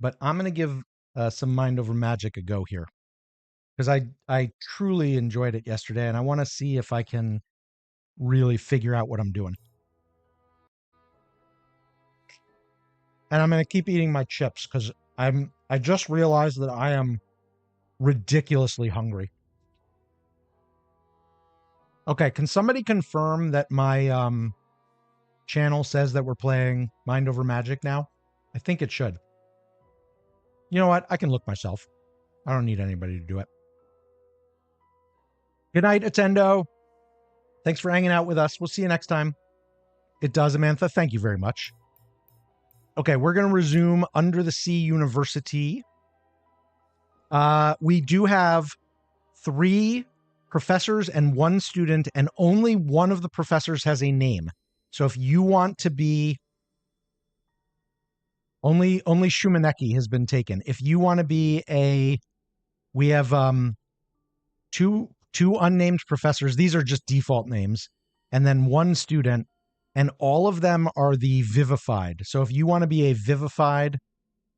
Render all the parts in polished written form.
but I'm going to give some Mind Over Magic a go here because I truly enjoyed it yesterday, and I want to see if I can really figure out what I'm doing. And I'm going to keep eating my chips because I just realized that I am ridiculously hungry. Okay, can somebody confirm that my channel says that we're playing Mind Over Magic now? I think it should. You know what? I can look myself. I don't need anybody to do it. Good night, Attendo. Thanks for hanging out with us. We'll see you next time. It does, Amantha. Thank you very much. Okay, we're going to resume Under the Sea University. We do have 3 professors and 1 student, and only one of the professors has a name. So if you want to be... Only Shumaneki has been taken. If you want to be a... We have two unnamed professors. These are just default names. And then 1 student, and all of them are the vivified. So if you want to be a vivified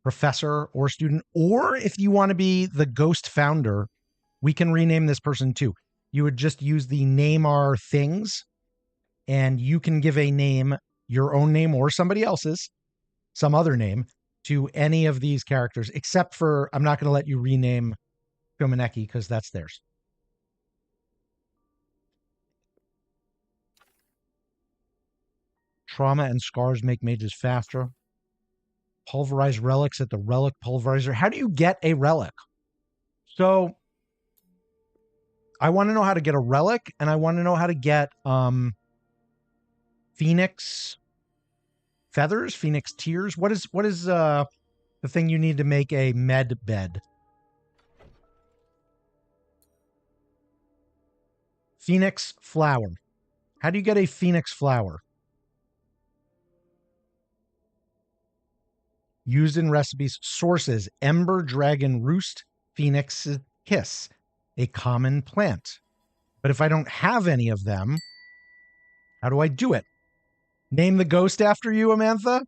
professor or student, or if you want to be the ghost founder, we can rename this person too. You would just use the name our things, and you can give a name, your own name or somebody else's, some other name, to any of these characters, except for, I'm not going to let you rename Shumaneki because that's theirs. Trauma and scars make mages faster. Pulverize relics at the relic pulverizer. How do you get a relic? So I want to know how to get a relic, and I want to know how to get Phoenix feathers, Phoenix tears. What is the thing you need to make a med bed? Phoenix flower. How do you get a Phoenix flower? Used in recipes. Sources: Ember Dragon Roost, Phoenix Kiss, a common plant. But if I don't have any of them, how do I do it? Name the ghost after you, Amantha?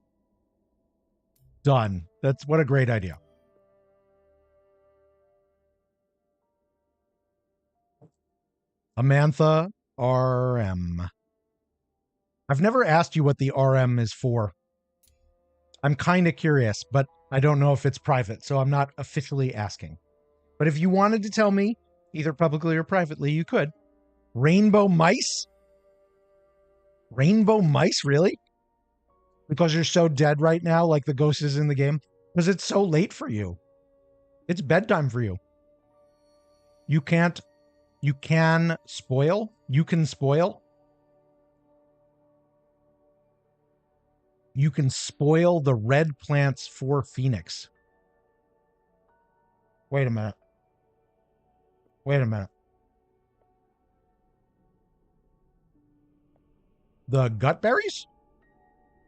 Done. That's what a great idea. Amantha RM. I've never asked you what the RM is for. I'm kind of curious, but I don't know if it's private, so I'm not officially asking. But if you wanted to tell me, either publicly or privately, you could. Rainbow mice? Rainbow mice, really? Because you're so dead right now, like the ghost is in the game? Because it's so late for you. It's bedtime for you. You can spoil? You can spoil? You can spoil the red plants for Phoenix. Wait a minute. Wait a minute. The gut berries?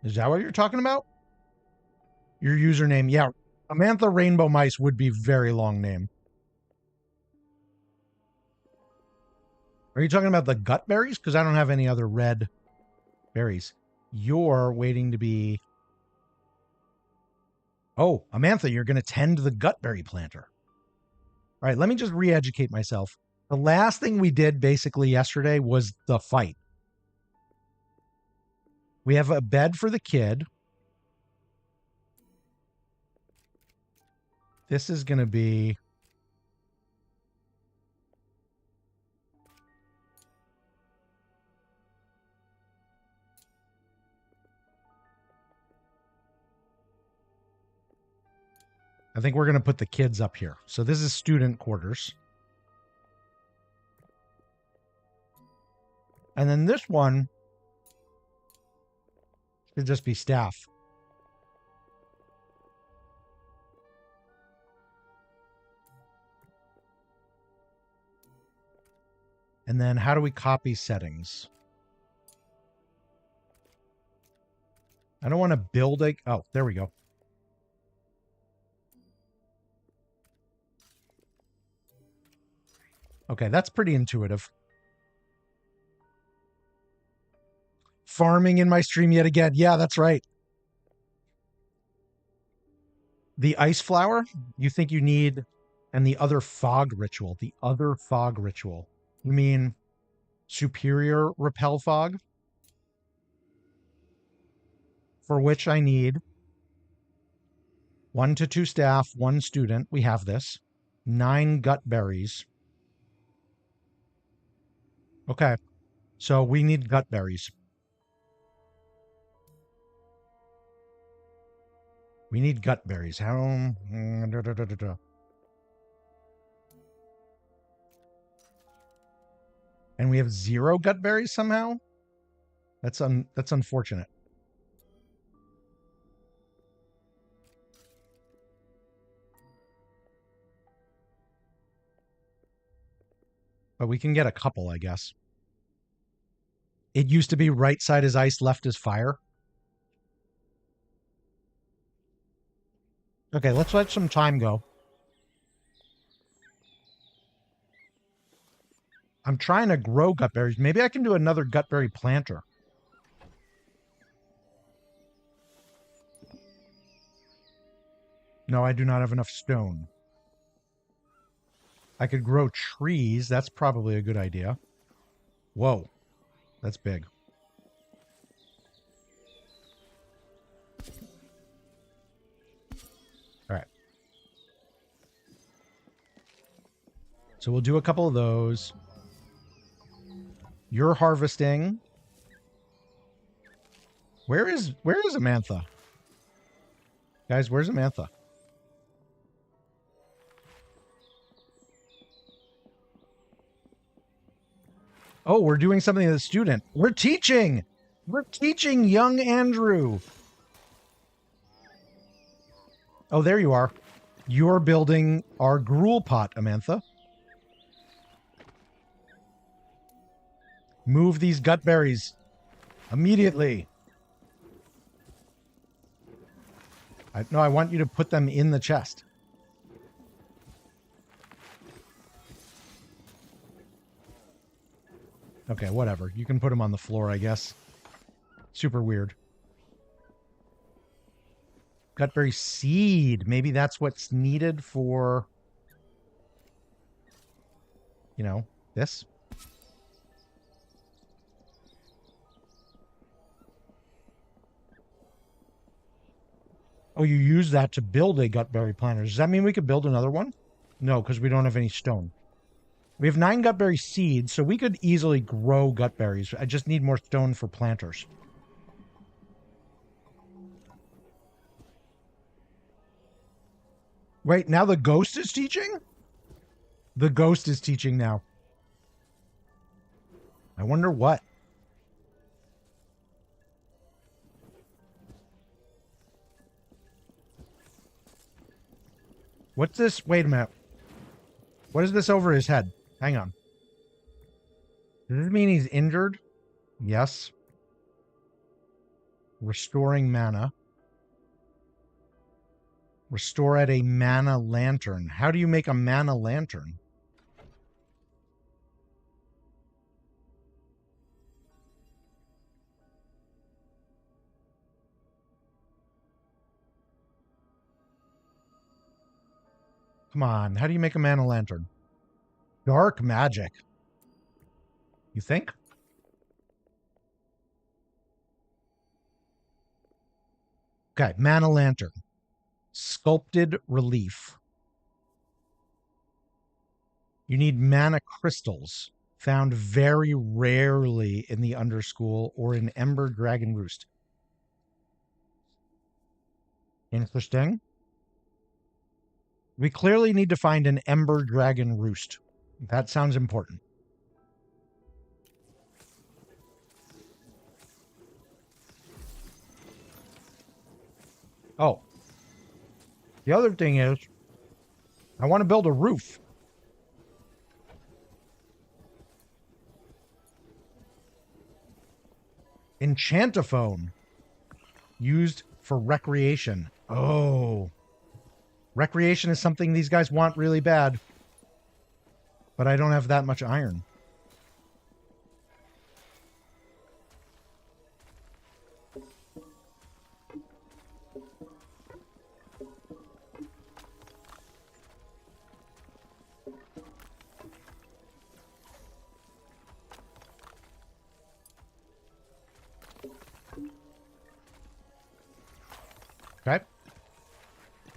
Is that what you're talking about? Your username. Yeah. Amantha Rainbow Mice would be very long name. Are you talking about the gut berries? Because I don't have any other red berries. You're waiting to be... Oh, Amantha, you're going to tend the gutberry planter. All right, let me just re-educate myself. The last thing we did basically yesterday was the fight. We have a bed for the kid. This is going to be... I think we're going to put the kids up here. So this is student quarters. And then this one should just be staff. And then how do we copy settings? I don't want to build a... Oh, there we go. Okay, that's pretty intuitive. Farming in my stream yet again. Yeah, that's right. The ice flower, you think you need, and the other fog ritual. The other fog ritual. You mean superior repel fog? For which I need 1 to 2 staff, 1 student. We have this. 9 gut berries. Okay. So we need gut berries. We need gut berries. How? And we have 0 gut berries somehow? That's unfortunate. But we can get a couple, I guess. It used to be right side is ice, left is fire. Okay, let's let some time go. I'm trying to grow gutberries. Maybe I can do another gutberry planter. No, I do not have enough stone. I could grow trees. That's probably a good idea. Whoa, that's big. All right. So we'll do a couple of those. You're harvesting. Where is Amantha? Guys, where's Amantha? Oh, we're doing something to the student. We're teaching. We're teaching young Andrew. Oh, there you are. You're building our gruel pot, Amantha. Move these gut berries immediately. I want you to put them in the chest. Okay, whatever. You can put them on the floor, I guess. Super weird. Gutberry seed. Maybe that's what's needed for, you know, this. Oh, you use that to build a gutberry planter. Does that mean we could build another one? No, because we don't have any stone. We have 9 gutberry seeds, so we could easily grow gutberries. I just need more stone for planters. Wait, now the ghost is teaching? The ghost is teaching now. I wonder what. What's this? Wait a minute. What is this over his head? Hang on. Does this mean he's injured? Yes. Restoring mana. Restore at a mana lantern. How do you make a mana lantern? Come on. How do you make a mana lantern? Dark magic. You think? Okay. Mana lantern. Sculpted relief. You need mana crystals, found very rarely in the Underschool or in Ember Dragon Roost. Interesting. We clearly need to find an Ember Dragon Roost. That sounds important. Oh. The other thing is, I want to build a roof. Enchantophone. Used for recreation. Oh. Recreation is something these guys want really bad. But I don't have that much iron. Okay.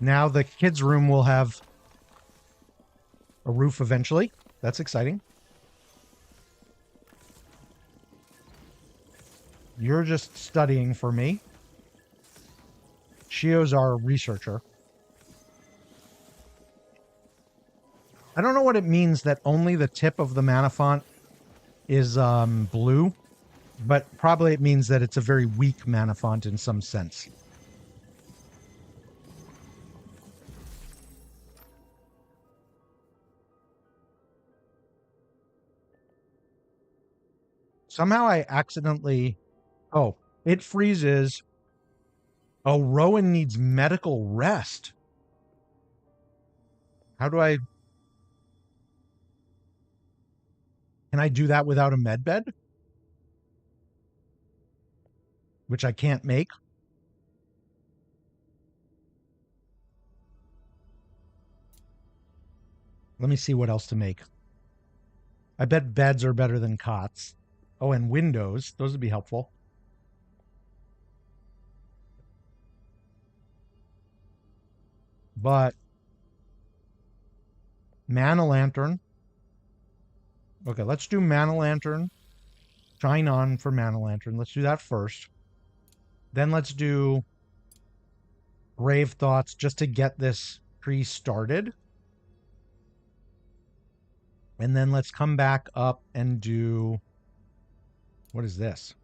Now the kids' room will have a roof eventually. That's exciting. You're just studying for me. Shio's our researcher. I don't know what it means that only the tip of the mana font is blue, but probably it means that it's a very weak mana font in some sense. Somehow I accidentally... Oh, it freezes. Oh, Rowan needs medical rest. How do I... Can I do that without a med bed? Which I can't make. Let me see what else to make. I bet beds are better than cots. Oh, and windows. Those would be helpful. But Mana Lantern. Okay, let's do Mana Lantern. Shine On for Mana Lantern. Let's do that first. Then let's do Grave Thoughts just to get this tree started. And then let's come back up and do... What is this?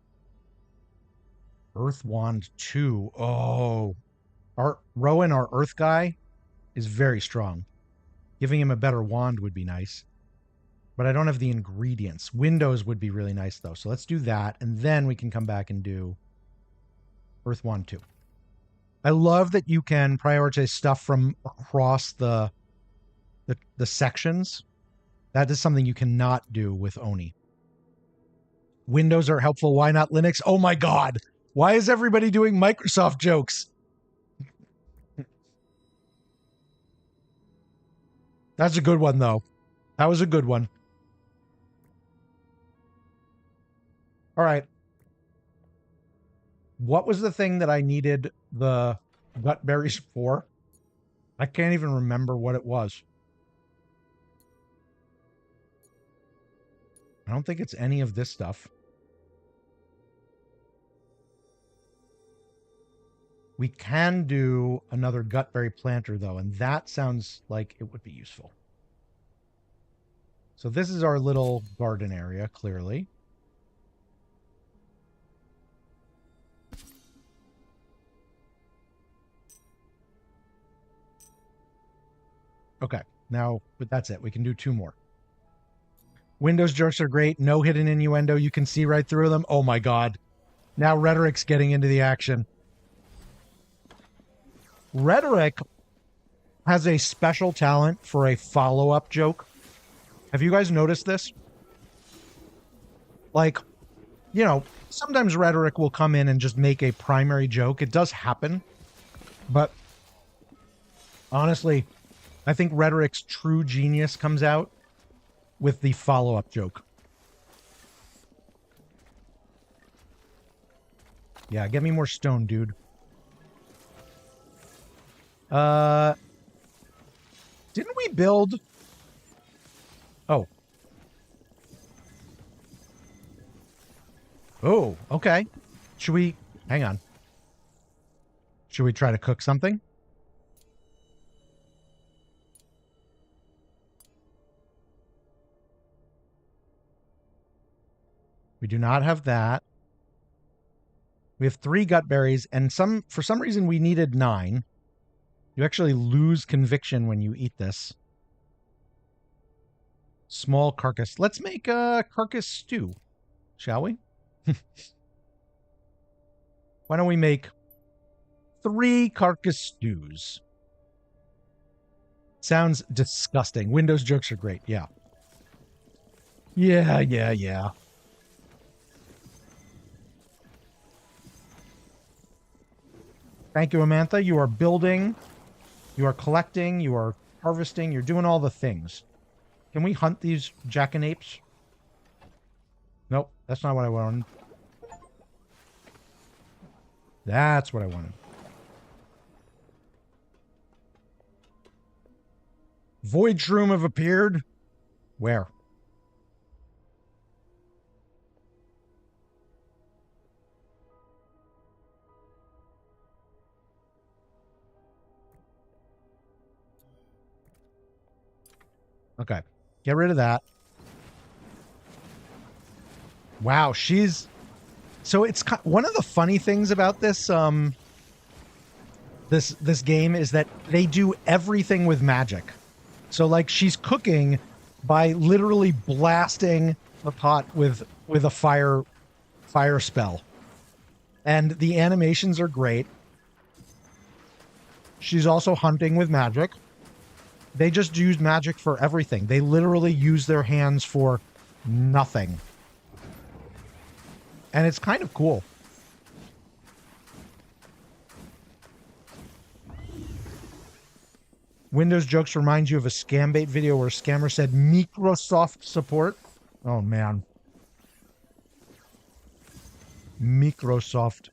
Earth Wand 2. Oh. Rowan, our Earth guy, is very strong. Giving him a better wand would be nice. But I don't have the ingredients. Windows would be really nice, though. So let's do that, and then we can come back and do Earth Wand 2. I love that you can prioritize stuff from across the sections. That is something you cannot do with Oni. Windows are helpful. Why not Linux? Oh my God. Why is everybody doing Microsoft jokes? That's a good one, though. That was a good one. All right. What was the thing that I needed the gut berries for? I can't even remember what it was. I don't think it's any of this stuff. We can do another gutberry planter, though, and that sounds like it would be useful. So this is our little garden area, clearly. Okay, now, but that's it. We can do 2 more. Windows jokes are great. No hidden innuendo. You can see right through them. Oh my God. Now Rhetoric's getting into the action. Rhetoric has a special talent for a follow-up joke. Have you guys noticed this? Like, you know, sometimes Rhetoric will come in and just make a primary joke. It does happen. But honestly, I think Rhetoric's true genius comes out with the follow-up joke. Yeah, get me more stone, dude. Didn't we build... Oh. Oh, okay. Should we... Hang on. Should we try to cook something? We do not have that. We have 3 gut berries, and for some reason we needed 9. You actually lose conviction when you eat this. Small carcass. Let's make a carcass stew, shall we? Why don't we make 3 carcass stews? Sounds disgusting. Windows jokes are great. Yeah. Yeah. Thank you, Amantha. You are building. You are collecting. You are harvesting. You're doing all the things. Can we hunt these jackanapes? Nope. That's not what I wanted. That's what I wanted. Void shroom have appeared. Where? Okay. Get rid of that. Wow, she's... So it's one of the funny things about this this game is that they do everything with magic. So like she's cooking by literally blasting the pot with a fire spell. And the animations are great. She's also hunting with magic. They just use magic for everything. They literally use their hands for nothing. And it's kind of cool. Windows jokes remind you of a Scambait video where a scammer said Microsoft support. Oh, man. Microsoft.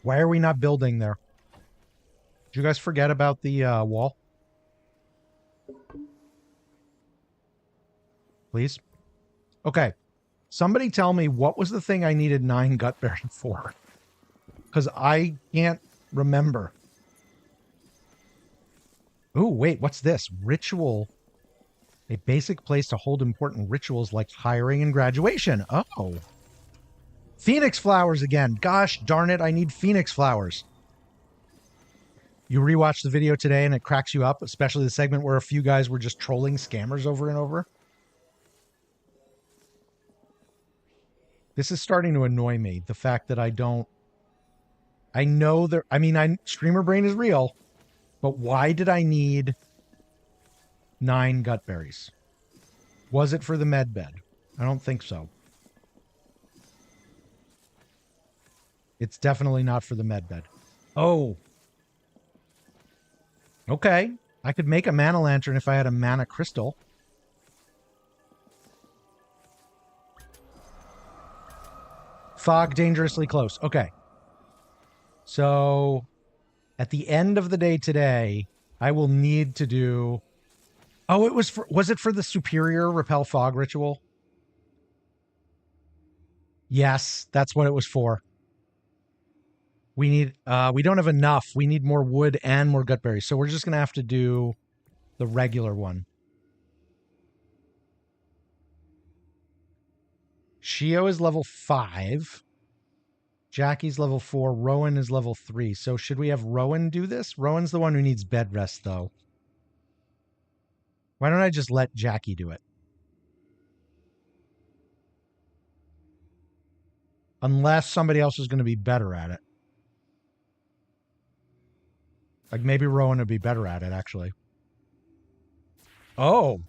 Why are we not building there? Did you guys forget about the wall? Please? Okay. Somebody tell me what was the thing I needed 9 gutberry for? Because I can't remember. Ooh, wait, what's this? Ritual. A basic place to hold important rituals like hiring and graduation. Oh. Phoenix flowers again. Gosh darn it, I need phoenix flowers. You rewatched the video today and it cracks you up, especially the segment where a few guys were just trolling scammers over and over. This is starting to annoy me. The fact that I know there, streamer brain is real, but why did I need 9 gutberries? Was it for the med bed? I don't think so. It's definitely not for the med bed. Oh. Okay. I could make a mana lantern if I had a mana crystal. Fog dangerously close. Okay. So at the end of the day today, I will need to do... Oh, was it for the superior repel fog ritual? Yes, that's what it was for. We don't have enough. We need more wood and more gutberries. So we're just going to have to do the regular one. Shio is level 5. Jackie's level 4. Rowan is level 3. So should we have Rowan do this? Rowan's the one who needs bed rest, though. Why don't I just let Jackie do it? Unless somebody else is going to be better at it. Like maybe Rowan would be better at it, actually. Oh,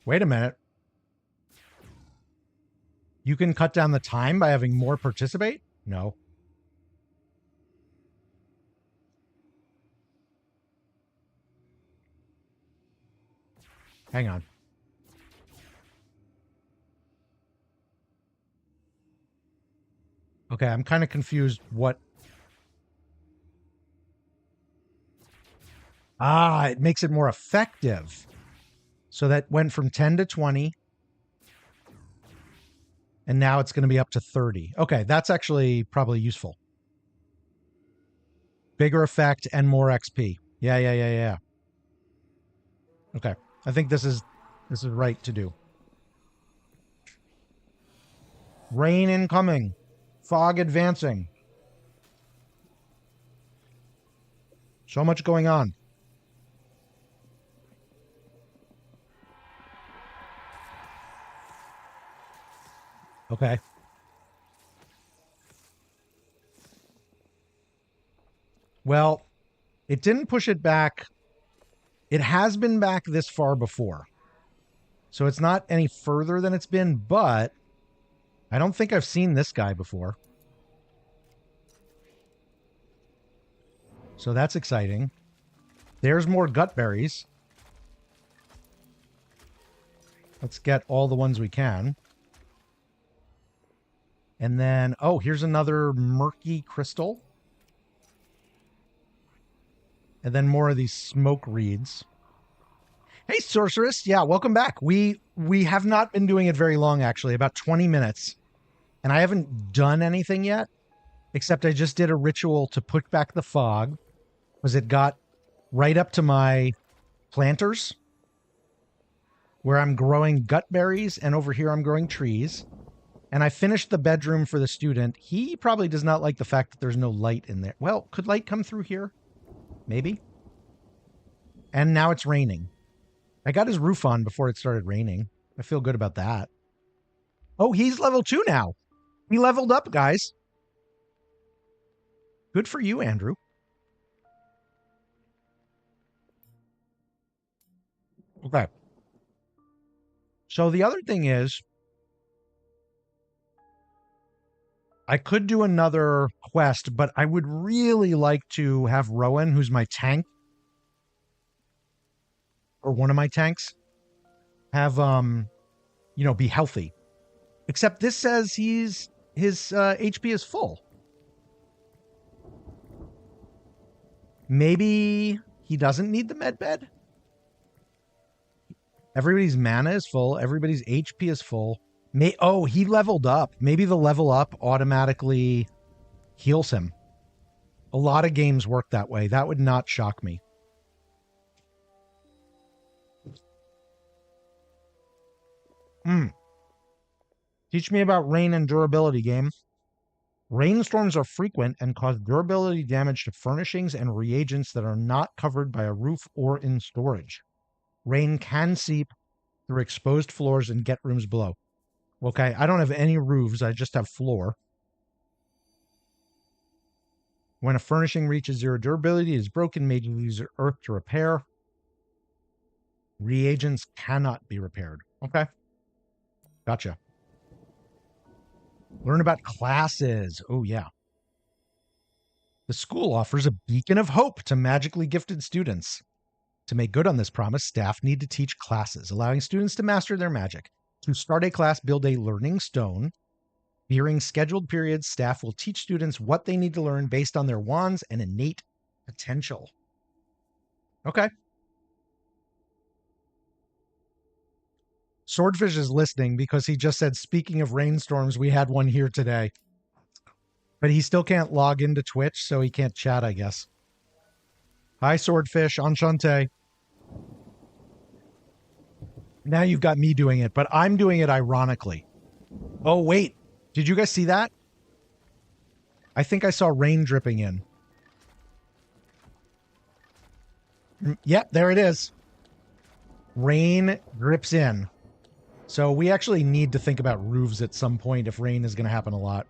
wait a minute. You can cut down the time by having more participate? No. Hang on. Okay, I'm kind of confused what... Ah, it makes it more effective. So that went from 10 to 20. And now it's going to be up to 30. Okay, that's actually probably useful. Bigger effect and more XP. Yeah. Okay, I think this is right to do. Rain incoming. Fog advancing. So much going on. Okay. Well, it didn't push it back. It has been back this far before. So it's not any further than it's been, but I don't think I've seen this guy before. So that's exciting. There's more gutberries. Let's get all the ones we can. And then, oh, here's another murky crystal. And then more of these smoke reeds. Hey, Sorceress. Yeah, welcome back. We have not been doing it very long, actually, about 20 minutes. And I haven't done anything yet, except I just did a ritual to put back the fog, because it got right up to my planters, where I'm growing gut berries, and over here I'm growing trees. And I finished the bedroom for the student. He probably does not like the fact that there's no light in there. Well, could light come through here? Maybe. And now it's raining. I got his roof on before it started raining. I feel good about that. Oh, he's level 2 now. He leveled up, guys. Good for you, Andrew. Okay. So the other thing is, I could do another quest, but I would really like to have Rowan, who's my tank, or one of my tanks, have be healthy. Except this says his HP is full. Maybe he doesn't need the med bed. Everybody's mana is full. Everybody's HP is full. He leveled up. Maybe the level up automatically heals him. A lot of games work that way. That would not shock me. Teach me about rain and durability, game. Rainstorms are frequent and cause durability damage to furnishings and reagents that are not covered by a roof or in storage. Rain can seep through exposed floors and get rooms below. Okay, I don't have any roofs. I just have floor. When a furnishing reaches 0 durability, it is broken, made to use earth to repair. Reagents cannot be repaired. Okay. Gotcha. Learn about classes. Oh, yeah. The school offers a beacon of hope to magically gifted students. To make good on this promise, staff need to teach classes, allowing students to master their magic. To start a class, build a learning stone. During scheduled periods, staff will teach students what they need to learn based on their wands and innate potential. Okay. Swordfish is listening because he just said, speaking of rainstorms, we had one here today. But he still can't log into Twitch, so he can't chat, I guess. Hi, Swordfish. Enchante. Now you've got me doing it, but I'm doing it ironically. Oh, wait. Did you guys see that? I think I saw rain dripping in. Yep, there it is. Rain drips in. So we actually need to think about roofs at some point if rain is going to happen a lot.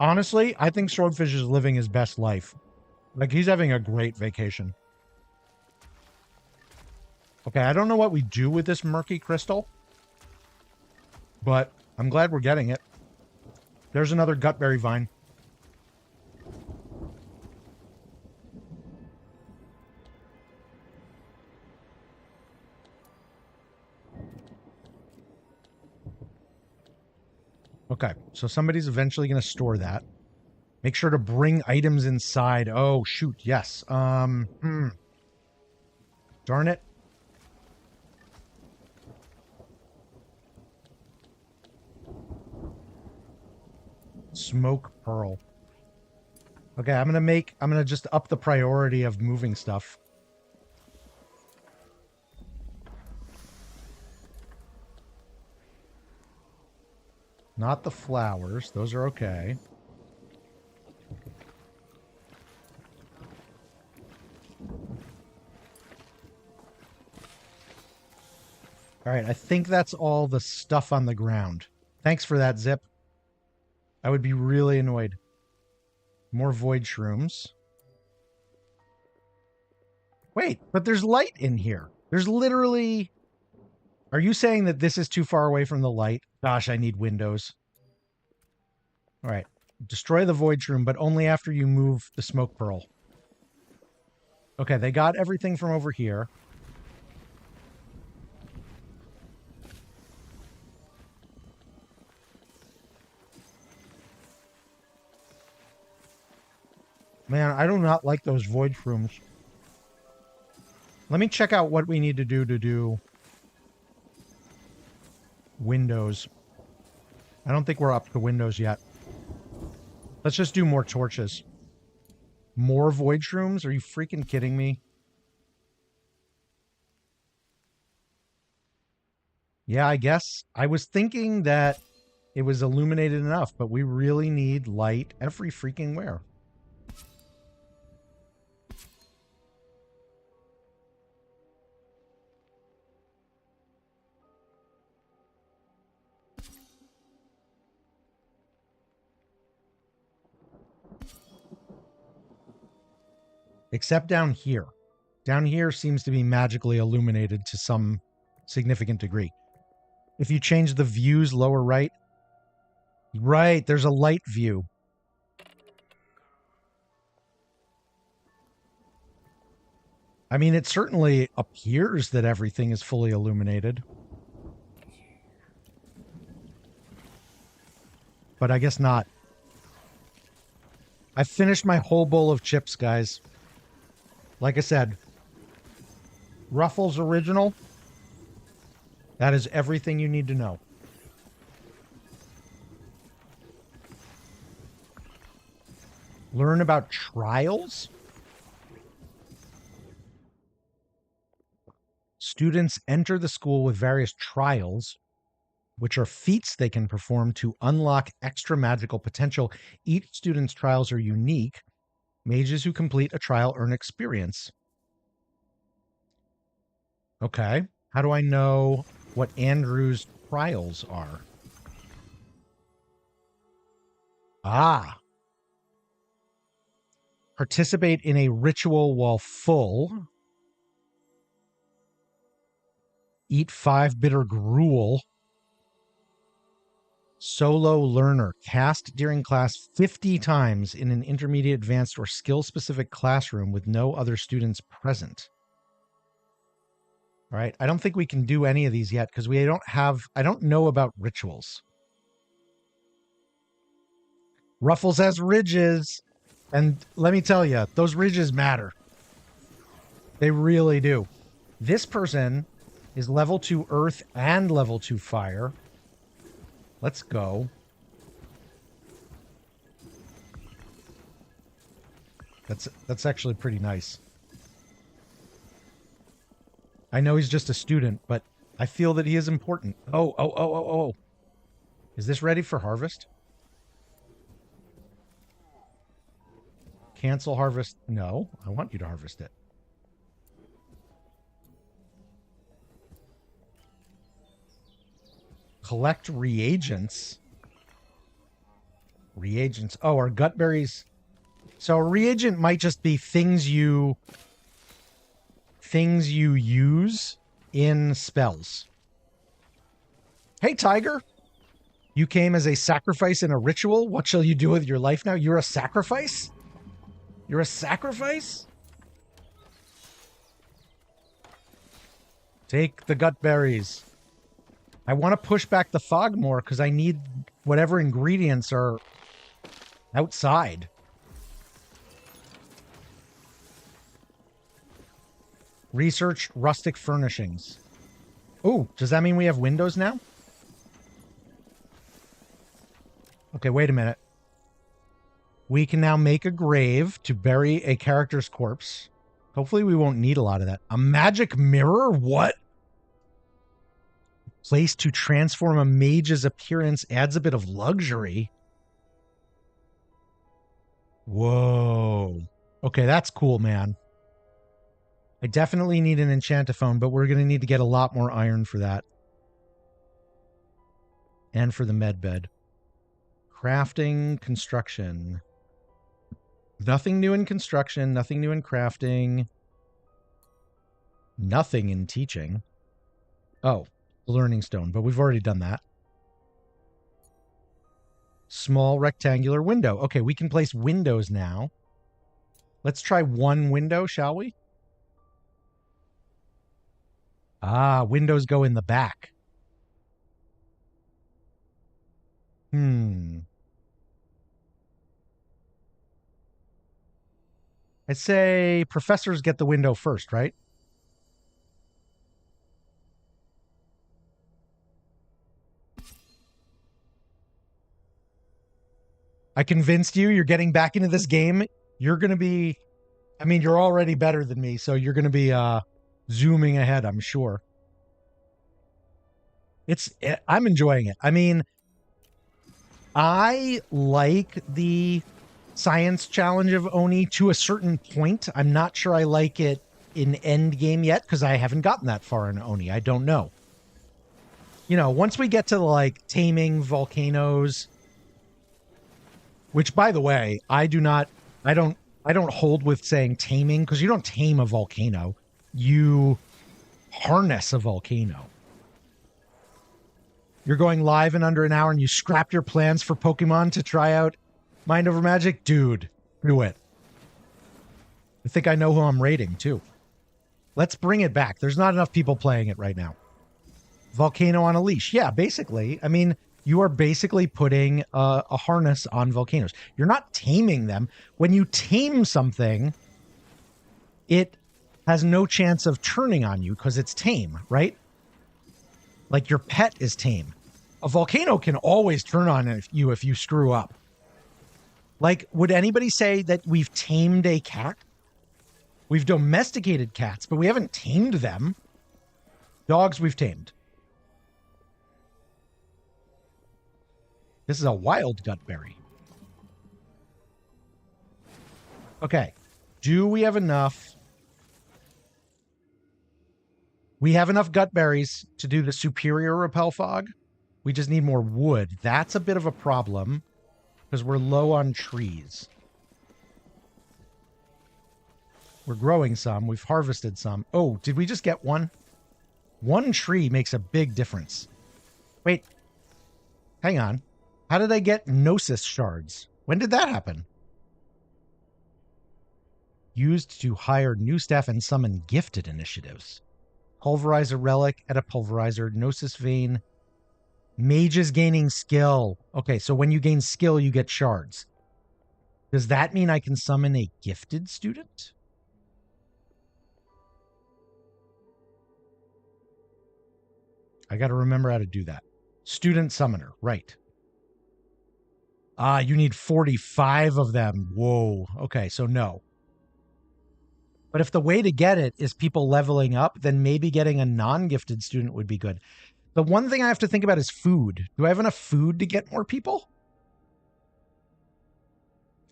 Honestly, I think Swordfish is living his best life. Like, he's having a great vacation. Okay, I don't know what we do with this murky crystal, but I'm glad we're getting it. There's another gutberry vine. Okay, so somebody's eventually going to store that. Make sure to bring items inside. Oh, shoot, yes. Darn it. Smoke pearl. Okay, I'm gonna just up the priority of moving stuff. Not the flowers. Those are okay. All right, I think that's all the stuff on the ground. Thanks for that, Zip. I would be really annoyed. More void shrooms. Wait, but there's light in here. There's literally... Are you saying that this is too far away from the light? Gosh, I need windows. All right. Destroy the void shroom, but only after you move the smoke pearl. Okay, they got everything from over here. Man, I do not like those void shrooms. Let me check out what we need to do windows. I don't think we're up to windows yet. Let's just do more torches. More void shrooms? Are you freaking kidding me? Yeah, I guess. I was thinking that it was illuminated enough, but we really need light every freaking where. Except down here. Down here seems to be magically illuminated to some significant degree. If you change the views lower right, right, there's a light view. I mean, it certainly appears that everything is fully illuminated. But I guess not. I finished my whole bowl of chips, guys. Like I said, Ruffles Original. That is everything you need to know. Learn about trials? Students enter the school with various trials, which are feats they can perform to unlock extra magical potential. Each student's trials are unique. Mages who complete a trial earn experience. Okay. How do I know what Andrew's trials are? Ah. Participate in a ritual while full. Eat 5 bitter gruel. Solo learner. Cast during class 50 times in an intermediate, advanced, or skill-specific classroom with no other students present. All right. I don't think we can do any of these yet because I don't know about rituals. Ruffles has ridges. And let me tell you, those ridges matter. They really do. This person is level 2 earth and level 2 fire. Let's go. That's actually pretty nice. I know he's just a student, but I feel that he is important. Oh. Is this ready for harvest? Cancel harvest. No, I want you to harvest it. Collect reagents. Reagents. Oh, our gut berries. So a reagent might just be things you use in spells. Hey, Tiger. You came as a sacrifice in a ritual. What shall you do with your life now? You're a sacrifice? You're a sacrifice? Take the gut berries. I want to push back the fog more because I need whatever ingredients are outside. Research rustic furnishings. Oh, does that mean we have windows now? Okay, wait a minute. We can now make a grave to bury a character's corpse. Hopefully we won't need a lot of that. A magic mirror? What? Place to transform a mage's appearance adds a bit of luxury. Whoa. Okay, that's cool, man. I definitely need an enchantophone, but we're going to need to get a lot more iron for that. And for the med bed. Crafting, construction. Nothing new in construction, nothing new in crafting. Nothing in teaching. Oh, learning stone, but we've already done that. Small rectangular window. Okay, we can place windows now. Let's try one window, shall we? Ah, windows go in the back. I'd say professors get the window first, right? I convinced you. You're getting back into this game. You're going to be, I mean, you're already better than me, so you're going to be zooming ahead, I'm sure. I'm enjoying it. I mean, I like the science challenge of Oni to a certain point. I'm not sure I like it in end game yet because I haven't gotten that far in Oni. I don't know. You know, once we get to like taming volcanoes, which by the way, I don't hold with saying taming because you don't tame a volcano. You harness a volcano. You're going live in under an hour and you scrapped your plans for Pokemon to try out Mind Over Magic? Dude, do it. I think I know who I'm rating, too. Let's bring it back. There's not enough people playing it right now. Volcano on a leash. Yeah, basically. I mean, you are basically putting a harness on volcanoes. You're not taming them. When you tame something, it has no chance of turning on you because it's tame, right? Like your pet is tame. A volcano can always turn on you if you screw up. Like, would anybody say that we've tamed a cat? We've domesticated cats, but we haven't tamed them. Dogs we've tamed. This is a wild gutberry. Okay. Do we have enough? We have enough gutberries to do the superior repel fog. We just need more wood. That's a bit of a problem because we're low on trees. We're growing some. We've harvested some. Oh, did we just get one? One tree makes a big difference. Wait. Hang on. How did I get Gnosis shards? When did that happen? Used to hire new staff and summon gifted initiatives. Pulverizer relic at a pulverizer. Gnosis vein. Mages gaining skill. Okay, so when you gain skill, you get shards. Does that mean I can summon a gifted student? I got to remember how to do that. Student summoner, right. You need 45 of them. Whoa. Okay, so no. But if the way to get it is people leveling up, then maybe getting a non-gifted student would be good. The one thing I have to think about is food. Do I have enough food to get more people?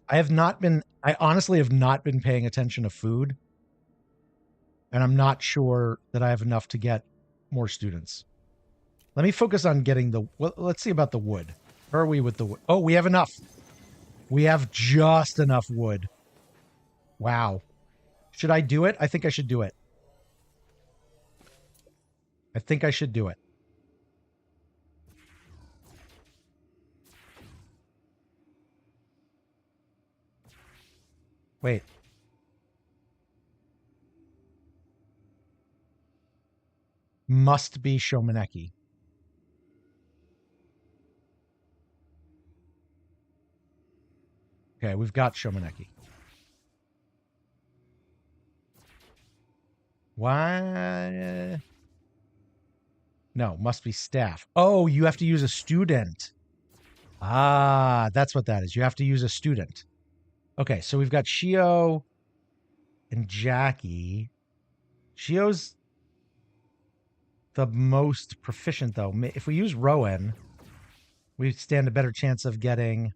I honestly have not been paying attention to food. And I'm not sure that I have enough to get more students. Let me focus on getting let's see about the wood. Where are we with the wood? Oh, we have enough. We have just enough wood. Wow. Should I do it? I think I should do it. I think I should do it. Wait. Must be Shomeneki. Okay, we've got Shomeneki. Why? No, must be staff. Oh, you have to use a student. Ah, that's what that is. You have to use a student. Okay, so we've got Shio and Jackie. Shio's the most proficient, though. If we use Rowan, we stand a better chance of getting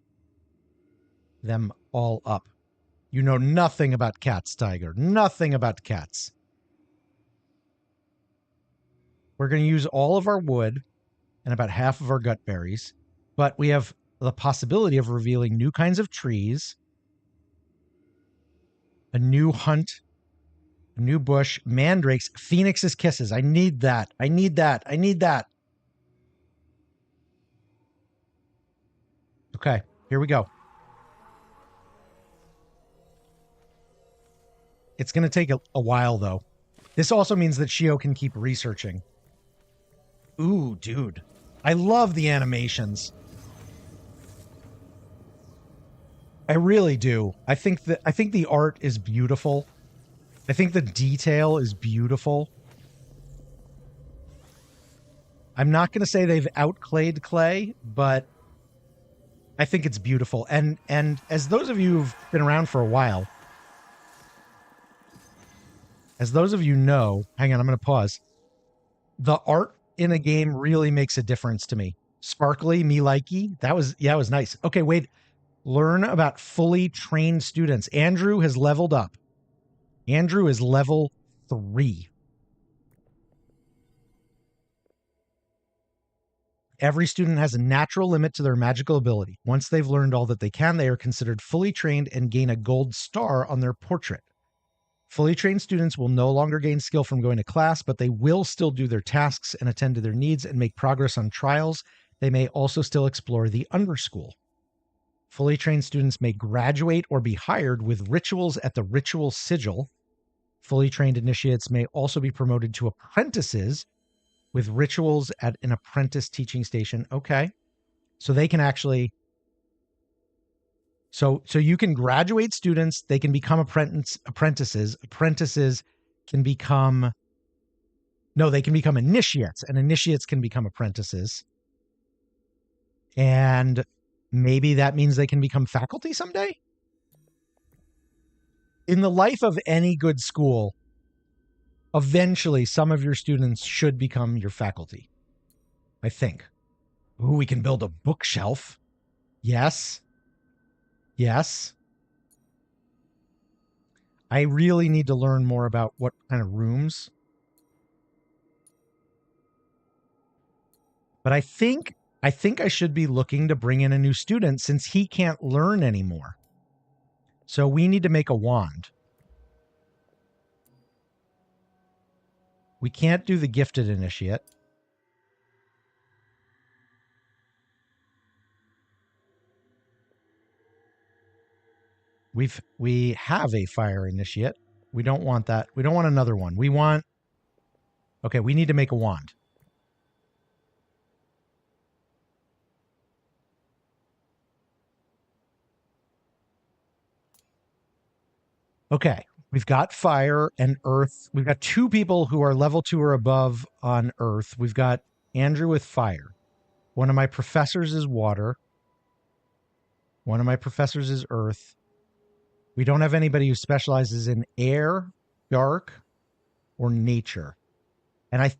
them all up. You know nothing about cats, Tiger. Nothing about cats. We're going to use all of our wood and about half of our gut berries, but we have the possibility of revealing new kinds of trees, a new hunt, a new bush, mandrakes, phoenix's kisses. I need that. I need that. I need that. Okay, here we go. It's going to take a while, though. This also means that Shio can keep researching. Ooh, dude. I love the animations. I really do. I think the art is beautiful. I think the detail is beautiful. I'm not going to say they've outclayed Clay, but I think it's beautiful. And as those of you who've been around for a while, as those of you know, hang on, I'm going to pause. The art in a game really makes a difference to me. Sparkly, me likey. That was nice. Okay, wait. Learn about fully trained students. Andrew has leveled up. Andrew is level 3. Every student has a natural limit to their magical ability. Once they've learned all that they can, they are considered fully trained and gain a gold star on their portrait. Fully trained students will no longer gain skill from going to class, but they will still do their tasks and attend to their needs and make progress on trials. They may also still explore the underschool. Fully trained students may graduate or be hired with rituals at the ritual sigil. Fully trained initiates may also be promoted to apprentices with rituals at an apprentice teaching station. Okay. So they can actually so you can graduate students, they can become apprentices. Apprentices can become they can become initiates, and initiates can become apprentices. And maybe that means they can become faculty someday. In the life of any good school, eventually some of your students should become your faculty, I think. Ooh, we can build a bookshelf. Yes. Yes. I really need to learn more about what kind of rooms. But I think I should be looking to bring in a new student since he can't learn anymore. So we need to make a wand. We can't do the gifted initiate. We have a fire initiate. We don't want that. We don't want another one. We want Okay, we need to make a wand. Okay, we've got fire and earth. We've got 2 people who are level 2 or above on earth. We've got Andrew with fire. One of my professors is water. One of my professors is earth. We don't have anybody who specializes in air, dark, or nature. And I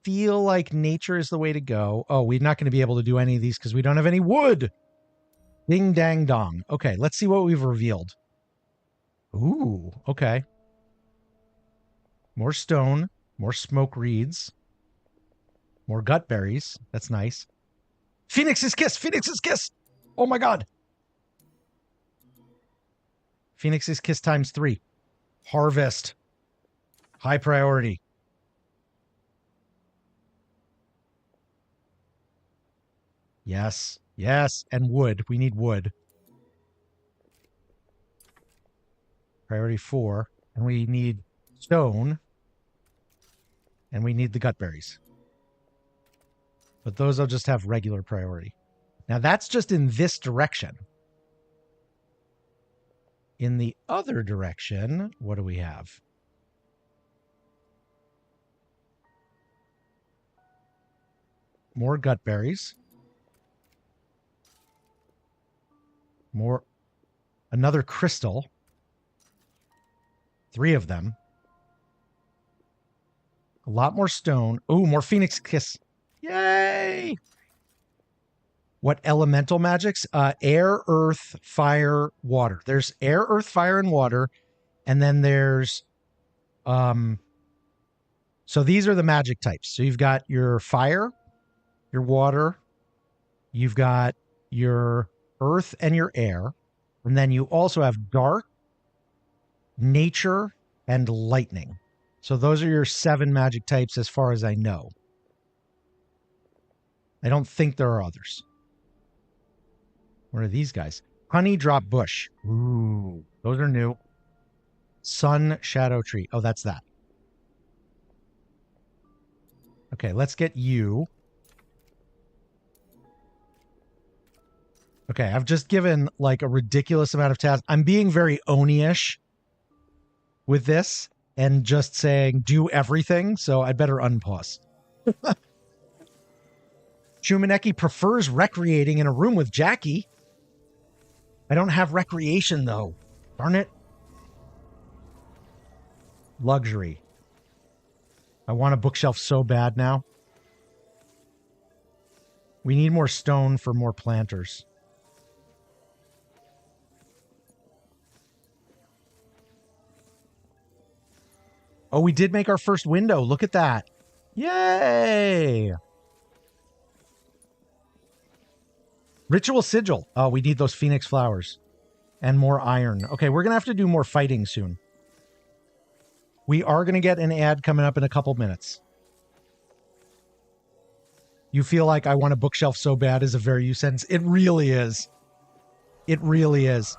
feel like nature is the way to go. Oh, we're not going to be able to do any of these because we don't have any wood. Ding, dang, dong. Okay, let's see what we've revealed. Ooh, okay. More stone, more smoke reeds, more gut berries. That's nice. Phoenix's kiss! Phoenix's kiss! Oh my god! Phoenix's kiss times 3. Harvest. High priority. Yes. Yes. And wood. We need wood. Priority 4. And we need stone. And we need the gut berries. But those will just have regular priority. Now that's just in this direction. In the other direction, what do we have? More gut berries. More. Another crystal. 3 of them. A lot more stone. Oh, more Phoenix Kiss. Yay! What elemental magics? Air, earth, fire, water. There's air, earth, fire, and water. And then there's so these are the magic types. So you've got your fire, your water, you've got your earth and your air. And then you also have dark, nature, and lightning. So those are your 7 magic types as far as I know. I don't think there are others. What are these guys? Honey drop bush. Ooh, those are new. Sun shadow tree. Oh, that's that. Okay, let's get you. Okay, Okay, I've just given like a ridiculous amount of tasks. I'm being very Oni-ish with this and just saying do everything, so I better unpause. Shumaneki prefers recreating in a room with Jackie. I don't have recreation, though. Darn it. Luxury. I want a bookshelf so bad now. We need more stone for more planters. Oh, we did make our first window. Look at that. Yay! Ritual sigil. Oh, we need those phoenix flowers. And more iron. Okay, we're going to have to do more fighting soon. We are going to get an ad coming up in a couple minutes. You feel like I want a bookshelf so bad is a very you sentence. It really is. It really is.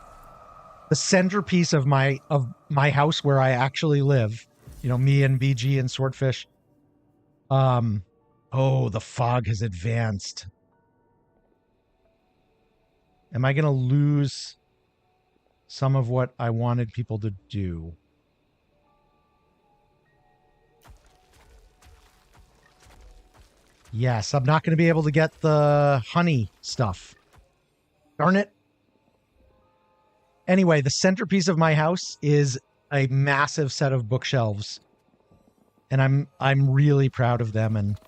The centerpiece of my house where I actually live. You know, me and BG and Swordfish. Oh, the fog has advanced. Am I going to lose some of what I wanted people to do? Yes, I'm not going to be able to get the honey stuff. Darn it. Anyway, the centerpiece of my house is a massive set of bookshelves. And I'm really proud of them. And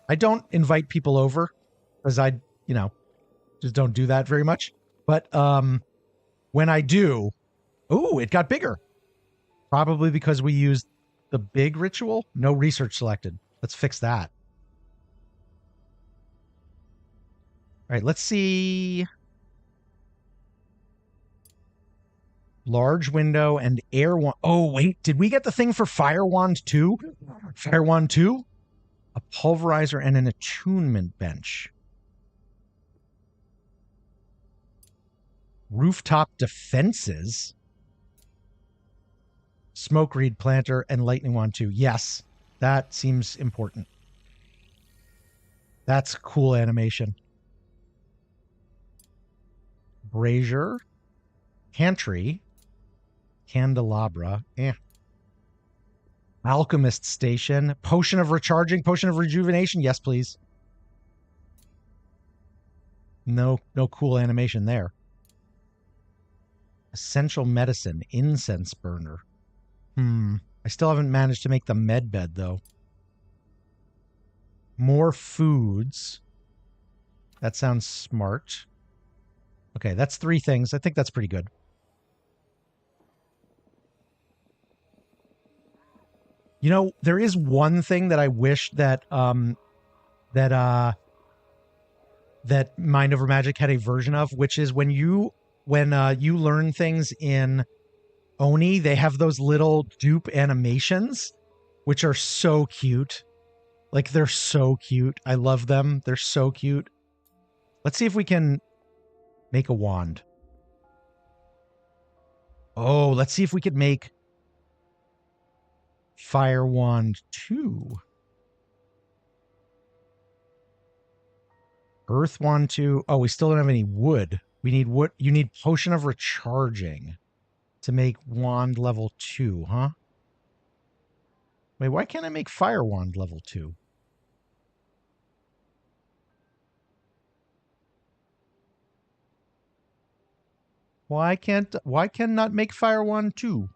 I don't invite people over because I, you know, just don't do that very much. But when I do, oh, it got bigger. Probably because we used the big ritual. No research selected. Let's fix that. All right, let's see. Large window and air wand. Oh, wait. Did we get the thing for Fire Wand 2? Fire Wand 2? A pulverizer and an attunement bench. Rooftop defenses. Smoke reed planter and lightning wand 2. Yes, that seems important. That's cool animation. Brazier. Pantry. Candelabra. Alchemist station. Potion of recharging. Potion of rejuvenation. Yes, please. No cool animation there. Essential medicine. Incense burner. I still haven't managed to make the med bed, though. More foods. That sounds smart. Okay, that's 3 things. I think that's pretty good. You know, there is one thing that I wish that that Mind Over Magic had a version of, which is when you learn things in Oni, they have those little dupe animations, which are so cute. Like, they're so cute. I love them. They're so cute. Let's see if we can make a wand. Oh, let's see if we could make Fire Wand 2. Earth Wand 2. Oh, we still don't have any wood. We need wood. You need Potion of Recharging to make Wand level 2, huh? Wait, why can't I make Fire Wand level 2? Why cannot make Fire Wand 2?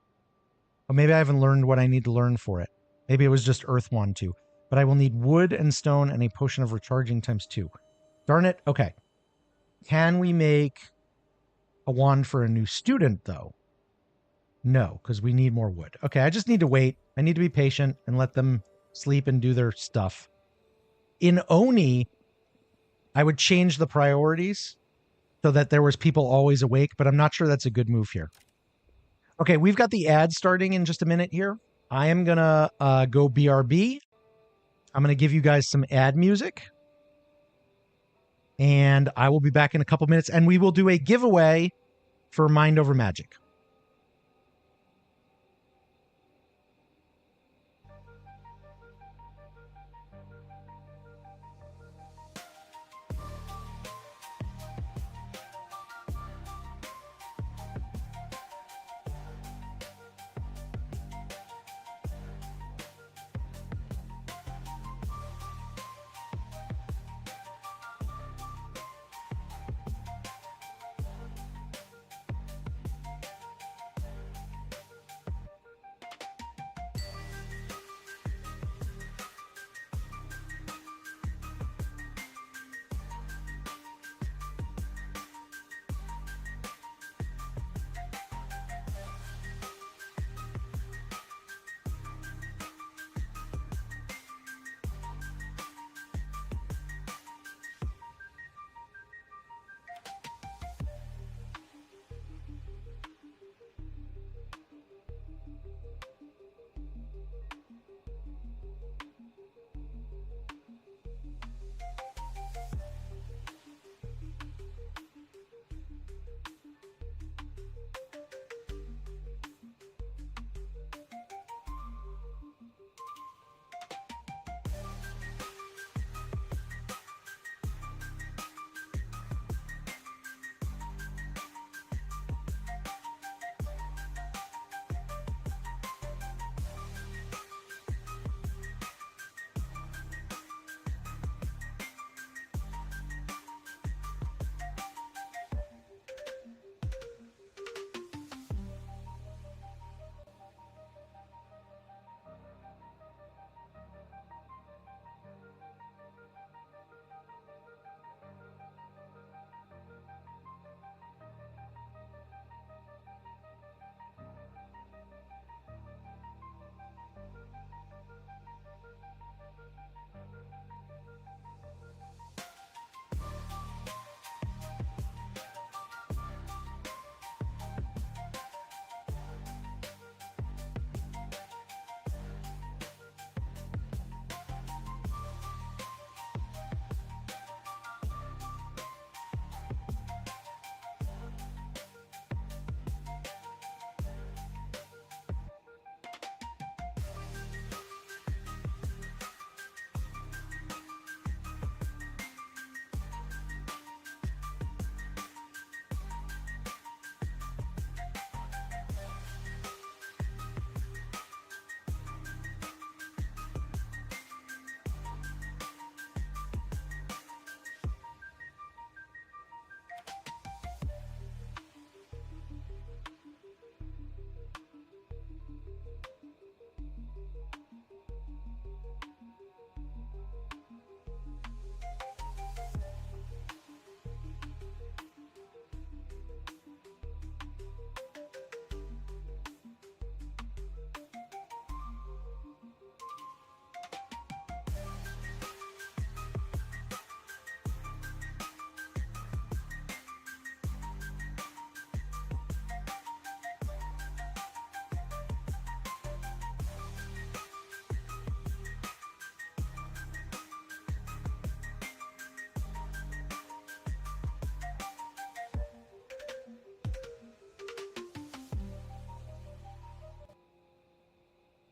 Oh, maybe I haven't learned what I need to learn for it. Maybe it was just Earth Wand 2. But I will need wood and stone and a Potion of Recharging times 2. Darn it. Okay. Can we make a wand for a new student, though? No, because we need more wood. Okay, I just need to wait. I need to be patient and let them sleep and do their stuff. In Oni, I would change the priorities so that there was people always awake, but I'm not sure that's a good move here. Okay, we've got the ad starting in just a minute here. I am going to go BRB. I'm going to give you guys some ad music. And I will be back in a couple minutes, and we will do a giveaway for Mind Over Magic.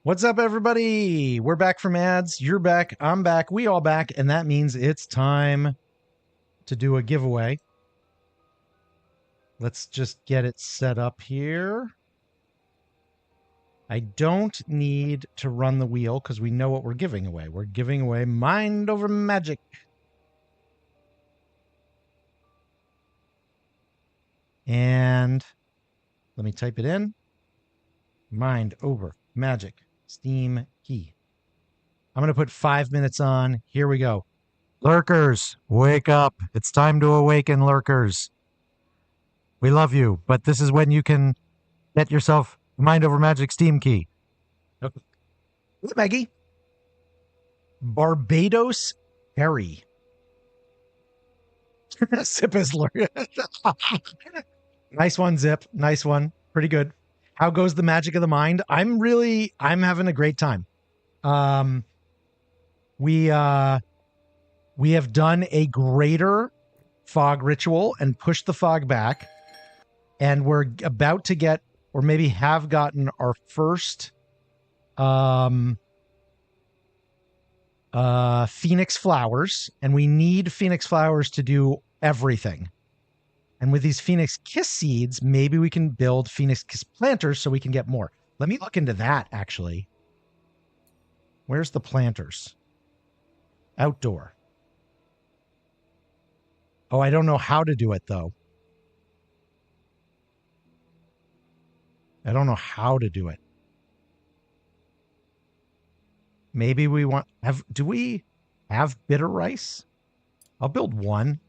What's up, everybody? We're back from ads. You're back. I'm back. We all back. And that means it's time to do a giveaway. Let's just get it set up here. I don't need to run the wheel because we know what we're giving away. We're giving away Mind Over Magic. And let me type it in. Mind Over Magic Steam key. I'm going to put 5 minutes on. Here we go. Lurkers, wake up. It's time to awaken, lurkers. We love you, but this is when you can get yourself Mind Over Magic Steam key. Okay. What's up, Maggie? Barbados Berry. Zip is lurker. Nice one, Zip. Nice one. Pretty good. How goes the magic of the mind? I'm having a great time. We have done a greater fog ritual and pushed the fog back. And we're about to get, or maybe have gotten, our first Phoenix flowers. And we need Phoenix flowers to do everything. And with these Phoenix Kiss seeds, maybe we can build Phoenix Kiss planters so we can get more. Let me look into that, actually. Where's the planters? Outdoor. Oh, I don't know how to do it, though. I don't know how to do it. Maybe we want... Do we have bitter rice? I'll build one.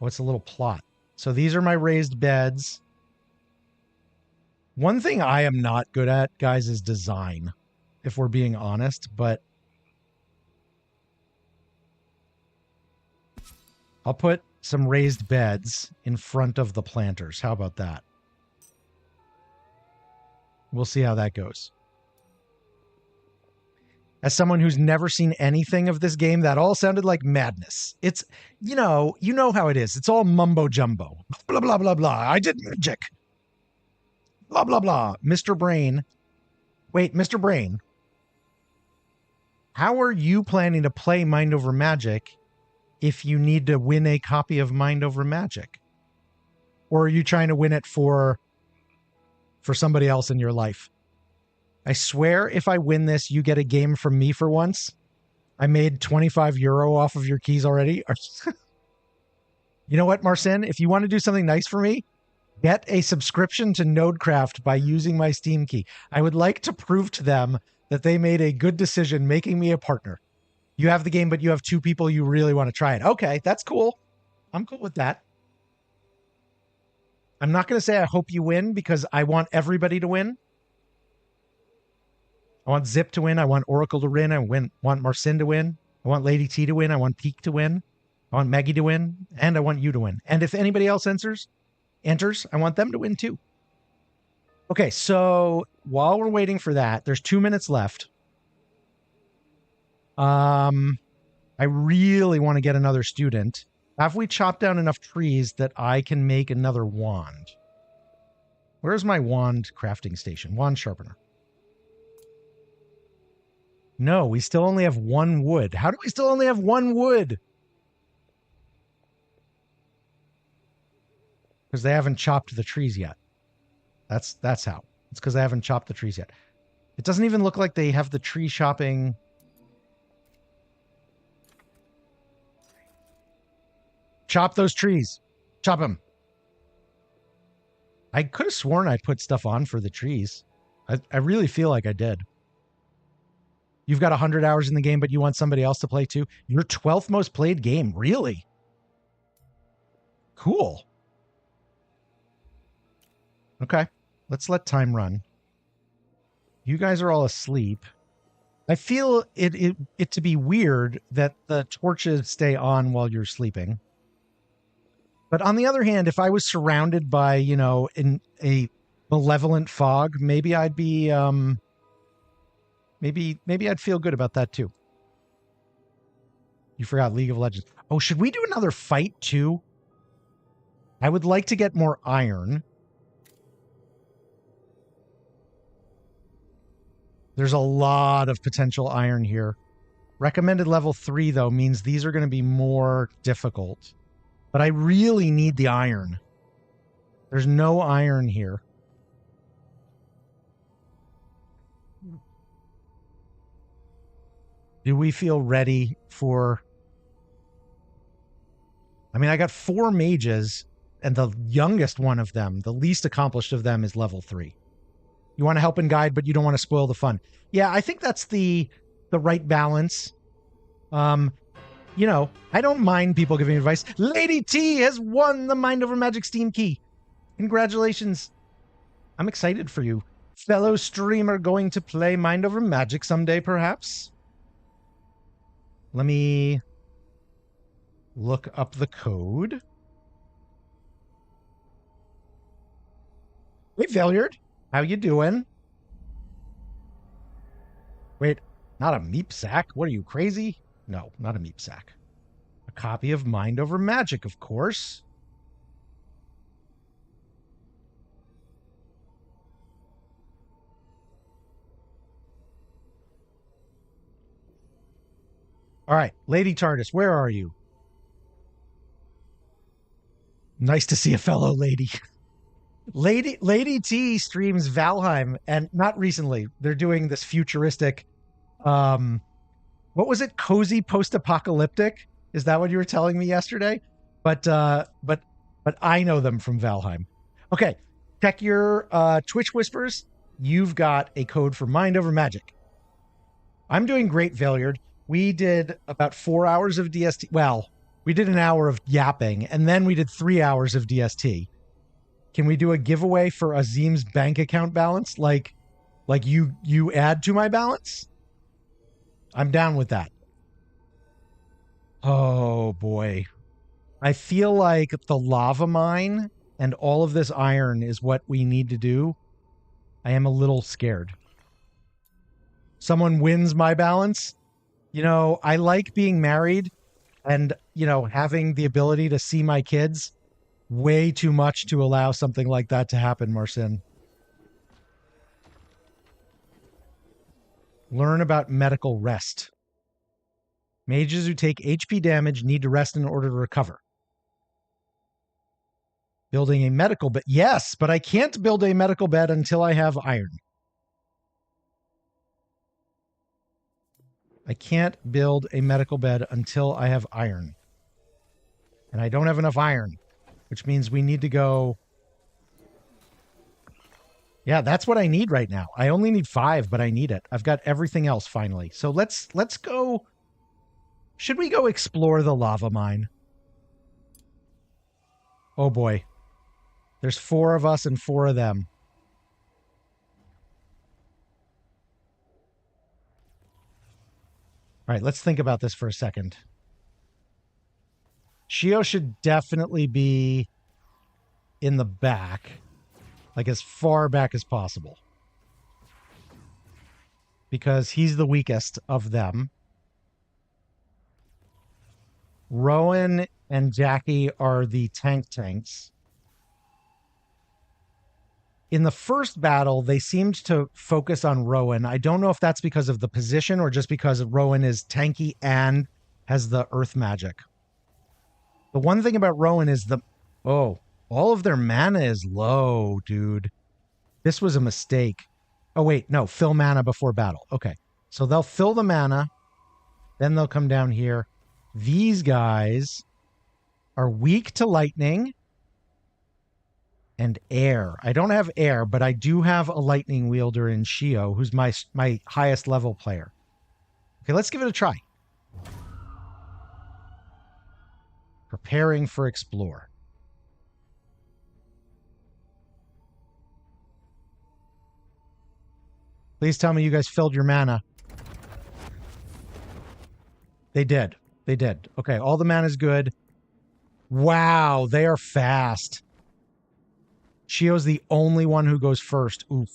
Oh, it's a little plot. So these are my raised beds. One thing I am not good at, guys, is design, if we're being honest, but I'll put some raised beds in front of the planters. How about that? We'll see how that goes. As someone who's never seen anything of this game, that all sounded like madness. It's, you know how it is. It's all mumbo jumbo. Blah, blah, blah, blah. I did magic. Blah, blah, blah. Mr. Brain. Wait, Mr. Brain. How are you planning to play Mind Over Magic if you need to win a copy of Mind Over Magic? Or are you trying to win it for somebody else in your life? I swear if I win this, you get a game from me for once. I made 25 euro off of your keys already. You know what, Marcin? If you want to do something nice for me, get a subscription to Nodecraft by using my Steam key. I would like to prove to them that they made a good decision making me a partner. You have the game, but you have two people you really want to try it. Okay, that's cool. I'm cool with that. I'm not going to say I hope you win because I want everybody to win. I want Zip to win. I want Oracle to win. I want Marcin to win. I want Lady T to win. I want Peak to win. I want Maggie to win. And I want you to win. And if anybody else enters, I want them to win too. Okay, so while we're waiting for that, there's 2 minutes left. I really want to get another student. Have we chopped down enough trees that I can make another wand? Where's my wand crafting station? Wand sharpener. No, we still only have one wood. How do we still only have one wood? Because they haven't chopped the trees yet. That's how. It's because they haven't chopped the trees yet. It doesn't even look like they have the tree chopping. Chop those trees. Chop them. I could have sworn I put stuff on for the trees. I really feel like I did. You've got 100 hours in the game, but you want somebody else to play too? Your 12th most played game. Really? Cool. Okay. Let's let time run. You guys are all asleep. I feel it to be weird that the torches stay on while you're sleeping. But on the other hand, if I was surrounded by, in a malevolent fog, maybe I'd be, maybe I'd feel good about that too. You forgot League of Legends. Oh, should we do another fight too? I would like to get more iron. There's a lot of potential iron here. Recommended level 3, though, means these are going to be more difficult. But I really need the iron. There's no iron here. Do we feel ready for... I mean, I got 4 mages, and the youngest one of them, the least accomplished of them, is level 3. You want to help and guide, but you don't want to spoil the fun. Yeah, I think that's the right balance. You know, I don't mind people giving advice. Lady T has won the Mind Over Magic Steam Key. Congratulations. I'm excited for you. Fellow streamer going to play Mind Over Magic someday, perhaps? Let me look up the code. Hey, Villiard. How you doing? Wait, not a meep sack? What are you, crazy? No, not a meep sack. A copy of Mind Over Magic, of course. All right, Lady TARDIS, where are you? Nice to see a fellow lady. Lady T streams Valheim, and not recently. They're doing this futuristic, what was it? Cozy post-apocalyptic? Is that what you were telling me yesterday? But I know them from Valheim. Okay, check your Twitch whispers. You've got a code for Mind Over Magic. I'm doing great, Villiard. We did about 4 hours of DST. Well, we did an hour of yapping, and then we did 3 hours of DST. Can we do a giveaway for Azim's bank account balance? Like you add to my balance? I'm down with that. Oh boy. I feel like the lava mine and all of this iron is what we need to do. I am a little scared. Someone wins my balance. You know, I like being married and, you know, having the ability to see my kids way too much to allow something like that to happen, Marcin. Learn about medical rest. Mages who take HP damage need to rest in order to recover. Building a medical bed. Yes, but I can't build a medical bed until I have iron. I can't build a medical bed until I have iron. And I don't have enough iron, which means we need to go... Yeah, that's what I need right now. I only need 5, but I need it. I've got everything else finally. So let's go... Should we go explore the lava mine? Oh boy. There's 4 of us and 4 of them. All right, let's think about this for a second. Shio should definitely be in the back, like as far back as possible, because he's the weakest of them. Rowan and Jackie are the tanks. In the first battle, they seemed to focus on Rowan. I don't know if that's because of the position or just because Rowan is tanky and has the earth magic. The one thing about Rowan is all of their mana is low, dude. This was a mistake. Oh, wait, no, fill mana before battle. Okay, so they'll fill the mana, then they'll come down here. These guys are weak to lightning and air. I don't have air, but I do have a lightning wielder in Shio, who's my highest level player. Okay, let's give it a try. Preparing for explore. Please tell me you guys filled your mana. They did. They did. Okay, all the mana is good. Wow, they are fast. Shio's the only one who goes first. Oof.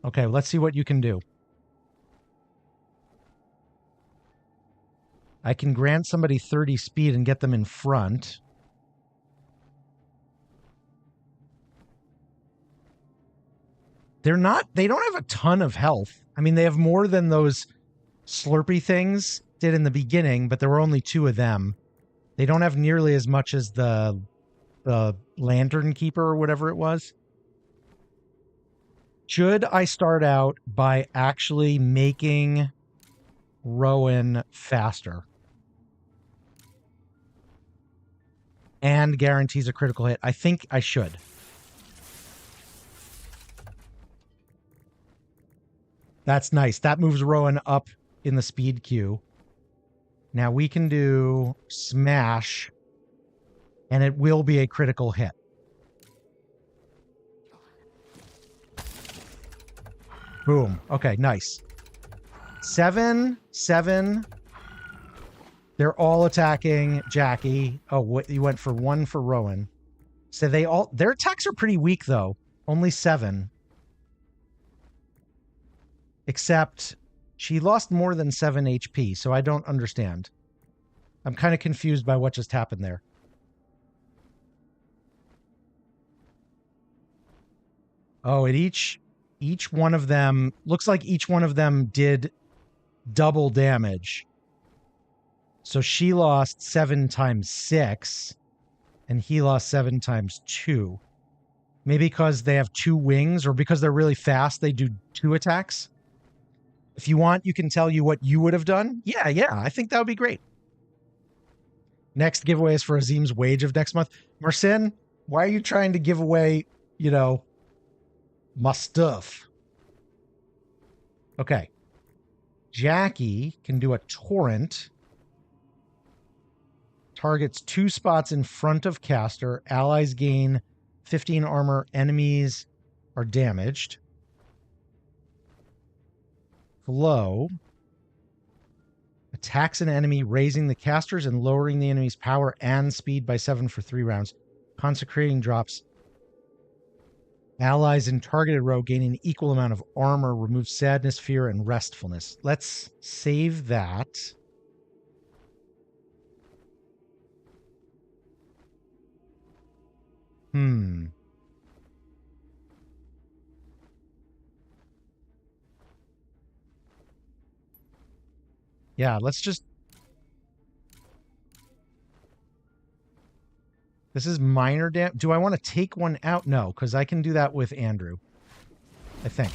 Okay, let's see what you can do. I can grant somebody 30 speed and get them in front. They don't have a ton of health. I mean, they have more than those Slurpee things did in the beginning, but there were only 2 of them. They don't have nearly as much as the Lantern Keeper or whatever it was. Should I start out by actually making Rowan faster? And guarantees a critical hit. I think I should. That's nice. That moves Rowan up in the speed queue. Now we can do smash, and it will be a critical hit. Boom. Okay, nice. 7, 7. They're all attacking Jackie. Oh, you went for 1 for Rowan. So their attacks are pretty weak though. Only 7. Except she lost more than 7 HP, so I don't understand. I'm kind of confused by what just happened there. Oh, each one of them looks like each one of them did double damage. So she lost 7 times 6, and he lost 7 times 2. Maybe because they have 2 wings, or because they're really fast, they do 2 attacks. If you want, you can tell you what you would have done. Yeah, I think that would be great. Next giveaway is for Azim's wage of next month. Marcin, why are you trying to give away, my stuff? Okay. Jackie can do a torrent. Targets 2 spots in front of caster. Allies gain 15 armor. Enemies are damaged. Flow attacks an enemy, raising the casters and lowering the enemy's power and speed by 7 for 3 rounds. Consecrating drops allies in targeted row gain an equal amount of armor, removes sadness, fear, and restfulness. Let's save that. Yeah, let's just... This is minor damage. Do I want to take one out? No, because I can do that with Andrew, I think.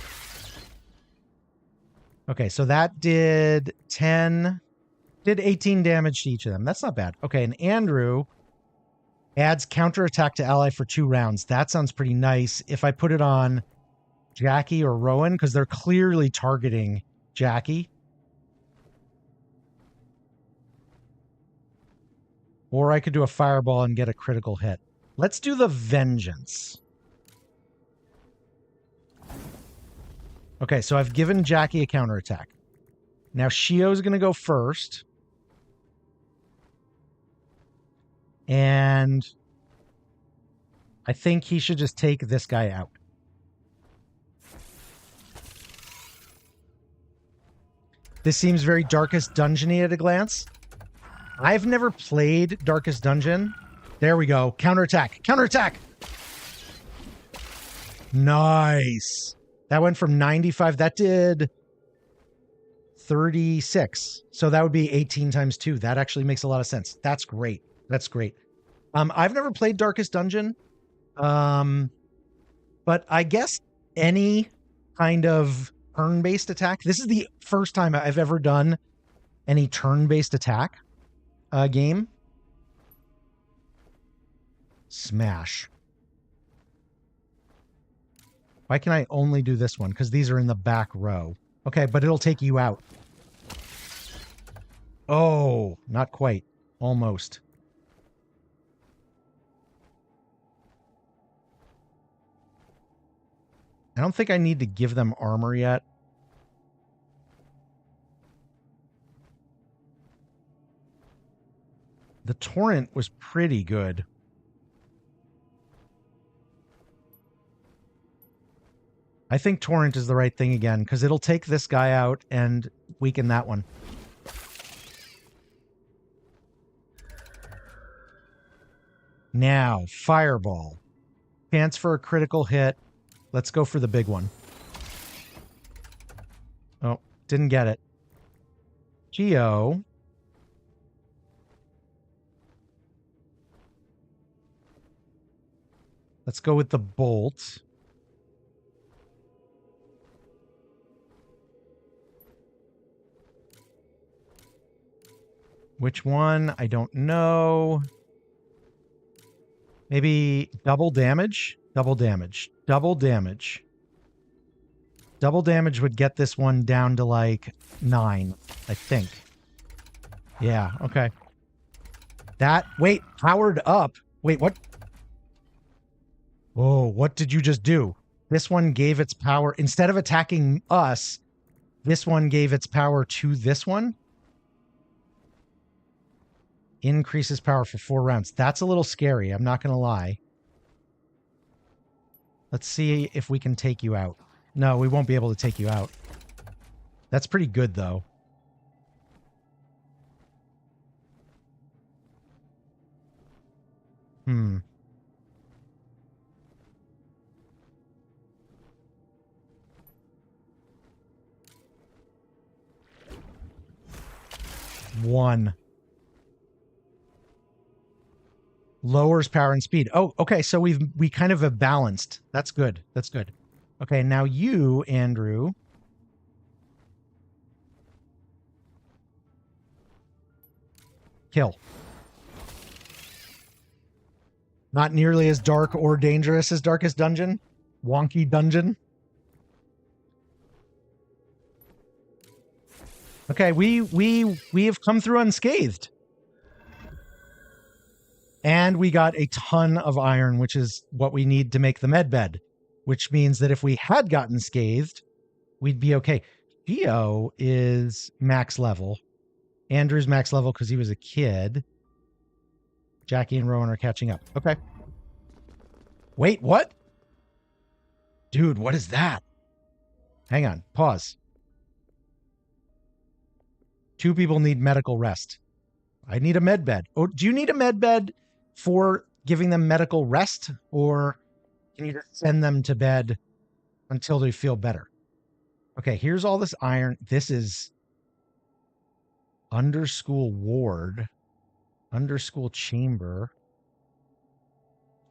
Okay, so that did 18 damage to each of them. That's not bad. Okay, and Andrew adds counterattack to ally for 2 rounds. That sounds pretty nice. If I put it on Jackie or Rowan, because they're clearly targeting Jackie. Or I could do a fireball and get a critical hit. Let's do the Vengeance. Okay, so I've given Jackie a counterattack. Now Shio's going to go first. And I think he should just take this guy out. This seems very Darkest Dungeon-y at a glance. I've never played Darkest Dungeon. There we go. Counterattack. Counterattack. Nice. That went from 95. That did 36. So that would be 18 times 2. That actually makes a lot of sense. That's great. That's great. I've never played Darkest Dungeon. But I guess any kind of turn-based attack. This is the first time I've ever done any turn-based attack game. Smash. Why can I only do this one? Because these are in the back row. Okay, but it'll take you out. Oh, not quite. Almost. I don't think I need to give them armor yet. The torrent was pretty good. I think torrent is the right thing again, because it'll take this guy out and weaken that one. Now, fireball. Chance for a critical hit. Let's go for the big one. didn't get it. Geo. Let's go with the bolt. Which one? I don't know. Maybe double damage? Double damage. Double damage. Double damage would get this one down to like 9, I think. Yeah, okay. Wait, powered up. Wait, what? Whoa, what did you just do? This one gave its power, instead of attacking us, this one gave its power to this one? Increases power for 4 rounds. That's a little scary, I'm not going to lie. Let's see if we can take you out. No, we won't be able to take you out. That's pretty good, though. Hmm. One. Lowers power and speed. Oh, okay, so we kind of have balanced. That's good. That's good. Okay, now you, Andrew. Kill. Not nearly as dark or dangerous as Darkest Dungeon. Wonky Dungeon. Okay, we have come through unscathed. And we got a ton of iron, which is what we need to make the med bed. Which means that if we had gotten scathed, we'd be okay. Geo is max level. Andrew's max level because he was a kid. Jackie and Rowan are catching up. Okay. Wait, what? Dude, what is that? Hang on. Pause. 2 people need medical rest. I need a med bed. Oh, do you need a med bed for giving them medical rest? Or can you just send them to bed until they feel better? Okay, here's all this iron. This is underschool ward. Underschool chamber.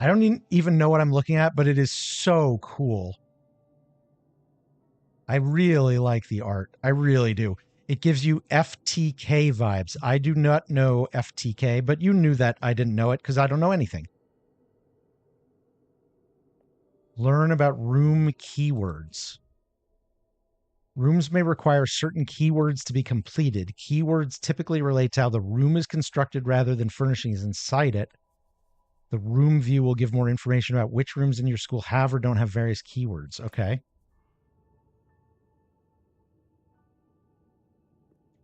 I don't even know what I'm looking at, but it is so cool. I really like the art. I really do. It gives you FTK vibes. I do not know FTK, but you knew that I didn't know it because I don't know anything. Learn about room keywords. Rooms may require certain keywords to be completed. Keywords typically relate to how the room is constructed rather than furnishings inside it. The room view will give more information about which rooms in your school have or don't have various keywords. Okay.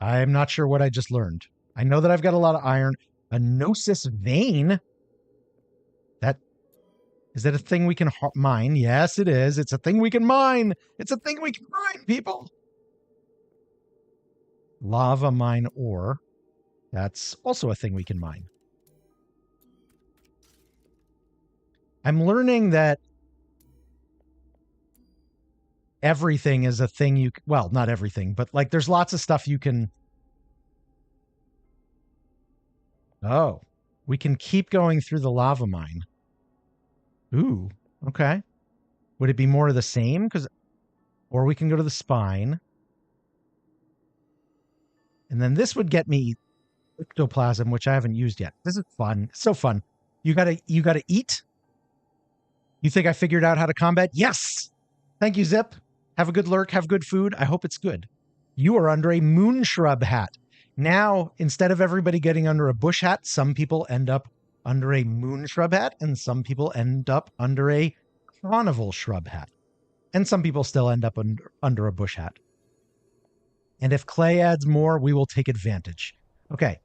I'm not sure what I just learned. I know that I've got a lot of iron. A Gnosis vein? Is that a thing we can mine? Yes, it is. It's a thing we can mine. It's a thing we can mine, people. Lava mine ore. That's also a thing we can mine. I'm learning that everything is a thing you... Well, not everything, but like there's lots of stuff you can... Oh, we can keep going through the lava mine. Ooh, okay. Would it be more of the same? Or we can go to the spine. And then this would get me ectoplasm, which I haven't used yet. This is fun. It's so fun. You gotta eat. You think I figured out how to combat? Yes! Thank you, Zip. Have a good lurk. Have good food. I hope it's good. You are under a moon shrub hat. Now, instead of everybody getting under a bush hat, some people end up under a moon shrub hat, and some people end up under a carnival shrub hat. And some people still end up under a bush hat. And if clay adds more, we will take advantage. Okay,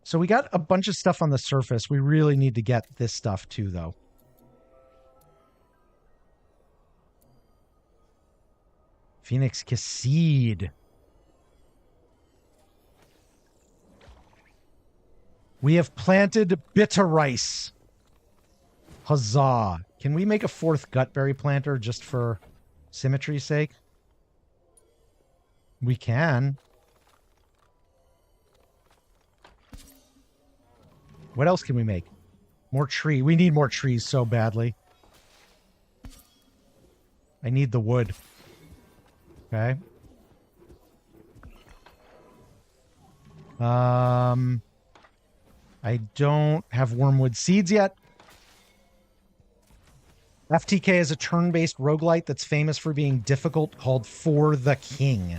so we got a bunch of stuff on the surface. We really need to get this stuff too, though. Phoenix Cascade. We have planted bitter rice. Huzzah. Can we make a 4th gutberry planter just for symmetry's sake? We can. What else can we make? More tree. We need more trees so badly. I need the wood. Okay. I don't have wormwood seeds yet. FTK is a turn-based roguelite that's famous for being difficult, called For the King.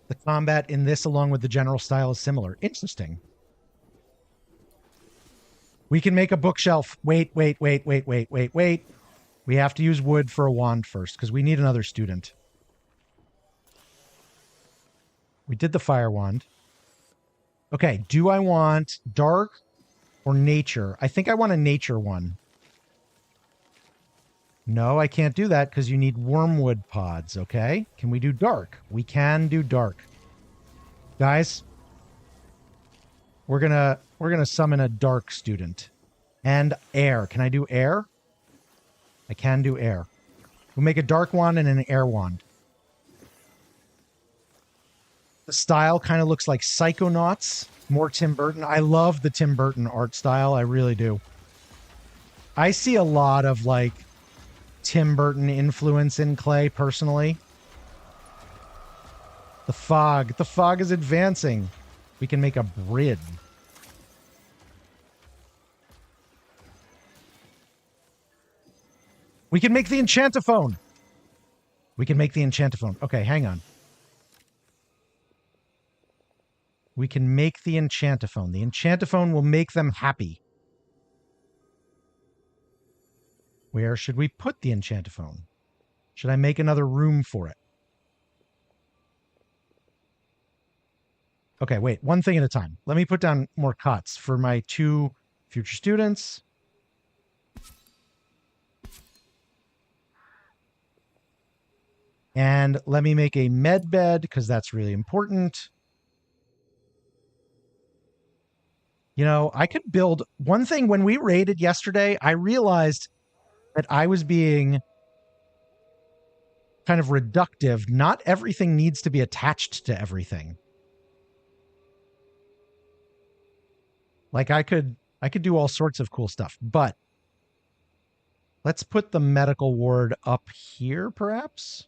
The combat in this, along with the general style, is similar. Interesting. We can make a bookshelf. Wait. We have to use wood for a wand first, because we need another student. We did the fire wand. Okay, do I want dark or nature? I think I want a nature one. No, I can't do that because you need wormwood pods, okay? Can we do dark? We can do dark. Guys, we're gonna summon a dark student. And air. Can I do air? I can do air. We'll make a dark wand and an air wand. The style kind of looks like Psychonauts, more Tim Burton. I love the Tim Burton art style. I really do. I see a lot of like Tim Burton influence in Clay personally. The fog. The fog is advancing. We can make a bridge. We can make the enchantophone. We can make the enchantophone. Okay, hang on. We can make the enchantophone. The enchantophone will make them happy. Where should we put the enchantophone? Should I make another room for it? Okay, wait. One thing at a time. Let me put down more cots for my 2 future students. And let me make a med bed, because that's really important. You know, I could build... One thing, when we raided yesterday, I realized that I was being kind of reductive. Not everything needs to be attached to everything. Like, I could do all sorts of cool stuff, but let's put the medical ward up here, perhaps?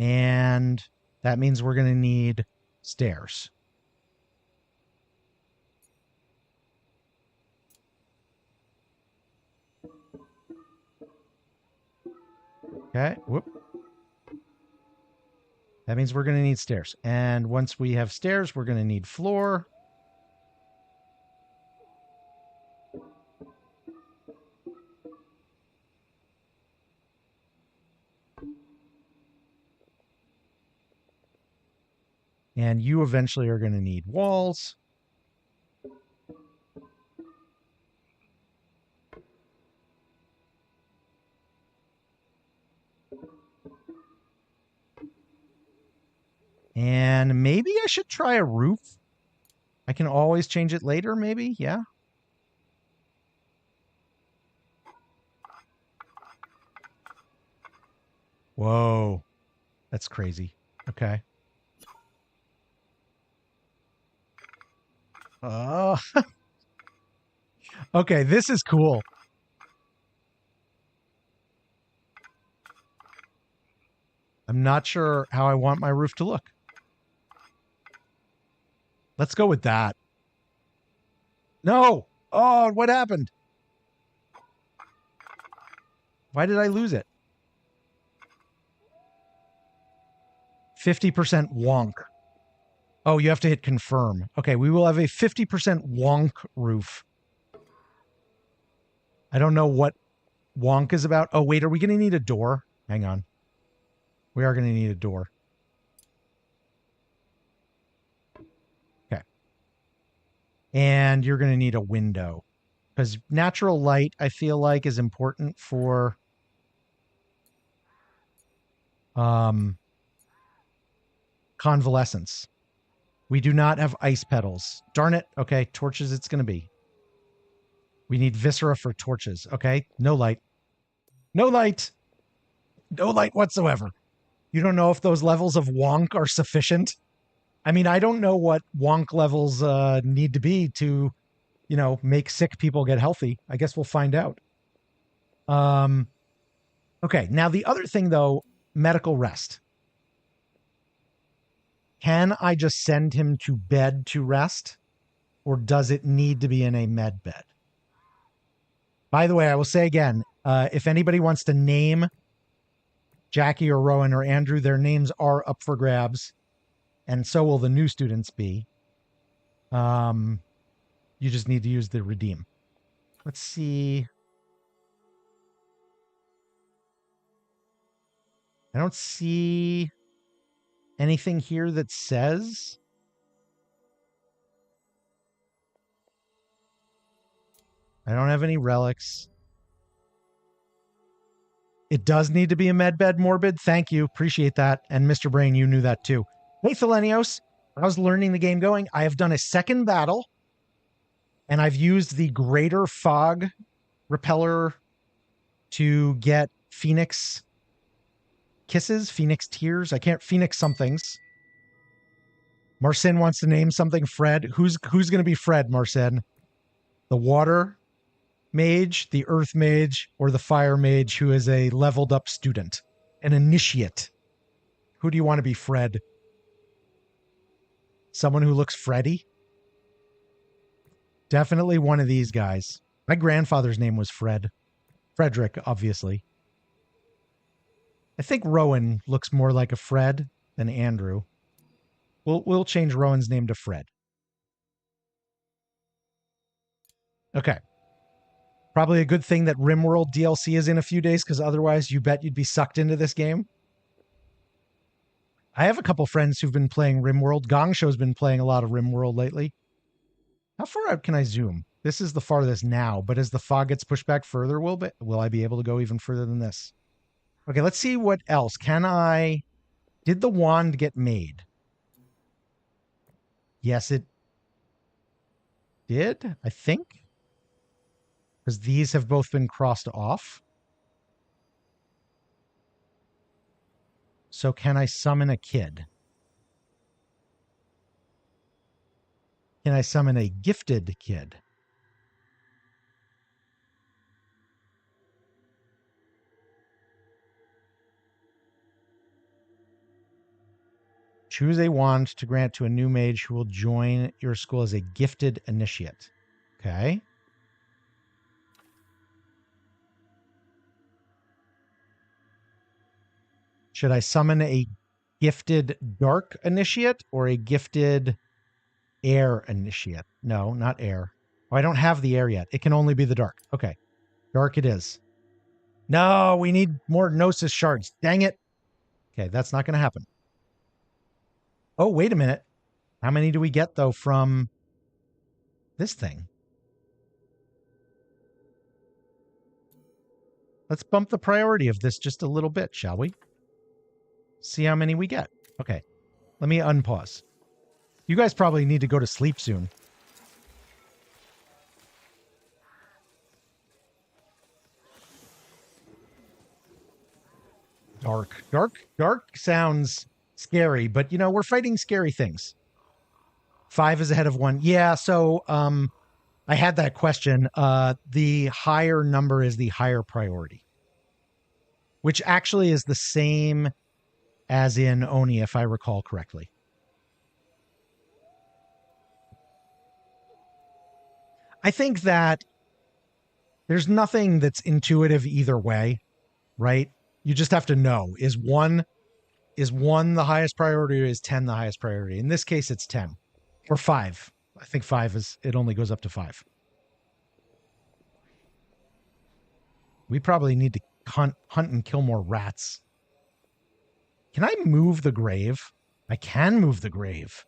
And that means we're going to need stairs. Okay. Whoop. That means we're going to need stairs. And once we have stairs, we're going to need floor. And you eventually are going to need walls. And maybe I should try a roof. I can always change it later, maybe. Yeah. Whoa. That's crazy. Okay. Oh. Okay, this is cool. I'm not sure how I want my roof to look. Let's go with that. No! Oh, what happened? Why did I lose it? 50% wonk. Oh, you have to hit confirm. Okay, we will have a 50% wonk roof. I don't know what wonk is about. Oh, wait, are we going to need a door? Hang on. We are going to need a door. Okay. And you're going to need a window. Because natural light, I feel like, is important for... convalescence. We do not have ice petals. Darn it. Okay, torches it's going to be. We need viscera for torches. Okay, no light. No light. No light whatsoever. You don't know if those levels of wonk are sufficient? I mean, I don't know what wonk levels need to be to, make sick people get healthy. I guess we'll find out. Okay, now the other thing, though, medical rest. Can I just send him to bed to rest? Or does it need to be in a med bed? By the way, I will say again, if anybody wants to name Jackie or Rowan or Andrew, their names are up for grabs. And so will the new students be. You just need to use the redeem. Let's see. I don't see anything here that says. I don't have any relics. It does need to be a medbed morbid. Thank you. Appreciate that. And Mr. Brain, you knew that too. Hey, Thelenios. I was learning the game going. I have done a second battle, and I've used the greater fog repeller to get Phoenix kisses, Phoenix tears. Phoenix somethings. Marcin wants to name something Fred. Who's going to be Fred, Marcin? The water mage, the earth mage, or the fire mage who is a leveled up student, an initiate? Who do you want to be, Fred? Someone who looks Freddy? Definitely one of these guys. My grandfather's name was Fred. Frederick, obviously. I think Rowan looks more like a Fred than Andrew. We'll change Rowan's name to Fred. Okay. Probably a good thing that RimWorld DLC is in a few days, because otherwise you bet you'd be sucked into this game. I have a couple friends who've been playing RimWorld. Gongshow's been playing a lot of RimWorld lately. How far out can I zoom? This is the farthest now, but as the fog gets pushed back further, will I be able to go even further than this? Okay, let's see what else. Did the wand get made? Yes, it did, I think. Because these have both been crossed off. So can I summon a kid? Can I summon a gifted kid? Choose a wand to grant to a new mage who will join your school as a gifted initiate. Okay. Should I summon a gifted dark initiate or a gifted air initiate? No, not air. Oh, I don't have the air yet. It can only be the dark. Okay. Dark it is. No, we need more Gnosis shards. Dang it. Okay, that's not going to happen. Oh, wait a minute. How many do we get, though, from this thing? Let's bump the priority of this just a little bit, shall we? See how many we get. Okay. Let me unpause. You guys probably need to go to sleep soon. Dark. Dark sounds scary, but, we're fighting scary things. 5 is ahead of 1. Yeah, so I had that question. The higher number is the higher priority, which actually is the same as in Oni, if I recall correctly. I think that there's nothing that's intuitive either way, right? You just have to know. Is 1 the highest priority, or is 10 the highest priority? In this case, it's 10. Or 5. I think 5 it only goes up to 5. We probably need to hunt and kill more rats. Can I move the grave? I can move the grave.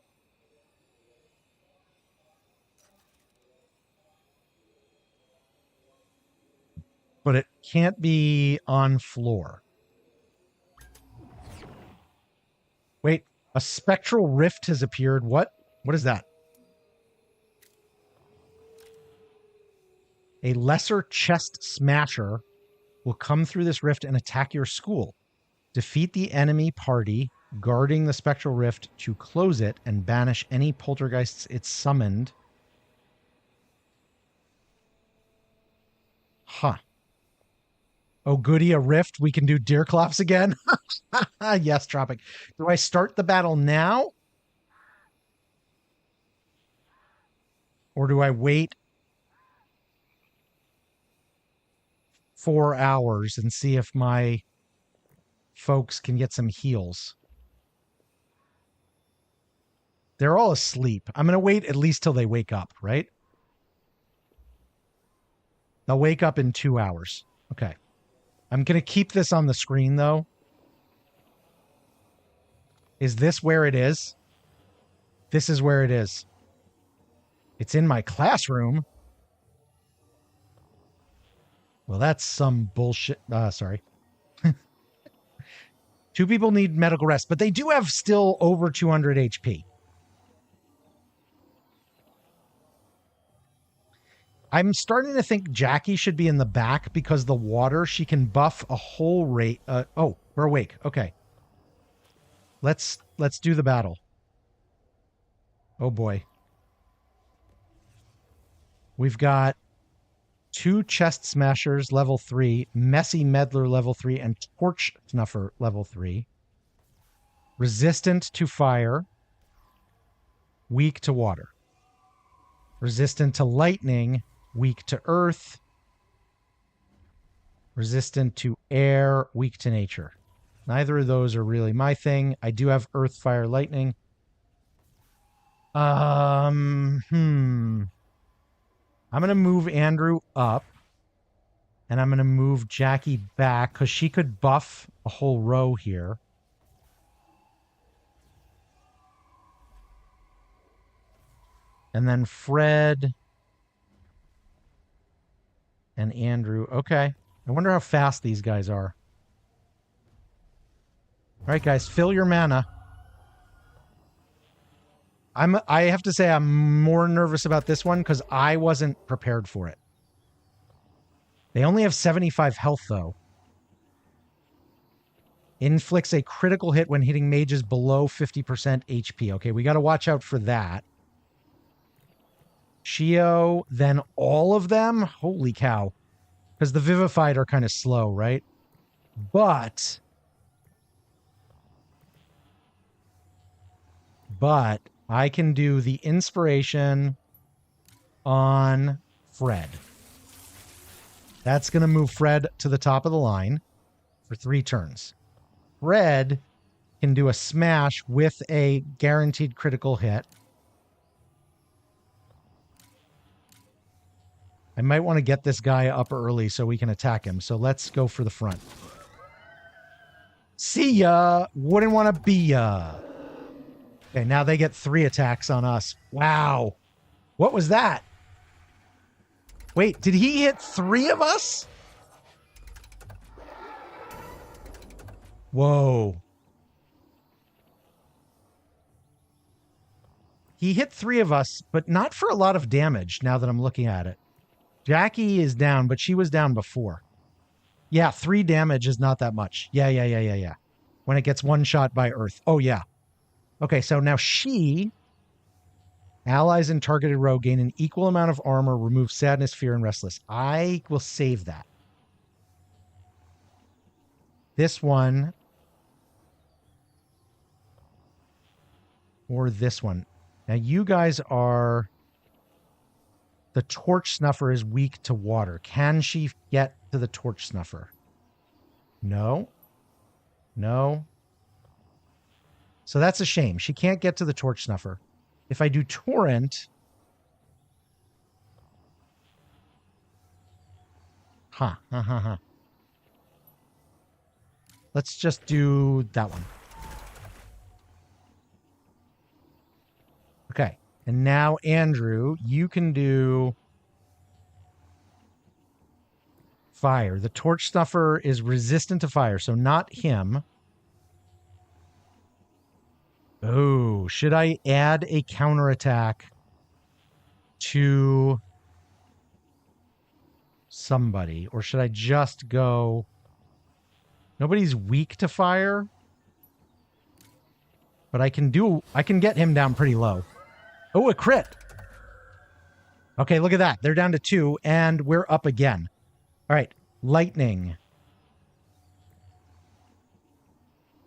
But it can't be on floor. Wait, a spectral rift has appeared. What? What is that? A lesser chest smasher will come through this rift and attack your school. Defeat the enemy party guarding the spectral rift to close it and banish any poltergeists it summoned. Huh. Oh, goody, a rift. We can do Deerclops again. Yes, Tropic. Do I start the battle now? Or do I wait 4 hours and see if my folks can get some heals? They're all asleep. I'm going to wait at least till they wake up, right? They'll wake up in 2 hours. Okay. I'm going to keep this on the screen, though. Is this where it is? This is where it is. It's in my classroom. Well, that's some bullshit. Sorry. 2 people need medical rest, but they do have still over 200 HP. I'm starting to think Jackie should be in the back because the water, she can buff a whole rate. Oh, we're awake. Okay. Let's do the battle. Oh boy. We've got 2 chest smashers level 3, messy meddler level 3, and torch snuffer level 3. Resistant to fire, weak to water. Resistant to lightning, weak to earth. Resistant to air, weak to nature. Neither of those are really my thing. I do have earth, fire, lightning. I'm going to move Andrew up. And I'm going to move Jackie back because she could buff a whole row here. And then Fred and Andrew. Okay. I wonder how fast these guys are. All right, guys, fill your mana. I have to say I'm more nervous about this one because I wasn't prepared for it. They only have 75 health, though. Inflicts a critical hit when hitting mages below 50% HP. Okay, we got to watch out for that. Shio, then all of them? Holy cow. Because the Vivified are kind of slow, right? But I can do the inspiration on Fred. That's going to move Fred to the top of the line for 3 turns. Fred can do a smash with a guaranteed critical hit. I might want to get this guy up early so we can attack him. So let's go for the front. See ya. Wouldn't want to be ya. Okay, now they get 3 attacks on us. Wow. What was that? Wait, did he hit 3 of us? Whoa. He hit 3 of us, but not for a lot of damage now that I'm looking at it. Jackie is down, but she was down before. Yeah, 3 damage is not that much. Yeah. When it gets one shot by Earth. Oh, yeah. Okay, so now she, allies in targeted row gain an equal amount of armor, remove sadness, fear, and restless. I will save that. This one. Or this one. Now you guys are... The torch snuffer is weak to water. Can she get to the torch snuffer? No. No. So that's a shame. She can't get to the torch snuffer. If I do torrent... Huh. Let's just do that one. Okay. And now, Andrew, you can do fire. The torch snuffer is resistant to fire, so not him. Oh, should I add a counterattack to somebody? Or should I just go... Nobody's weak to fire. But I can get him down pretty low. Oh, a crit. Okay, look at that. They're down to 2, and we're up again. All right, lightning.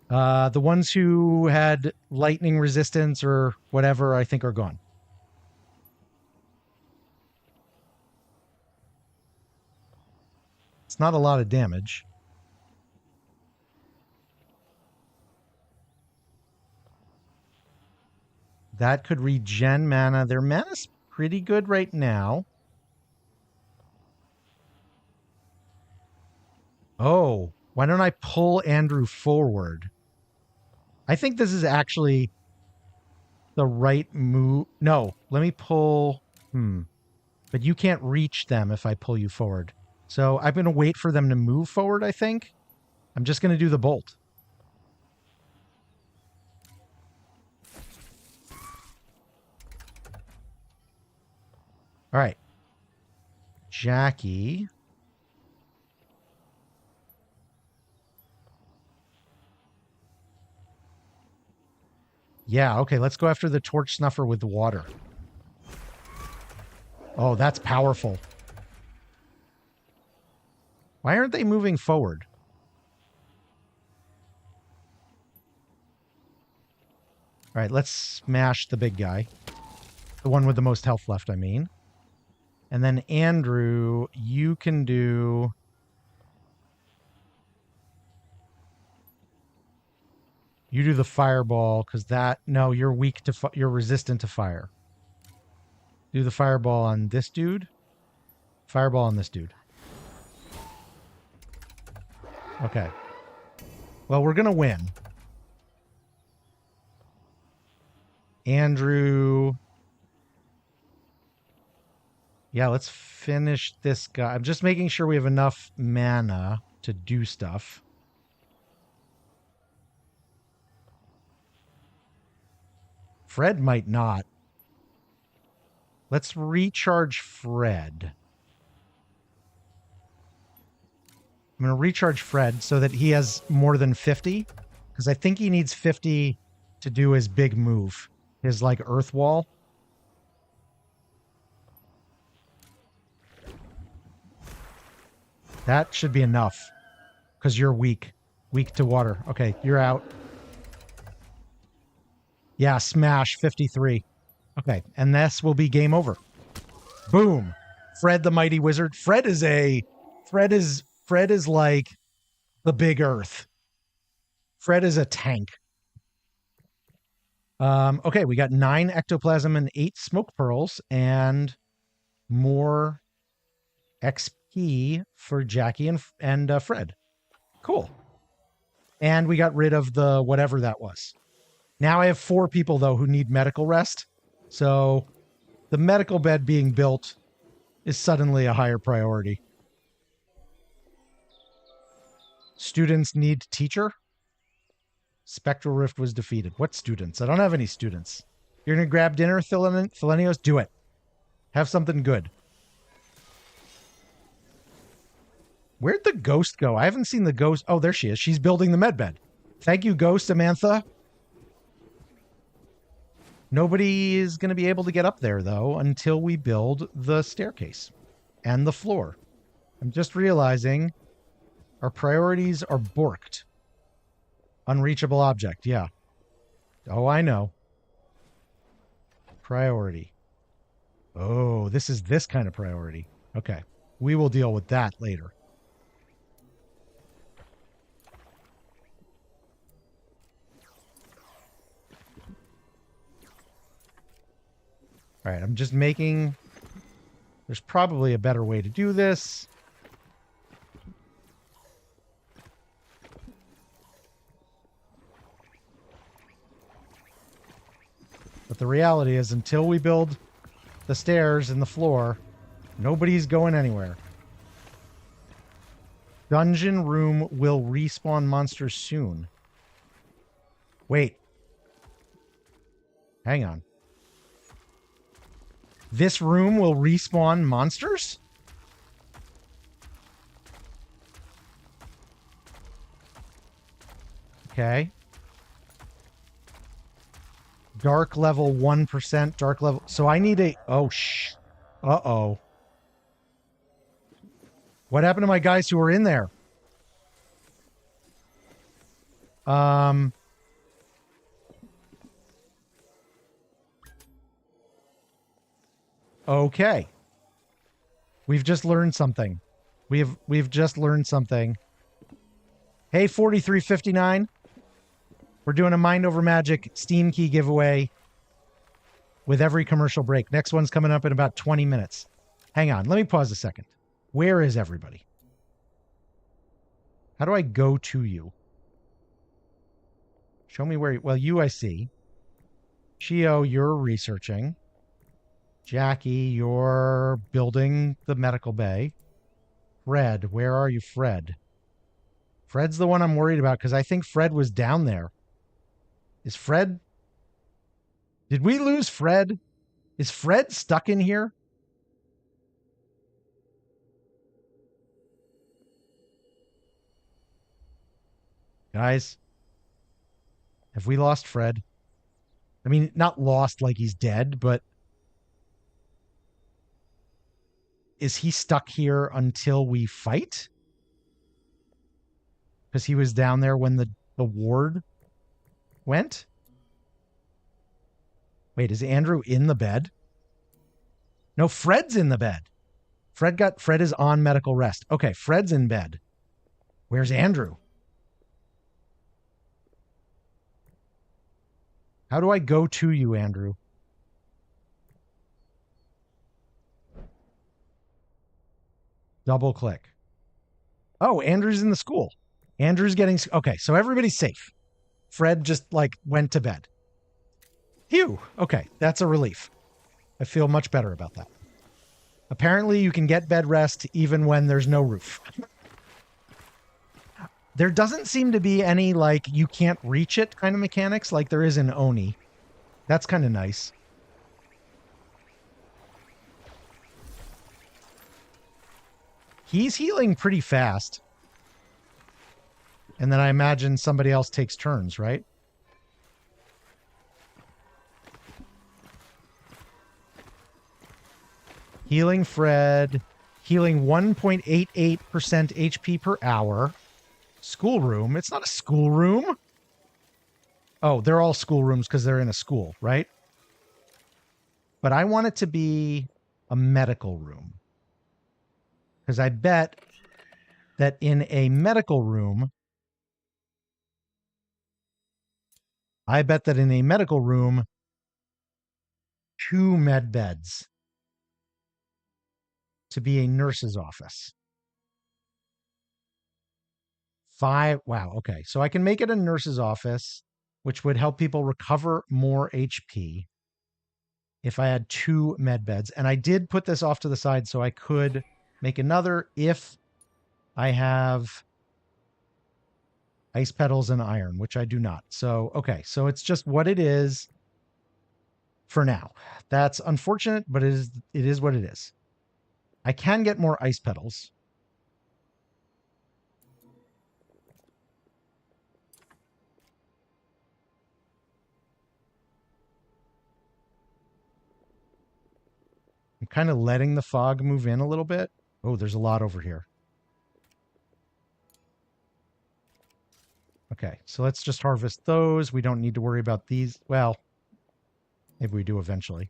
The ones who had lightning resistance or whatever, I think, are gone. It's not a lot of damage. That could regen mana. Their mana's pretty good right now. Oh, why don't I pull Andrew forward? I think this is actually the right move. No, let me pull... But you can't reach them if I pull you forward. So I'm going to wait for them to move forward, I think. I'm just going to do the bolt. All right. Jackie. Yeah, okay, let's go after the torch snuffer with the water. Oh, that's powerful. Why aren't they moving forward? All right, let's smash the big guy. The one with the most health left, I mean. And then Andrew, you can do... You do the fireball, because that... No, you're weak to... You're resistant to fire. Do the fireball on this dude. Fireball on this dude. Okay. Well, we're going to win. Andrew... Yeah, let's finish this guy. I'm just making sure we have enough mana to do stuff. Fred might not. Let's recharge Fred. I'm going to recharge Fred so that he has more than 50. Because I think he needs 50 to do his big move. His, like, earth wall. That should be enough. Because you're weak. Weak to water. Okay, you're out. Yeah, smash 53. Okay, and this will be game over. Boom. Fred the Mighty Wizard. Fred is like the big earth. Fred is a tank. Okay, we got 9 ectoplasm and 8 smoke pearls and more XP for Jackie and Fred. Cool. And we got rid of the whatever that was. Now I have 4 people, though, who need medical rest. So the medical bed being built is suddenly a higher priority. Students need teacher. Spectral Rift was defeated. What students? I don't have any students. You're going to grab dinner, Thelenios? Do it. Have something good. Where'd the ghost go? I haven't seen the ghost. Oh, there she is. She's building the medbed. Thank you, Ghost Samantha. Nobody is going to be able to get up there, though, until we build the staircase and the floor. I'm just realizing our priorities are borked. Unreachable object, yeah. Oh, I know. Priority. Oh, this is this kind of priority. Okay. We will deal with that later. All right, I'm just making... There's probably a better way to do this. But the reality is, until we build the stairs and the floor, nobody's going anywhere. Dungeon room will respawn monsters soon. Wait. Hang on. This room will respawn monsters? Okay. Dark level 1%. Dark level. So I need a... Oh, Uh-oh. What happened to my guys who were in there? Okay. We've just learned something. We've just learned something. Hey, 4359. We're doing a Mind Over Magic Steam Key giveaway with every commercial break. Next one's coming up in about 20 minutes. Hang on. Let me pause a second. Where is everybody? How do I go to you? Show me where... Well, you I see. Shio, you're researching. Jackie, you're building the medical bay. Fred, where are you, Fred? Fred's the one I'm worried about because I think Fred was down there. Is Fred... Did we lose Fred? Is Fred stuck in here? Guys, have we lost Fred? I mean, not lost like he's dead, but is he stuck here until we fight? Because he was down there when the ward went? Wait, is Andrew in the bed? No, Fred's in the bed. Fred is on medical rest. Okay, Fred's in bed. Where's Andrew? How do I go to you, Andrew? Double click. Oh, Andrew's in the school. Andrew's getting... Okay, so everybody's safe. Fred just, went to bed. Phew. Okay, that's a relief. I feel much better about that. Apparently, you can get bed rest even when there's no roof. There doesn't seem to be any, you can't reach it kind of mechanics like there is in Oni. That's kind of nice. He's healing pretty fast. And then I imagine somebody else takes turns, right? Healing Fred. Healing 1.88% HP per hour. Schoolroom. It's not a schoolroom. Oh, they're all schoolrooms because they're in a school, right? But I want it to be a medical room. Because I bet that in a medical room, two med beds to be a nurse's office. 5. Wow. Okay. So I can make it a nurse's office, which would help people recover more HP if I had 2 med beds. And I did put this off to the side so I could make another if I have ice petals and iron, which I do not. So, okay. So it's just what it is for now. That's unfortunate, but it is what it is. I can get more ice petals. I'm kind of letting the fog move in a little bit. Oh, there's a lot over here. Okay, so let's just harvest those. We don't need to worry about these. Well, maybe we do eventually.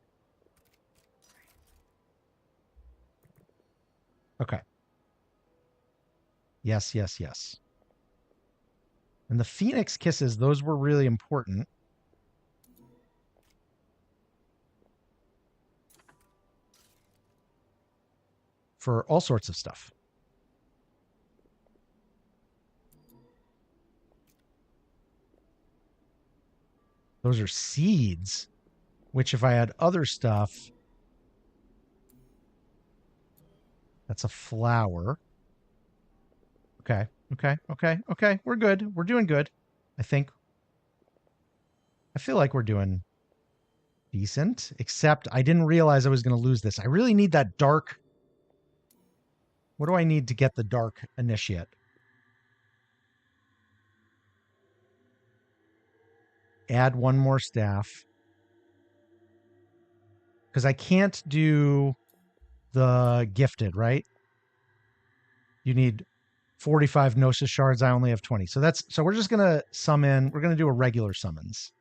Okay. Yes, yes, yes. And the Phoenix Kisses, those were really important. For all sorts of stuff. Those are seeds, which if I had other stuff, that's a flower. Okay, okay, okay, okay. We're good. We're doing good, I think. I feel like we're doing decent, except I didn't realize I was going to lose this. I really need that dark. What do I need to get the dark initiate? add one more staff. Because I can't do the gifted, right? You need 45 Gnosis shards. I only have 20. So we're just going to summon. We're going to do a regular summons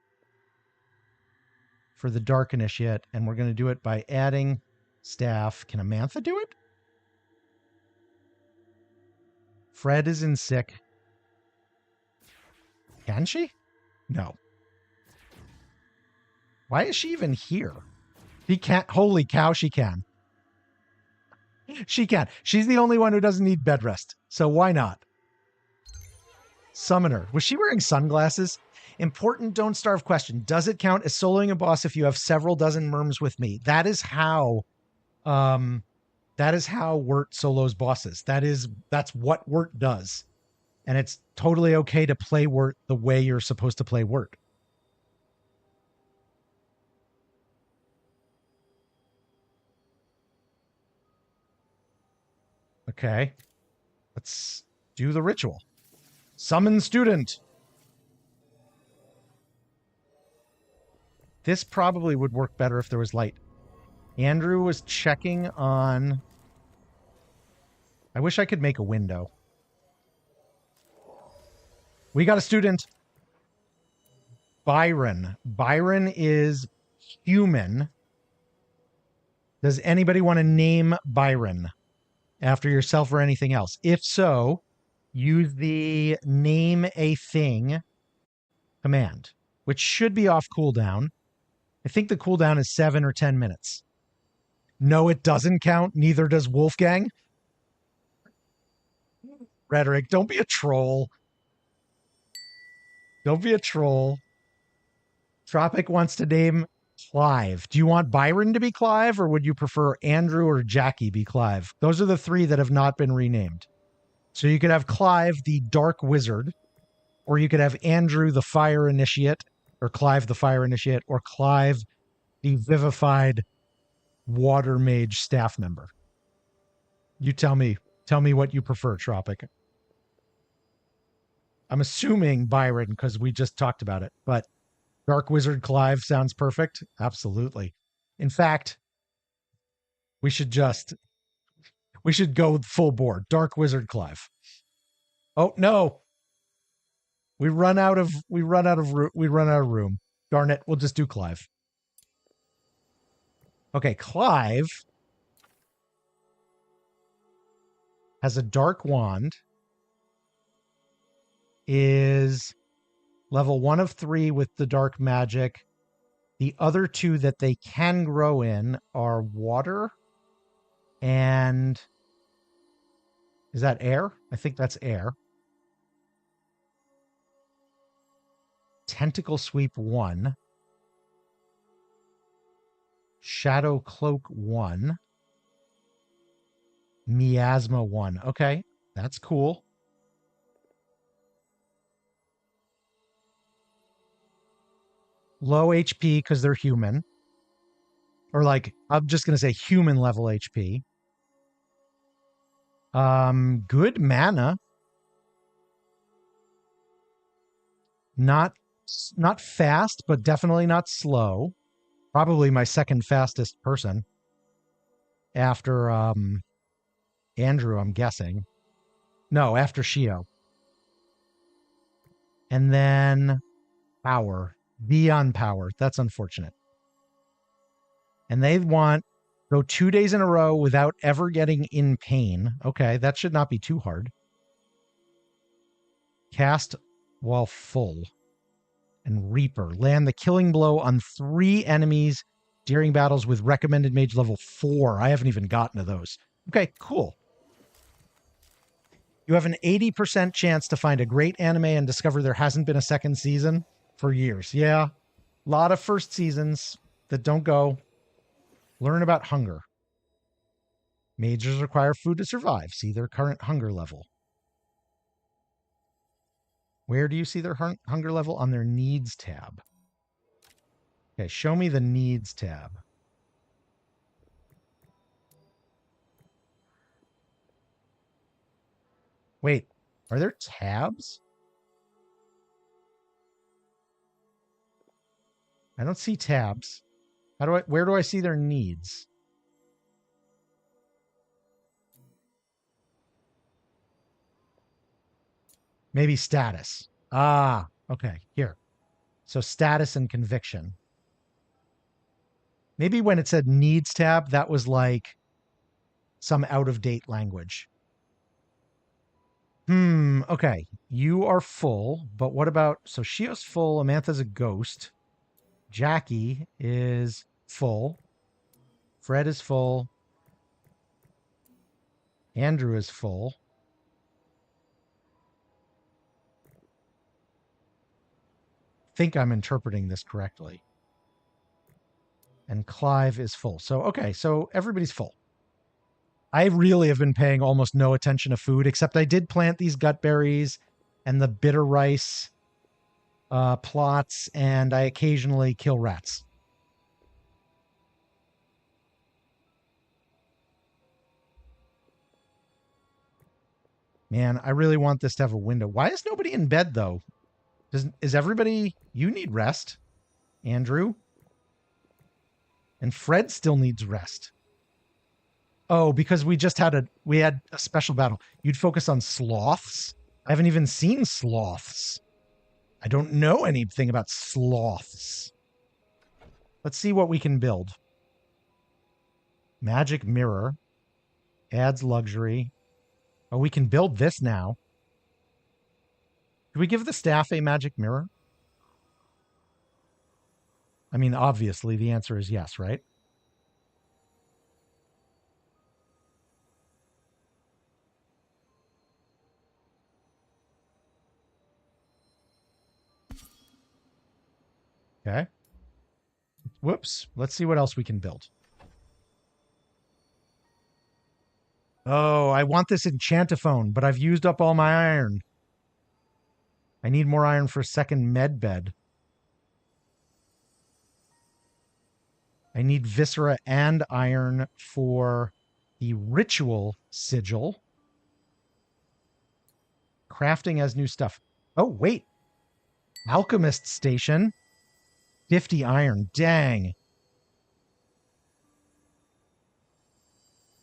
for the Dark Initiate. And we're going to do it by adding staff. Can Amantha do it? Fred is in sick. Can she? No. Why is she even here? She can't. Holy cow, she can. She can. She's the only one who doesn't need bed rest. So why not? Summoner. Was she wearing sunglasses? Important don't starve question. Does it count as soloing a boss if you have several dozen merms with me? That is how Wirt solos bosses. That's what Wirt does. And it's totally okay to play Wirt the way you're supposed to play Wirt. Okay. Let's do the ritual. Summon student. This probably would work better if there was light. Andrew was checking on... I wish I could make a window. We got a student. Byron. Byron is human. Does anybody want to name Byron after yourself or anything else? If so, use the name a thing command, which should be off cooldown. I think the cooldown is 7 or 10 minutes. No, it doesn't count. Neither does Wolfgang. Rhetoric, don't be a troll. Don't be a troll. Tropic wants to name Clive. Do you want Byron to be Clive, or would you prefer Andrew or Jackie be Clive? Those are the three that have not been renamed. So you could have Clive, the Dark Wizard, or you could have Andrew, the Fire Initiate, or Clive, the Fire Initiate, or Clive, the Vivified Water Mage staff member. You tell me. Tell me what you prefer, Tropic. I'm assuming Byron because we just talked about it, but Dark Wizard Clive sounds perfect. Absolutely. In fact, we should go full board. Dark Wizard Clive. Oh no. We run out of room. Darn it. We'll just do Clive. Okay, Clive has a dark wand. Is level 1 of 3 with the dark magic. The other two that they can grow in are water and... Is that air? I think that's air. Tentacle Sweep 1. Shadow Cloak 1. Miasma 1. Okay, that's cool. Low HP because they're human. Or like, I'm just going to say human level HP. Good mana. Not fast, but definitely not slow. Probably my second fastest person. After Andrew, I'm guessing. No, after Shio. And then power. Beyond power. That's unfortunate. And they want go 2 days in a row without ever getting in pain. Okay, that should not be too hard. Cast while full. And Reaper. Land the killing blow on 3 enemies during battles with recommended mage level 4. I haven't even gotten to those. Okay, cool. You have an 80% chance to find a great anime and discover there hasn't been a second season for years. Yeah. A lot of first seasons that don't go. Learn about hunger. Mages require food to survive. See their current hunger level. Where do you see their hunger level? On their needs tab. Okay, show me the needs tab. Wait, are there tabs? I don't see tabs. Where do I see their needs? Maybe status. Ah, okay. Here. So status and conviction. Maybe when it said needs tab, that was like some out of date language. Okay. You are full, but what about, so Shio's full, Amantha's a ghost. Jackie is full. Fred is full. Andrew is full. Think I'm interpreting this correctly. And Clive is full. So, okay, so everybody's full. I really have been paying almost no attention to food, except I did plant these gut berries and the bitter rice plots, and I occasionally kill rats. Man, I really want this to have a window. Why is nobody in bed, though? Is everybody... You need rest, Andrew. And Fred still needs rest. Oh, because we had a special battle. You'd focus on sloths? I haven't even seen sloths. I don't know anything about sloths. Let's see what we can build. Magic mirror. Adds luxury. Oh, we can build this now. Do we give the staff a magic mirror? I mean, obviously the answer is yes, right? Okay. Whoops. Let's see what else we can build. Oh, I want this enchantophone, but I've used up all my iron. I need more iron for a second med bed. I need viscera and iron for the ritual sigil. Crafting as new stuff. Oh, wait. Alchemist station. 50 iron. Dang.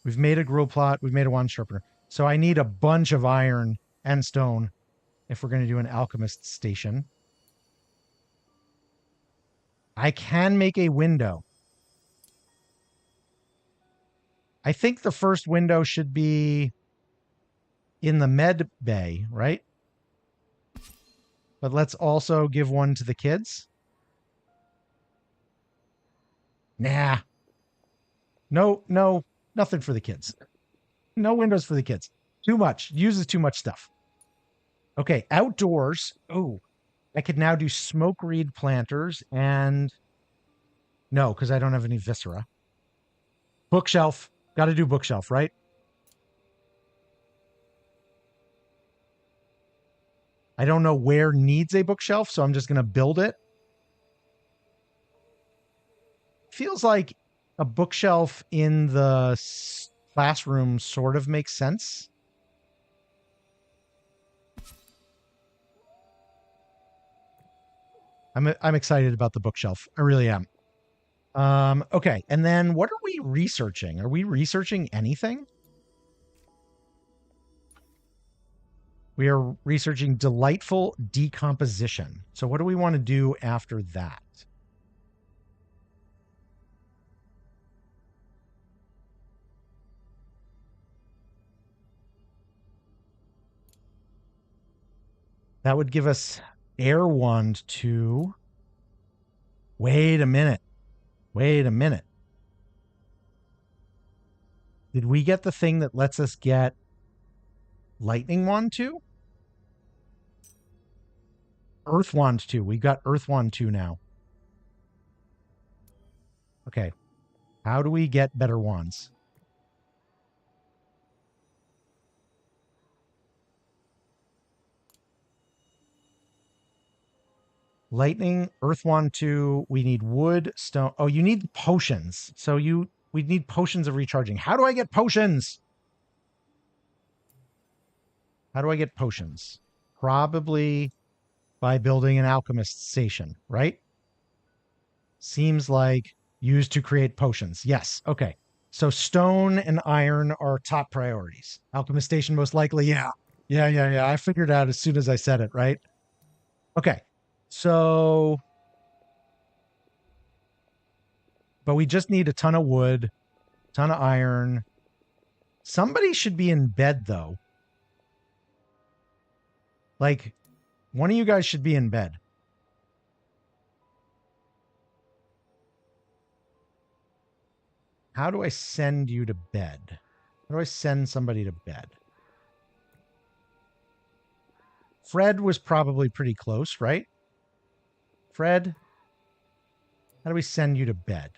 We've made a grow plot. We've made a wand sharpener. So I need a bunch of iron and stone if we're going to do an alchemist station. I can make a window. I think the first window should be in the med bay, right? But let's also give one to the kids. Nah. No, nothing for the kids. No windows for the kids. Too much. Uses too much stuff. Okay, outdoors. Oh, I could now do smoke reed planters and... No, because I don't have any viscera. Bookshelf. Got to do bookshelf, right? I don't know where needs a bookshelf, so I'm just going to build it. Feels like a bookshelf in the classroom sort of makes sense. I'm excited about the bookshelf. I really am. Okay, and then what are we researching? Are we researching anything? We are researching delightful decomposition. So what do we want to do after that? That would give us Air Wand 2. Wait a minute. Wait a minute. Did we get the thing that lets us get Lightning Wand 2? Earth Wand 2. We got Earth Wand 2 now. Okay. How do we get better wands? Lightning, Earth Wand 2. We need wood, stone. Oh, you need potions. So we need potions of recharging. How do I get potions? How do I get potions? Probably by building an alchemist station, right? Seems like used to create potions. Yes. Okay. So stone and iron are top priorities. Alchemist Station, most likely. Yeah. Yeah. I figured out as soon as I said it, right? Okay. So, but we just need a ton of wood, ton of iron. Somebody should be in bed, though. Like, one of you guys should be in bed. How do I send you to bed? How do I send somebody to bed? Fred was probably pretty close, right? Fred, how do we send you to bed?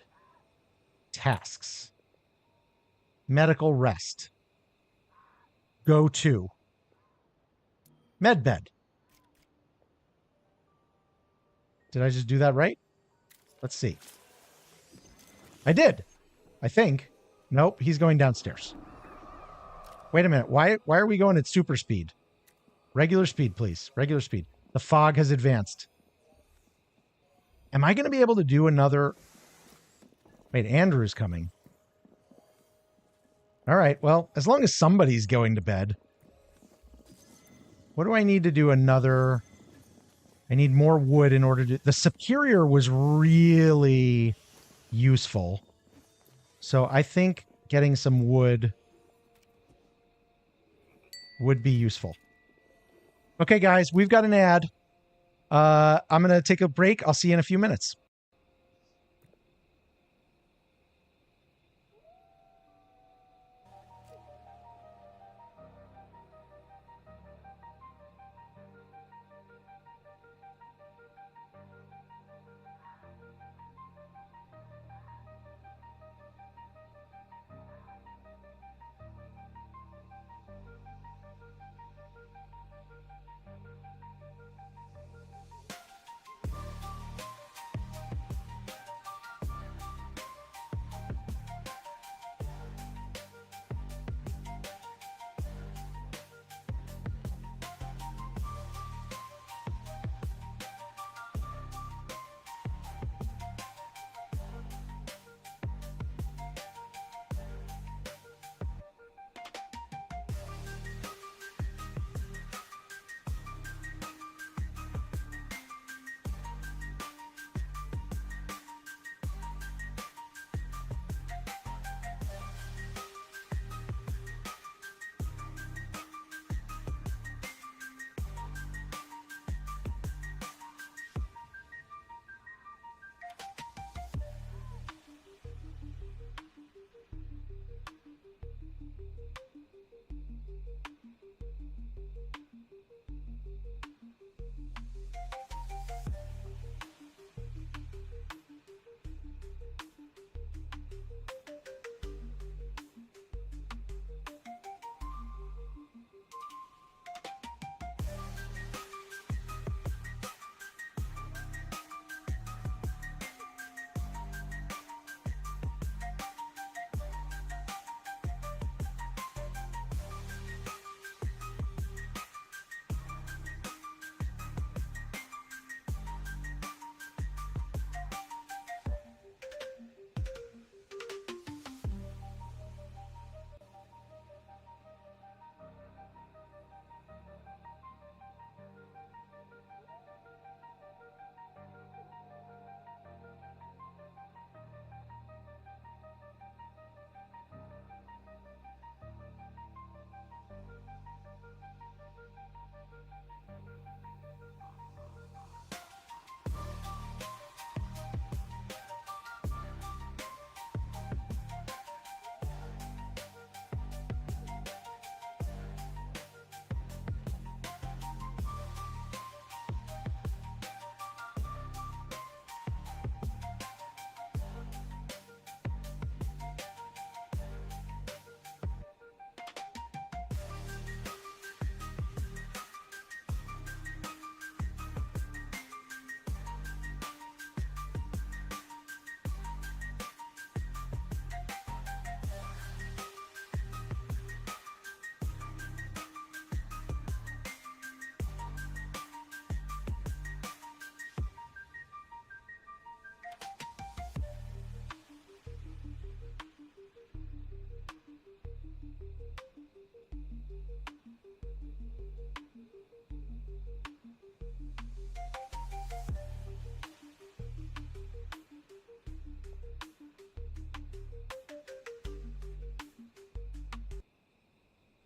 Tasks. Medical rest. Go to. Medbed. Did I just do that right? Let's see. I did. I think. Nope, he's going downstairs. Wait a minute. Why are we going at super speed? Regular speed, please. Regular speed. The fog has advanced. Am I going to be able to do another? Wait, Andrew's coming. All right. Well, as long as somebody's going to bed. What do I need to do another? I need more wood in order to... The Superior was really useful. So I think getting some wood would be useful. Okay, guys, we've got an ad. I'm going to take a break. I'll see you in a few minutes.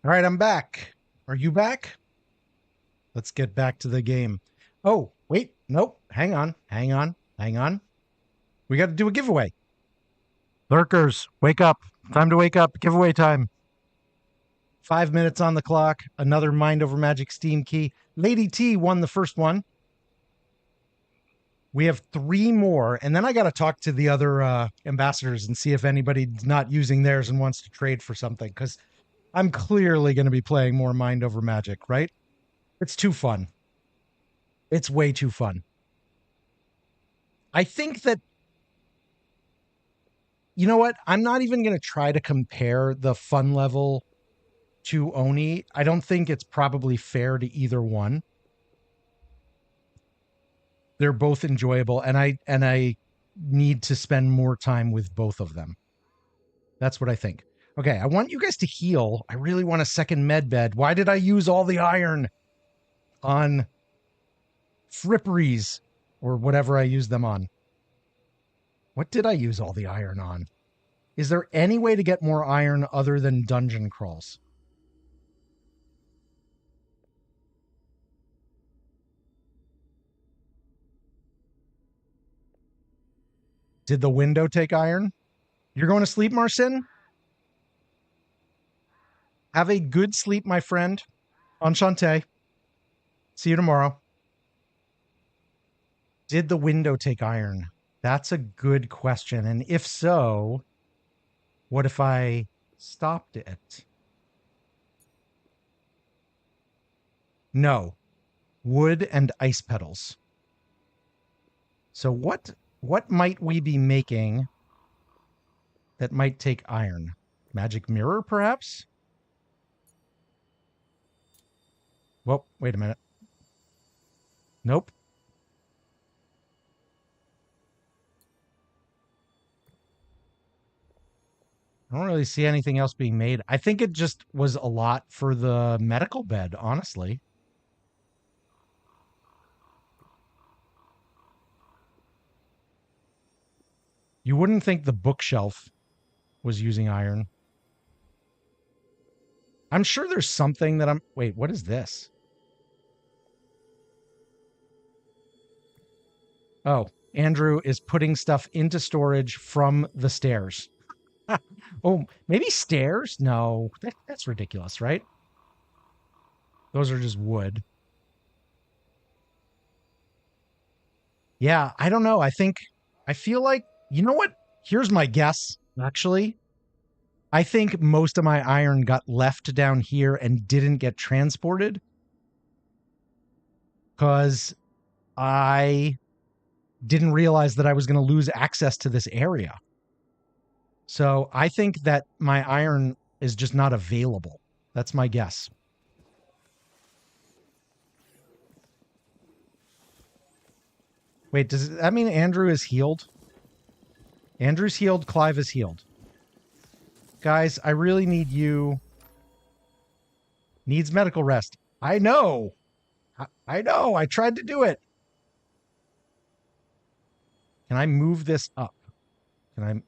All right, I'm back. Are you back? Let's get back to the game. Oh, wait. Nope. Hang on. Hang on. Hang on. We got to do a giveaway. Lurkers, wake up. Time to wake up. Giveaway time. 5 minutes on the clock. Another Mind Over Magic Steam key. Lady T won the first one. We have 3 more, and then I got to talk to the other ambassadors and see if anybody's not using theirs and wants to trade for something, because I'm clearly going to be playing more Mind Over Magic, right? It's too fun. It's way too fun. I think that, you know what? I'm not even going to try to compare the fun level to Oni. I don't think it's probably fair to either one. They're both enjoyable, and I need to spend more time with both of them. That's what I think. Okay, I want you guys to heal. I really want a second med bed. Why did I use all the iron on fripperies or whatever I used them on? What did I use all the iron on? Is there any way to get more iron other than dungeon crawls? Did the window take iron? You're going to sleep, Marcin? Have a good sleep, my friend. Enchanté. See you tomorrow. Did the window take iron? That's a good question. And if so, what if I stopped it? No. Wood and ice petals. So what might we be making that might take iron? Magic mirror, perhaps? Whoa, wait a minute. Nope. I don't really see anything else being made. I think it just was a lot for the medical bed, honestly. You wouldn't think the bookshelf was using iron. I'm sure there's something that I'm... Wait, what is this? Oh, Andrew is putting stuff into storage from the stairs. Oh, maybe stairs? No, that's ridiculous, right? Those are just wood. Yeah, I don't know. I feel like, you know what? Here's my guess, actually. I think most of my iron got left down here and didn't get transported because I didn't realize that I was going to lose access to this area. So I think that my iron is just not available. That's my guess. Wait, does that mean Andrew is healed? Andrew's healed, Clive is healed. Guys, I really need you. Needs medical rest. I know. I know. I tried to do it. Can I move this up? Can I?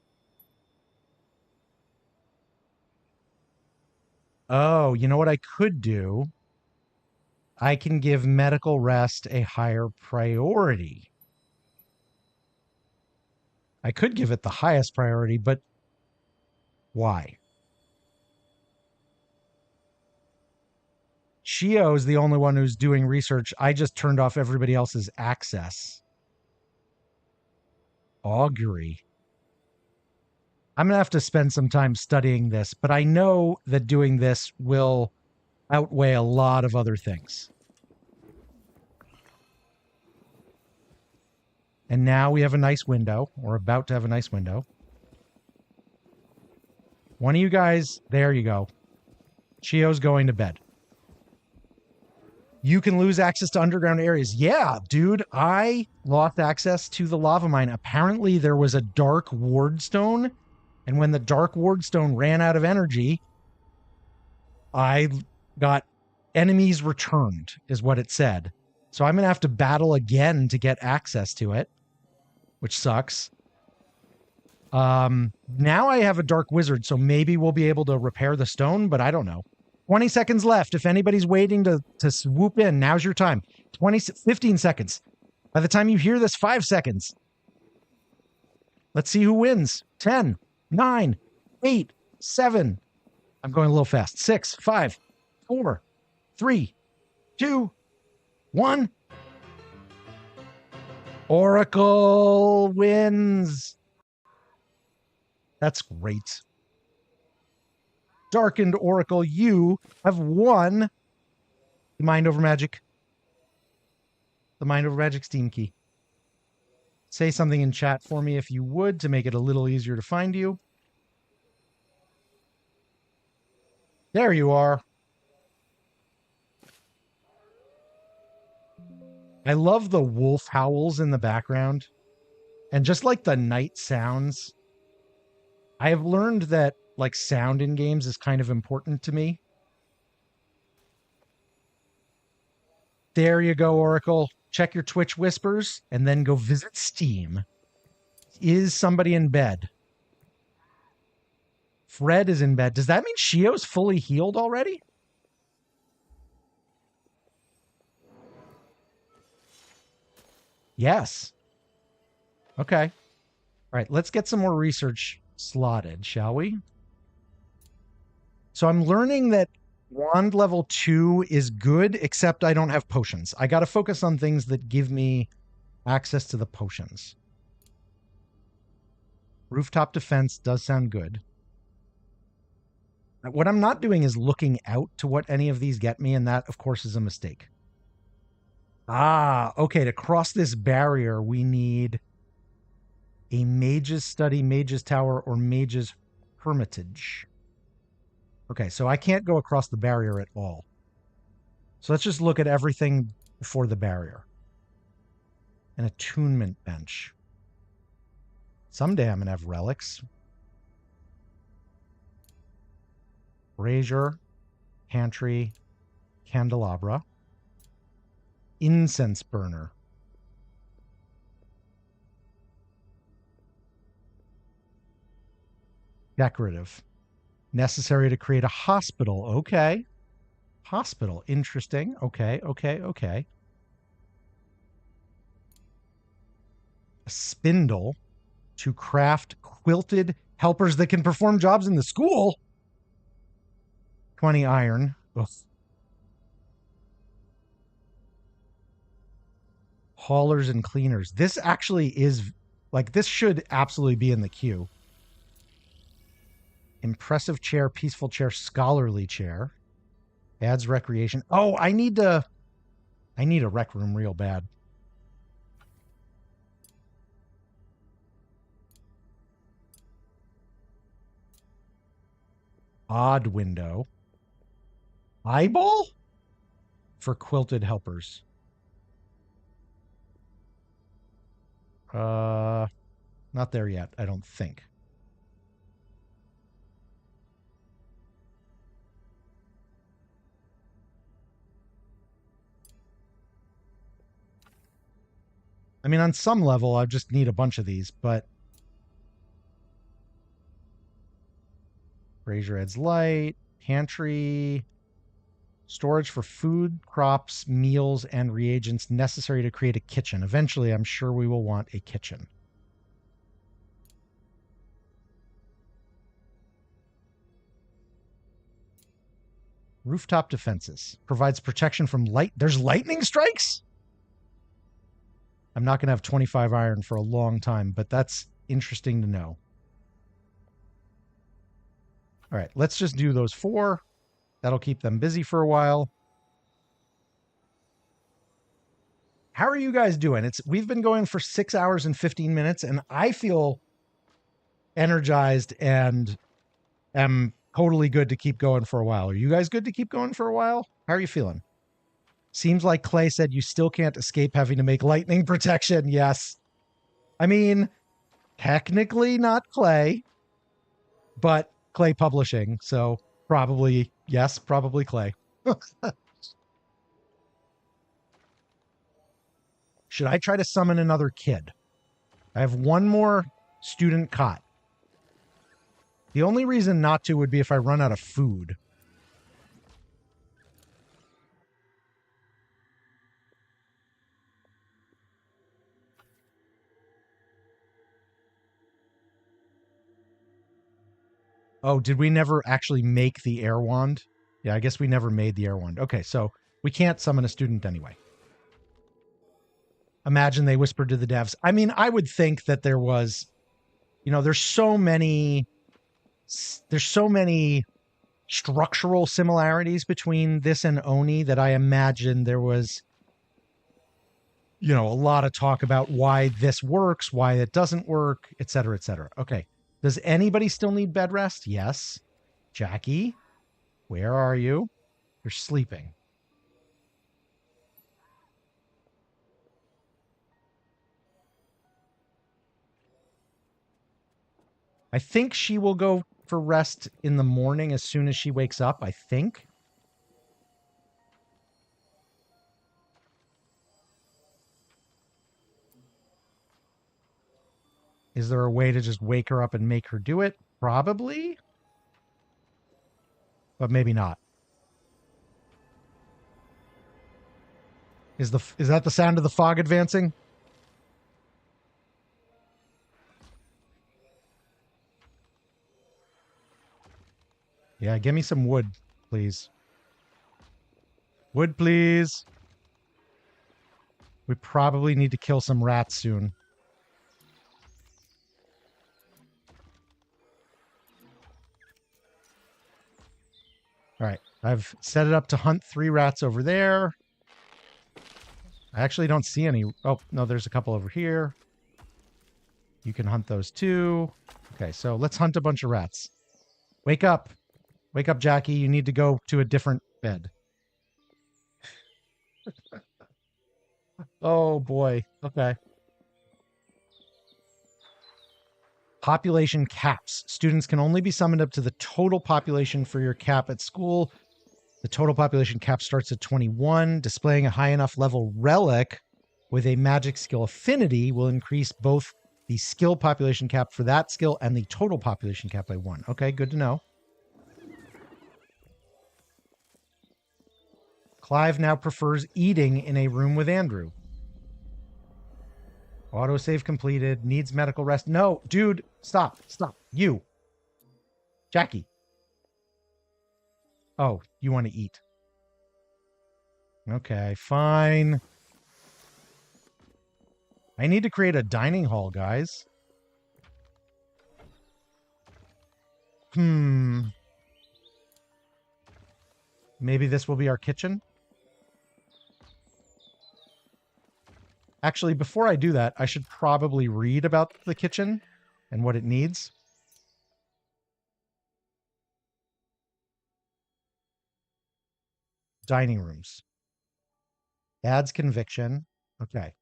Oh, you know what I could do? I can give medical rest a higher priority. I could give it the highest priority, but why? Shio is the only one who's doing research. I just turned off everybody else's access. Augury. I'm going to have to spend some time studying this, but I know that doing this will outweigh a lot of other things. And now we have a nice window. We're about to have a nice window. One of you guys, there you go. Chio's going to bed. You can lose access to underground areas. Yeah, dude, I lost access to the lava mine. Apparently there was a dark wardstone, and when the dark wardstone ran out of energy, I got enemies returned, is what it said. So I'm going to have to battle again to get access to it, which sucks. Now I have a dark wizard, so maybe we'll be able to repair the stone, but I don't know. 20 seconds left. If anybody's waiting to swoop in, now's your time. 15 seconds. By the time you hear this, 5 seconds. Let's see who wins. 10, 9, 8, 7. I'm going a little fast. 6, 5, 4, 3, 2, 1. Oracle wins. That's great. Darkened Oracle, you have won the Mind Over Magic. The Mind Over Magic Steam key. Say something in chat for me if you would to make it a little easier to find you. There you are. I love the wolf howls in the background. And just like the night sounds, I have learned that like sound in games is kind of important to me. There you go, Oracle. Check your Twitch whispers and then go visit Steam. Is somebody in bed? Fred is in bed. Does that mean Shio's fully healed already? Yes. Okay. All right, let's get some more research slotted, shall we? So I'm learning that wand level 2 is good, except I don't have potions. I got to focus on things that give me access to the potions. Rooftop defense does sound good. What I'm not doing is looking out to what any of these get me, and that, of course, is a mistake. Ah, okay, to cross this barrier, we need a Mage's Study, Mage's Tower, or Mage's Hermitage. Okay, so I can't go across the barrier at all. So let's just look at everything before the barrier. An attunement bench. Someday I'm going to have relics. Brazier, pantry, candelabra. Incense burner. Decorative. Necessary to create a hospital. Okay. Hospital. Interesting. Okay, okay, okay. A spindle to craft quilted helpers that can perform jobs in the school. 20 iron. Ugh. Haulers and cleaners. This actually is, like, this should absolutely be in the queue. Impressive chair, peaceful chair, scholarly chair. Adds recreation. Oh, I need a rec room real bad. Odd window. Eyeball? For quilted helpers. Not there yet, I don't think. I mean, on some level, I just need a bunch of these, but Brazier adds light, pantry, storage for food, crops, meals, and reagents necessary to create a kitchen. Eventually, I'm sure we will want a kitchen. Rooftop defenses. Provides protection from light. There's lightning strikes? I'm not going to have 25 iron for a long time, but that's interesting to know. All right, let's just do those 4. That'll keep them busy for a while. How are you guys doing? We've been going for 6 hours and 15 minutes, and I feel energized and am totally good to keep going for a while. Are you guys good to keep going for a while? How are you feeling? Seems like Clay said you still can't escape having to make lightning protection. Yes. I mean, technically not Clay, but Clay Publishing. So probably, yes, probably Clay. Should I try to summon another kid? I have one more student cot. The only reason not to would be if I run out of food. Oh, did we never actually make the air wand? Yeah, I guess we never made the air wand. Okay, so we can't summon a student anyway. Imagine they whispered to the devs. I mean, I would think that there was, there's so many structural similarities between this and Oni that I imagine there was, a lot of talk about why this works, why it doesn't work, et cetera, et cetera. Okay. Does anybody still need bed rest? Yes. Jackie, where are you? You're sleeping. I think she will go for rest in the morning as soon as she wakes up, I think. Is there a way to just wake her up and make her do it? Probably. But maybe not. Is that the sound of the fog advancing? Yeah, give me some wood, please. Wood, please. We probably need to kill some rats soon. All right. I've set it up to hunt 3 rats over there. I actually don't see any. Oh, no, there's a couple over here. You can hunt those too. Okay, so let's hunt a bunch of rats. Wake up. Wake up, Jackie. You need to go to a different bed. Oh, boy. Okay. Population caps. Students can only be summoned up to the total population for your cap at school. The total population cap starts at 21. Displaying a high enough level relic with a magic skill affinity will increase both the skill population cap for that skill and the total population cap by 1. Okay, good to know. Clive now prefers eating in a room with Andrew. Autosave completed. Needs medical rest. No, dude, stop. You. Jackie. Oh, you want to eat. Okay, fine. I need to create a dining hall, guys. Maybe this will be our kitchen. Actually, before I do that, I should probably read about the kitchen and what it needs. Dining rooms. Adds conviction. Okay.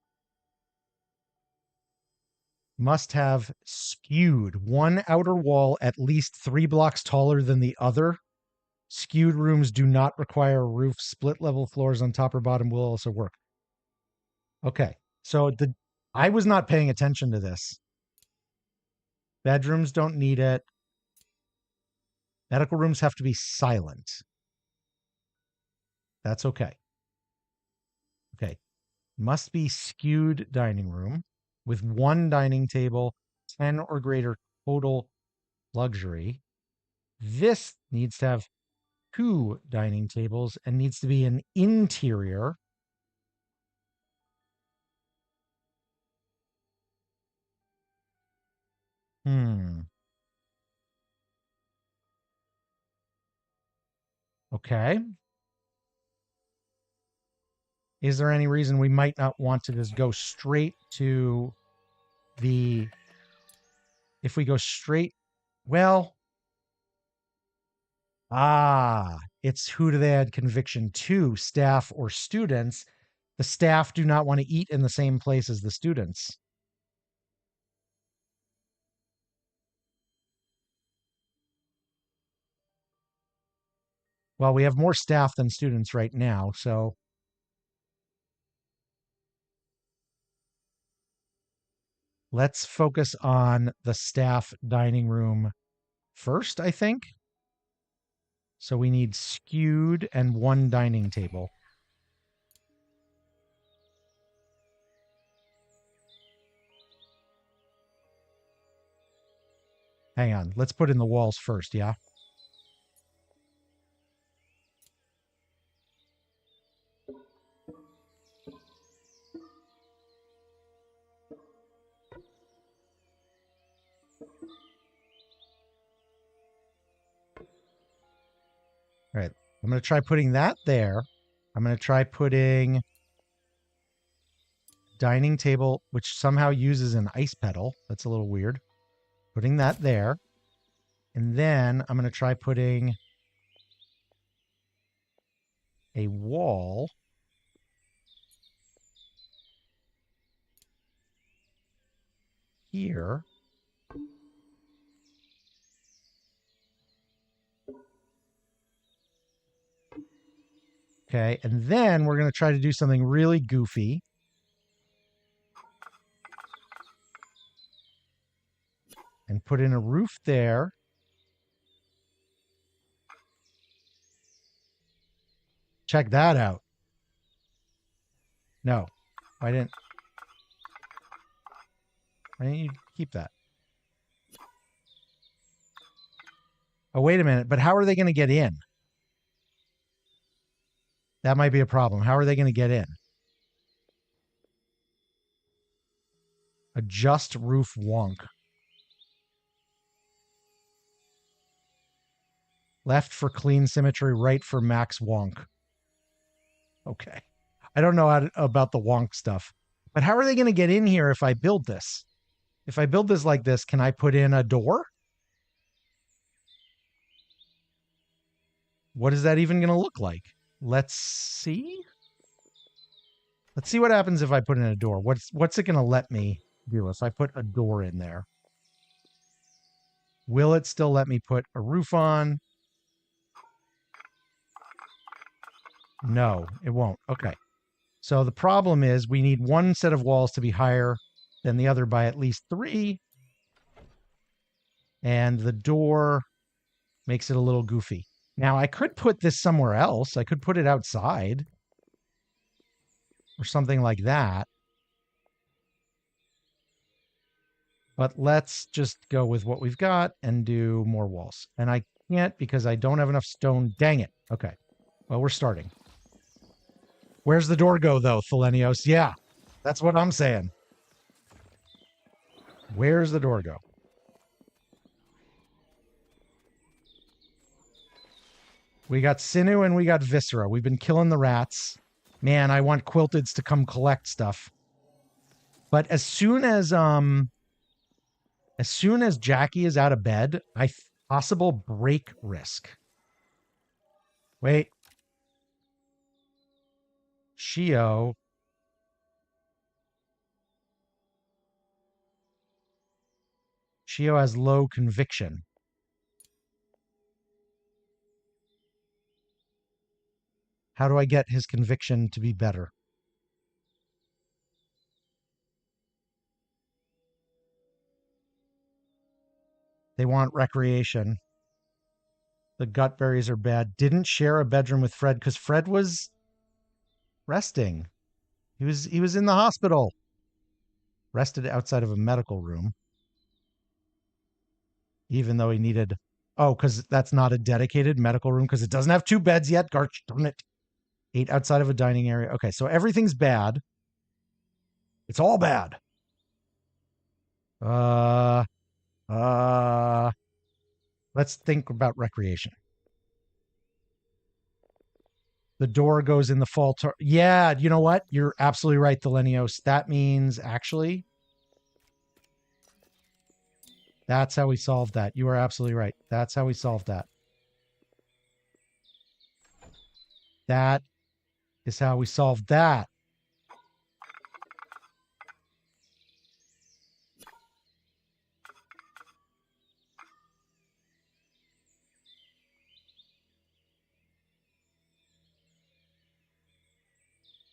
Must have skewed. One outer wall at least 3 blocks taller than the other. Skewed rooms do not require a roof. Split level floors on top or bottom will also work. Okay. So I was not paying attention to this. Bedrooms don't need it. Medical rooms have to be silent. That's okay. Okay. Must be skewed dining room with 1 dining table, 10 or greater total luxury. This needs to have 2 dining tables and needs to be an interior. Okay. Is there any reason we might not want to just go straight to the... If we go straight... Well... it's who do they add conviction to, staff or students? The staff do not want to eat in the same place as the students. Well, we have more staff than students right now, so let's focus on the staff dining room first, I think. So we need skewed and 1 dining table. Hang on. Let's put in the walls first, yeah? All right. I'm going to try putting that there. I'm going to try putting dining table, which somehow uses an ice pedal. That's a little weird. Putting that there. And then I'm going to try putting a wall here. Okay, and then we're going to try to do something really goofy. And put in a roof there. Check that out. No, why didn't you keep that? Oh, wait a minute. But how are they going to get in? That might be a problem. How are they going to get in? Adjust roof wonk. Left for clean symmetry, right for max wonk. Okay. I don't know about the wonk stuff. But how are they going to get in here if I build this? If I build this like this, can I put in a door? What is that even going to look like? Let's see. Let's see what happens if I put in a door. What's it going to let me do if I put a door in there? Will it still let me put a roof on? No, it won't. Okay. So the problem is we need one set of walls to be higher than the other by at least 3. And the door makes it a little goofy. Now, I could put this somewhere else. I could put it outside or something like that. But let's just go with what we've got and do more walls. And I can't because I don't have enough stone. Dang it. Okay. Well, we're starting. Where's the door go, though, Thelenios? Yeah, that's what I'm saying. Where's the door go? We got Sinew and we got Viscera. We've been killing the rats. Man, I want Quilteds to come collect stuff. But as soon as Jackie is out of bed, possible break risk. Wait. Shio. Shio has low conviction. How do I get his conviction to be better? They want recreation. The gut berries are bad. Didn't share a bedroom with Fred because Fred was resting. He was in the hospital. Rested outside of a medical room. Even though he needed... Oh, because that's not a dedicated medical room because it doesn't have 2 beds yet. Garch, darn it. 8 outside of a dining area. Okay, so everything's bad. It's all bad. Let's think about recreation. The door goes in the fall. Yeah, you know what? You're absolutely right, Thelenios. That means actually... That's how we solved that. You are absolutely right. That's how we solved that. That is how we solved that.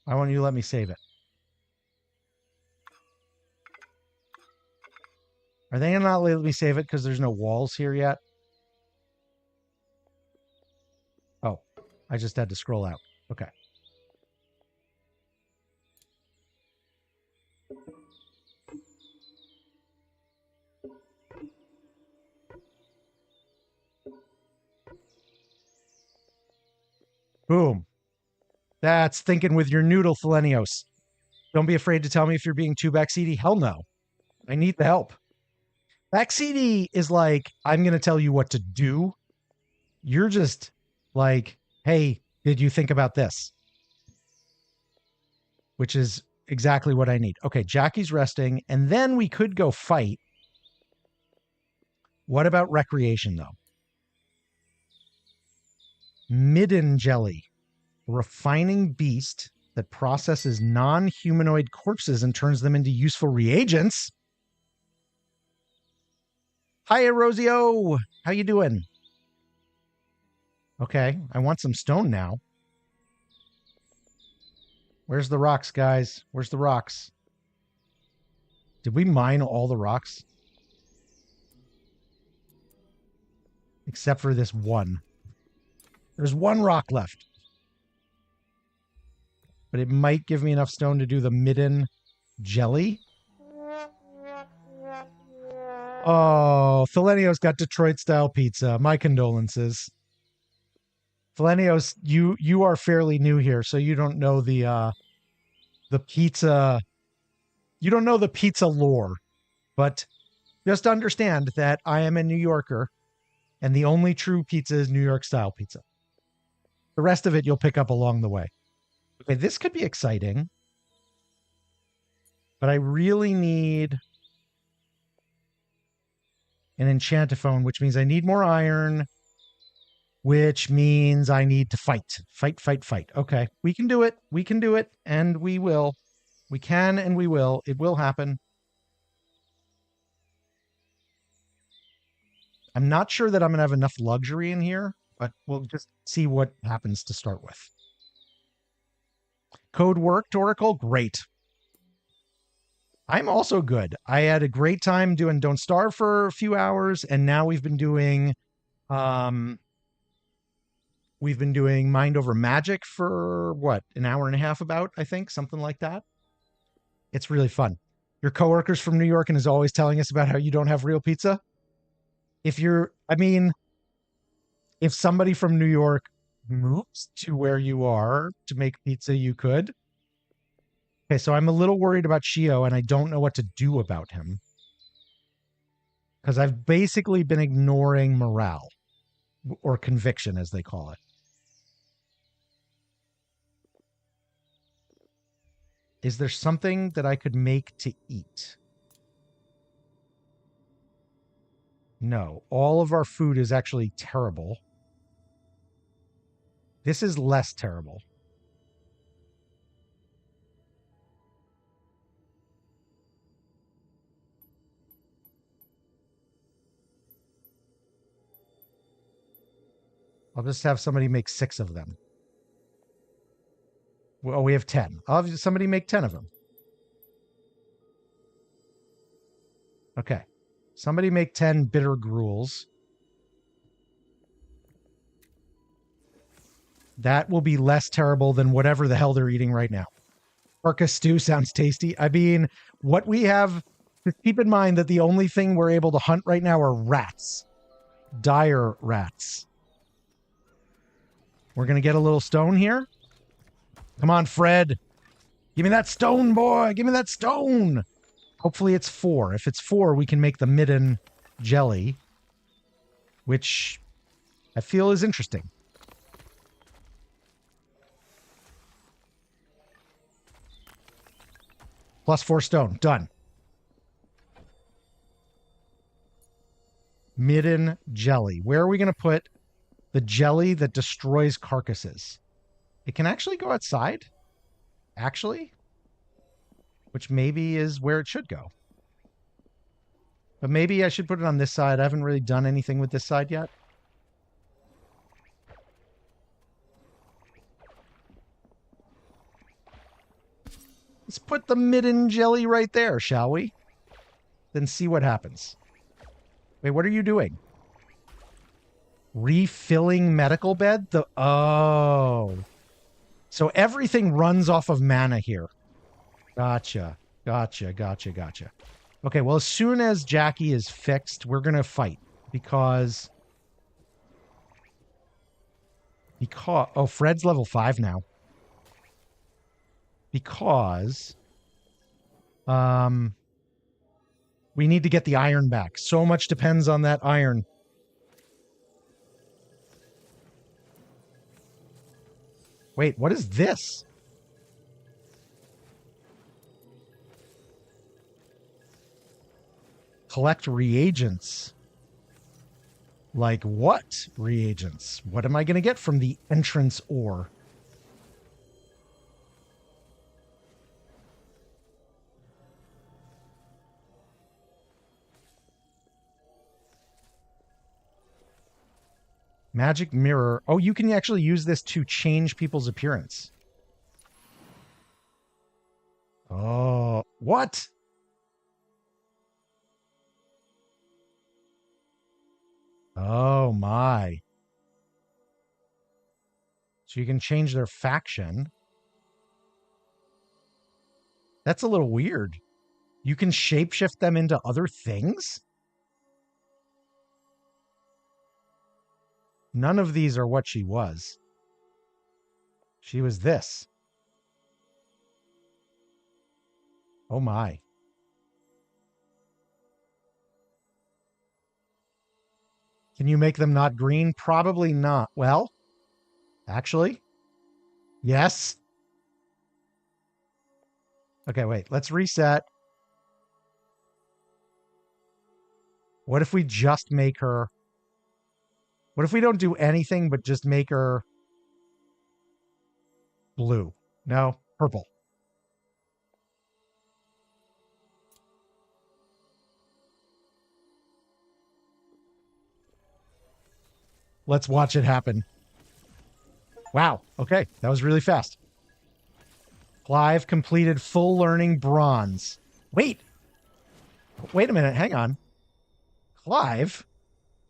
I want you to let me save it. Are they not letting me save it because there's no walls here yet? Oh, I just had to scroll out. Okay. Boom. That's thinking with your noodle, Philenios. Don't be afraid to tell me if you're being too backseaty. Hell no. I need the help. Backseaty is like, I'm going to tell you what to do. You're just like, hey, did you think about this? Which is exactly what I need. Okay, Jackie's resting, and then we could go fight. What about recreation, though? Midden jelly, a refining beast that processes non-humanoid corpses and turns them into useful reagents. Hi, Erosio. How you doing? Okay, I want some stone now. Where's the rocks, guys? Where's the rocks? Did we mine all the rocks? Except for this one. There's one rock left. But it might give me enough stone to do the midden jelly. Oh, Philenios got Detroit-style pizza. My condolences. Philenios, you are fairly new here, so you don't know the pizza. You don't know the pizza lore, but just understand that I am a New Yorker, and the only true pizza is New York-style pizza. The rest of it you'll pick up along the way. Okay, this could be exciting, but I really need an enchantophone, which means I need more iron, which means I need to fight. Fight. Okay, we can do it. We can do it, and we will. We can and we will. It will happen. I'm not sure that I'm going to have enough luxury in here, but we'll just see what happens to start with. Code worked, Oracle? Great. I'm also good. I had a great time doing Don't Starve for a few hours, and now we've been doing Mind Over Magic for what, an hour and a half about, I think, something like that. It's really fun. Your coworker's from New York and is always telling us about how you don't have real pizza. If somebody from New York moves to where you are to make pizza, you could. Okay, so I'm a little worried about Shio, and I don't know what to do about him. Because I've basically been ignoring morale, or conviction, as they call it. Is there something that I could make to eat? No, all of our food is actually terrible. This is less terrible. I'll just have somebody make 6 of them. Well, we have 10. I'll have somebody make 10 of them. Okay. Somebody make 10 bitter gruels. That will be less terrible than whatever the hell they're eating right now. Carcass stew sounds tasty. I mean, what we have, just keep in mind that the only thing we're able to hunt right now are rats. Dire rats. We're going to get a little stone here. Come on, Fred. Give me that stone, boy. Give me that stone. Hopefully it's 4. If it's 4, we can make the midden jelly, which I feel is interesting. Plus 4 stone. Done. Midden jelly. Where are we going to put the jelly that destroys carcasses? It can actually go outside. Actually. Which maybe is where it should go. But maybe I should put it on this side. I haven't really done anything with this side yet. Let's put the midden jelly right there, shall we? Then see what happens. Wait, what are you doing? Refilling medical bed? Oh. So everything runs off of mana here. Gotcha. Okay, well, as soon as Jackie is fixed, we're going to fight. Because Because, oh, Fred's level 5 now. Because, we need to get the iron back. So much depends on that iron. Wait, what is this? Collect reagents. Like what reagents? What am I going to get from the entrance ore? Magic mirror. Oh, you can actually use this to change people's appearance. Oh, what? Oh my. So you can change their faction. That's a little weird. You can shapeshift them into other things? None of these are what she was. She was this. Oh my. Can you make them not green? Probably not. Well, actually, yes. Okay, wait. Let's reset. What if we just make her... What if we don't do anything but just make her blue? No, purple. Let's watch it happen. Wow. Okay, that was really fast. Clive completed full learning bronze. Wait a minute. Hang on. Clive?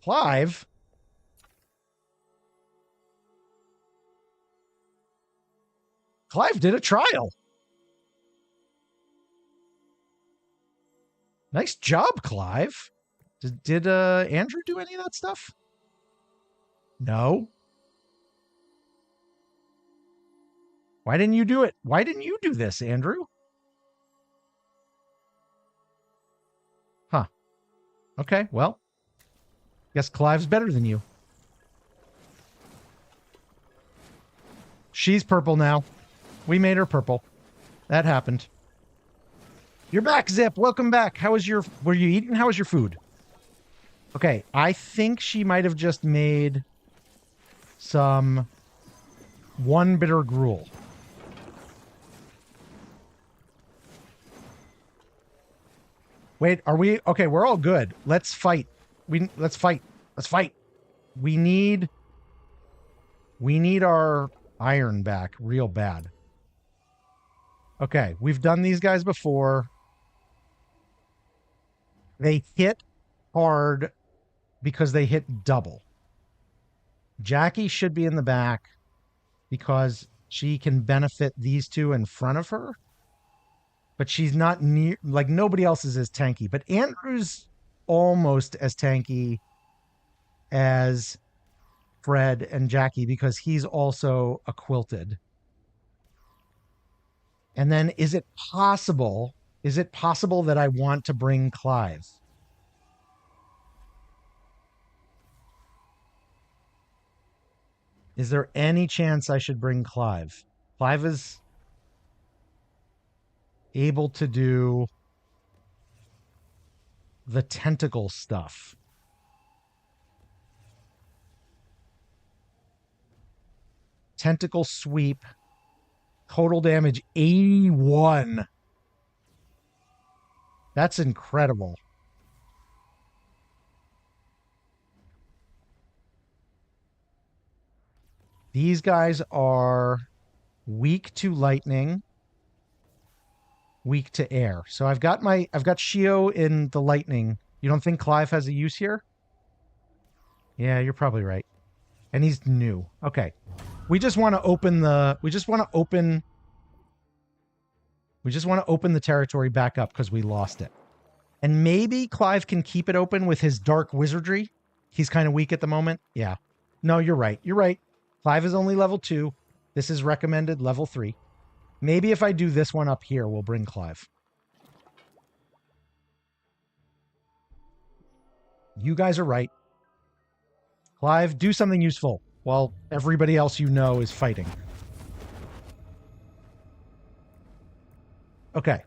Clive did a trial. Nice job, Clive. Did Andrew do any of that stuff? No. Why didn't you do it? Why didn't you do this, Andrew? Huh. Okay, well. Guess Clive's better than you. She's purple now. We made her purple. That happened. You're back, Zip. Welcome back. How was your... Were you eating? How was your food? Okay, I think she might have just made some one bitter gruel. Wait, are we... Okay, we're all good. Let's fight. Let's fight. Let's fight. We need our iron back real bad. Okay, we've done these guys before. They hit hard because they hit double. Jackie should be in the back because she can benefit these two in front of her. But she's not near, like nobody else is as tanky. But Andrew's almost as tanky as Fred and Jackie because he's also a quilted. And then is it possible that I want to bring Clive? Is there any chance I should bring Clive? Clive is able to do the tentacle stuff. Tentacle sweep. Total damage 81. That's incredible. These guys are weak to lightning, weak to air. So I've got Shio in the lightning. You don't think Clive has a use here? Yeah, you're probably right. And he's new. Okay. We just want to open the territory back up because we lost it. And maybe Clive can keep it open with his dark wizardry. He's kind of weak at the moment. Yeah. No, you're right. You're right. Clive is only level 2. This is recommended level 3. Maybe if I do this one up here, we'll bring Clive. You guys are right. Clive, do something useful while everybody else you know is fighting. Okay.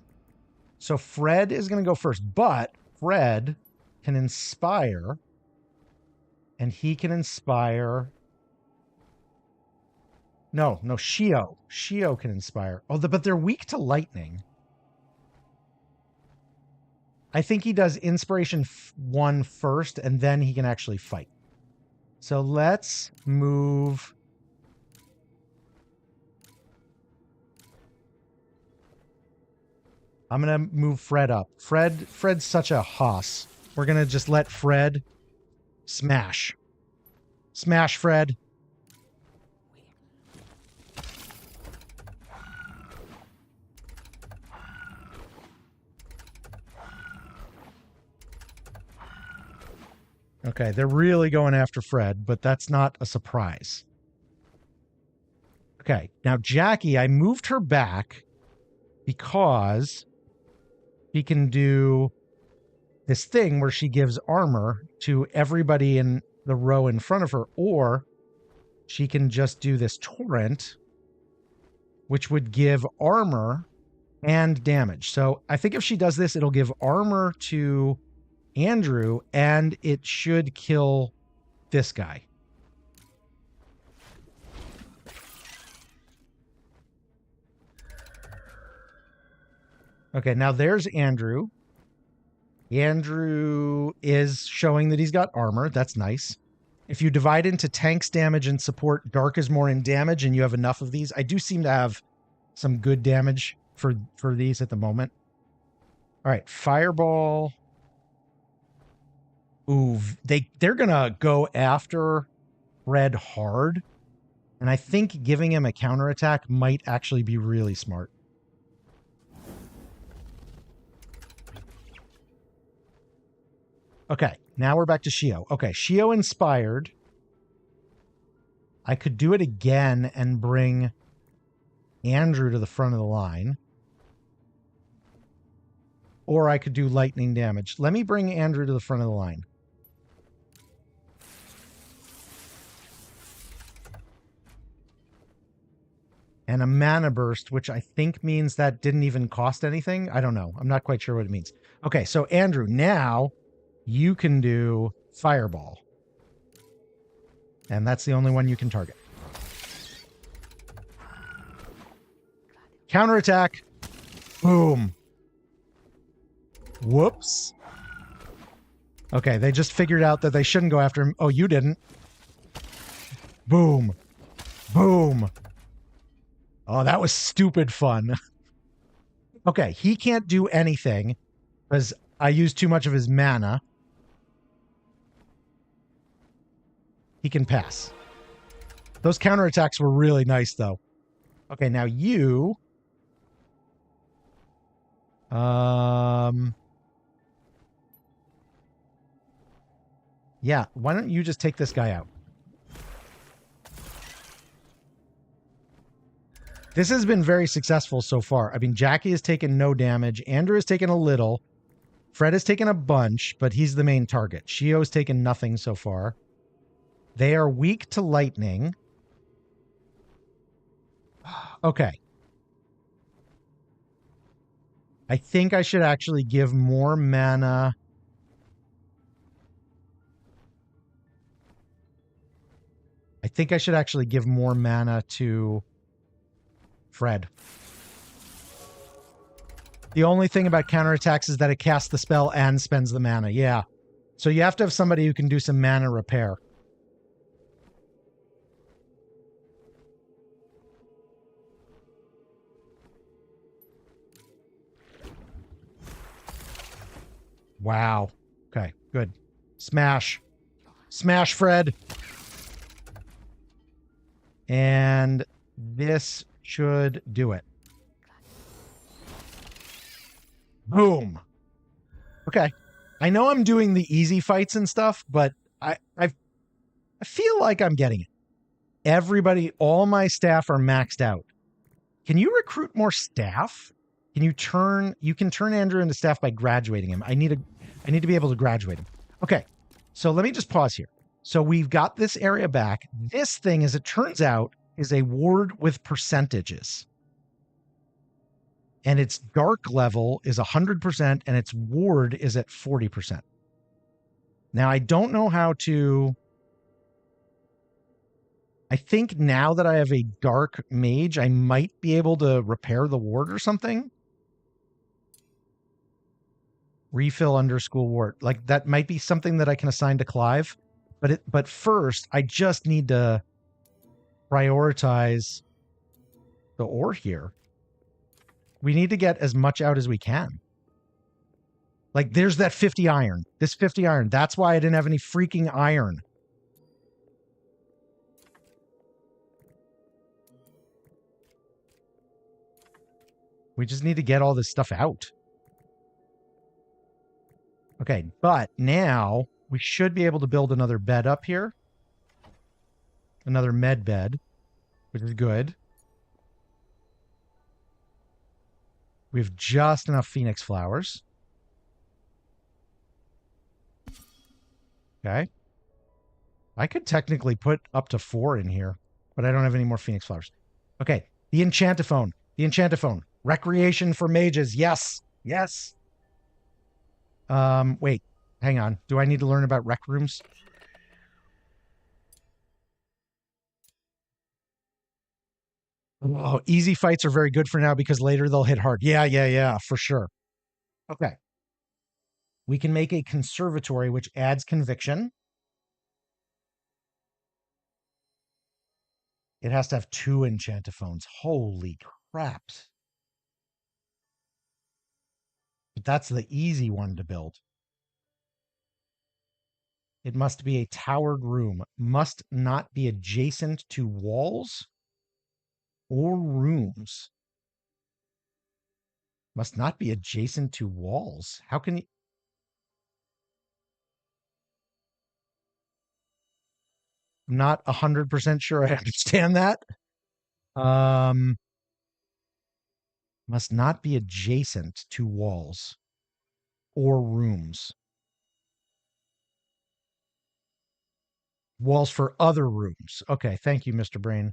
So Fred is going to go first, but Fred can inspire, and he can inspire... No, Shio. Shio can inspire. Oh, but they're weak to lightning. I think he does Inspiration 1 first, and then he can actually fight. So let's move... I'm going to move Fred up. Fred's such a hoss. We're going to just let Fred smash. Smash, Fred. Okay, they're really going after Fred, but that's not a surprise. Okay, now Jackie, I moved her back because she can do this thing where she gives armor to everybody in the row in front of her, or she can just do this torrent, which would give armor and damage. So I think if she does this, it'll give armor to Andrew, and it should kill this guy. Okay, now there's Andrew. Andrew is showing that he's got armor. That's nice. If you divide into tanks damage and support, dark is more in damage, and you have enough of these. I do seem to have some good damage for these at the moment. All right, fireball. Ooh, they're gonna go after Fred hard, and I think giving him a counterattack might actually be really smart. Okay, now we're back to Shio. Okay, Shio inspired. I could do it again and bring Andrew to the front of the line. Or I could do lightning damage. Let me bring Andrew to the front of the line. And a mana burst, which I think means that didn't even cost anything. I don't know. I'm not quite sure what it means. Okay, so Andrew, now you can do fireball. And that's the only one you can target. Counterattack. Boom. Whoops. Okay, they just figured out that they shouldn't go after him. Oh, you didn't. Boom. Boom. Oh, that was stupid fun. Okay, he can't do anything because I used too much of his mana. He can pass. Those counterattacks were really nice, though. Okay, now you... Yeah, why don't you just take this guy out? This has been very successful so far. I mean, Jackie has taken no damage. Andrew has taken a little. Fred has taken a bunch, but he's the main target. Shio has taken nothing so far. They are weak to lightning. Okay. I think I should actually give more mana. I think I should actually give more mana to Fred. The only thing about counterattacks is that it casts the spell and spends the mana. Yeah. So you have to have somebody who can do some mana repair. Wow. Okay, good. Smash. Smash, Fred. And this should do it. Boom. Okay. I know I'm doing the easy fights and stuff, but I feel like I'm getting it. Everybody, all my staff are maxed out. Can you recruit more staff? You can turn Andrew into staff by graduating him. I need to be able to graduate him. Okay. So let me just pause here. So we've got this area back. This thing, as it turns out, is a ward with percentages. And its dark level is 100% and its ward is at 40%. Now, I don't know how to... I think now that I have a dark mage, I might be able to repair the ward or something. Refill underschool ward. Like, that might be something that I can assign to Clive. But first, I just need to prioritize the ore here. We need to get as much out as we can. Like, there's that 50 iron. This 50 iron. That's why I didn't have any freaking iron. We just need to get all this stuff out. Okay, but now we should be able to build another bed up here. Another med bed, which is good. We have just enough phoenix flowers. Okay. I could technically put up to 4 in here, but I don't have any more phoenix flowers. Okay, the enchantophone. The enchantophone. Recreation for mages. Yes. Yes. Wait. Hang on. Do I need to learn about rec rooms? Oh, easy fights are very good for now because later they'll hit hard. Yeah, for sure. Okay. We can make a conservatory, which adds conviction. It has to have 2 enchantophones. Holy crap. But that's the easy one to build. It must be a towered room. Must not be adjacent to walls or rooms. Must not be adjacent to walls. How can you... I'm not 100% sure I understand that. Must not be adjacent to walls or rooms. Walls for other rooms. Okay, thank you, Mr. Brain.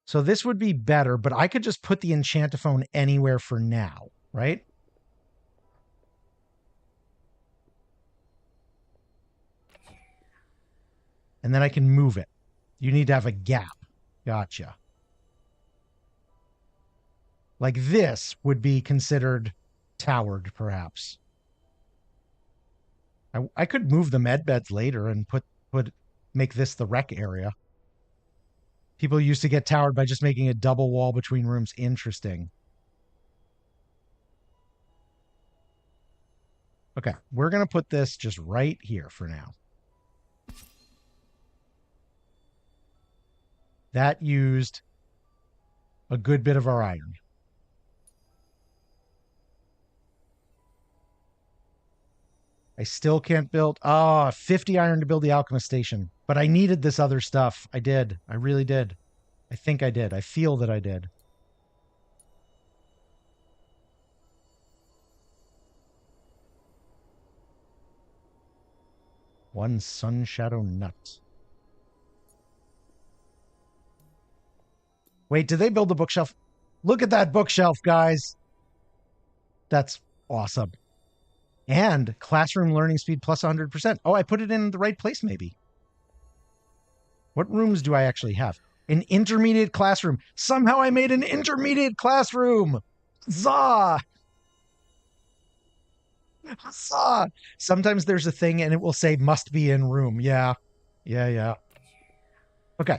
So this would be better, but I could just put the enchantophone anywhere for now, right? And then I can move it. You need to have a gap. Gotcha. Like this would be considered towered, perhaps. I could move the med beds later and make this the rec area. People used to get towered by just making a double wall between rooms. Interesting. Okay, we're going to put this just right here for now. That used a good bit of our iron. I still can't build... 50 iron to build the alchemist station. But I needed this other stuff. I did. I really did. I think I did. I feel that I did. One sun shadow nut. Wait, did they build the bookshelf? Look at that bookshelf, guys. That's awesome. And classroom learning speed plus 100%. Oh, I put it in the right place, maybe. What rooms do I actually have? An intermediate classroom. Somehow I made an intermediate classroom. Zah! Zah! Sometimes there's a thing and it will say must be in room. Yeah. Okay.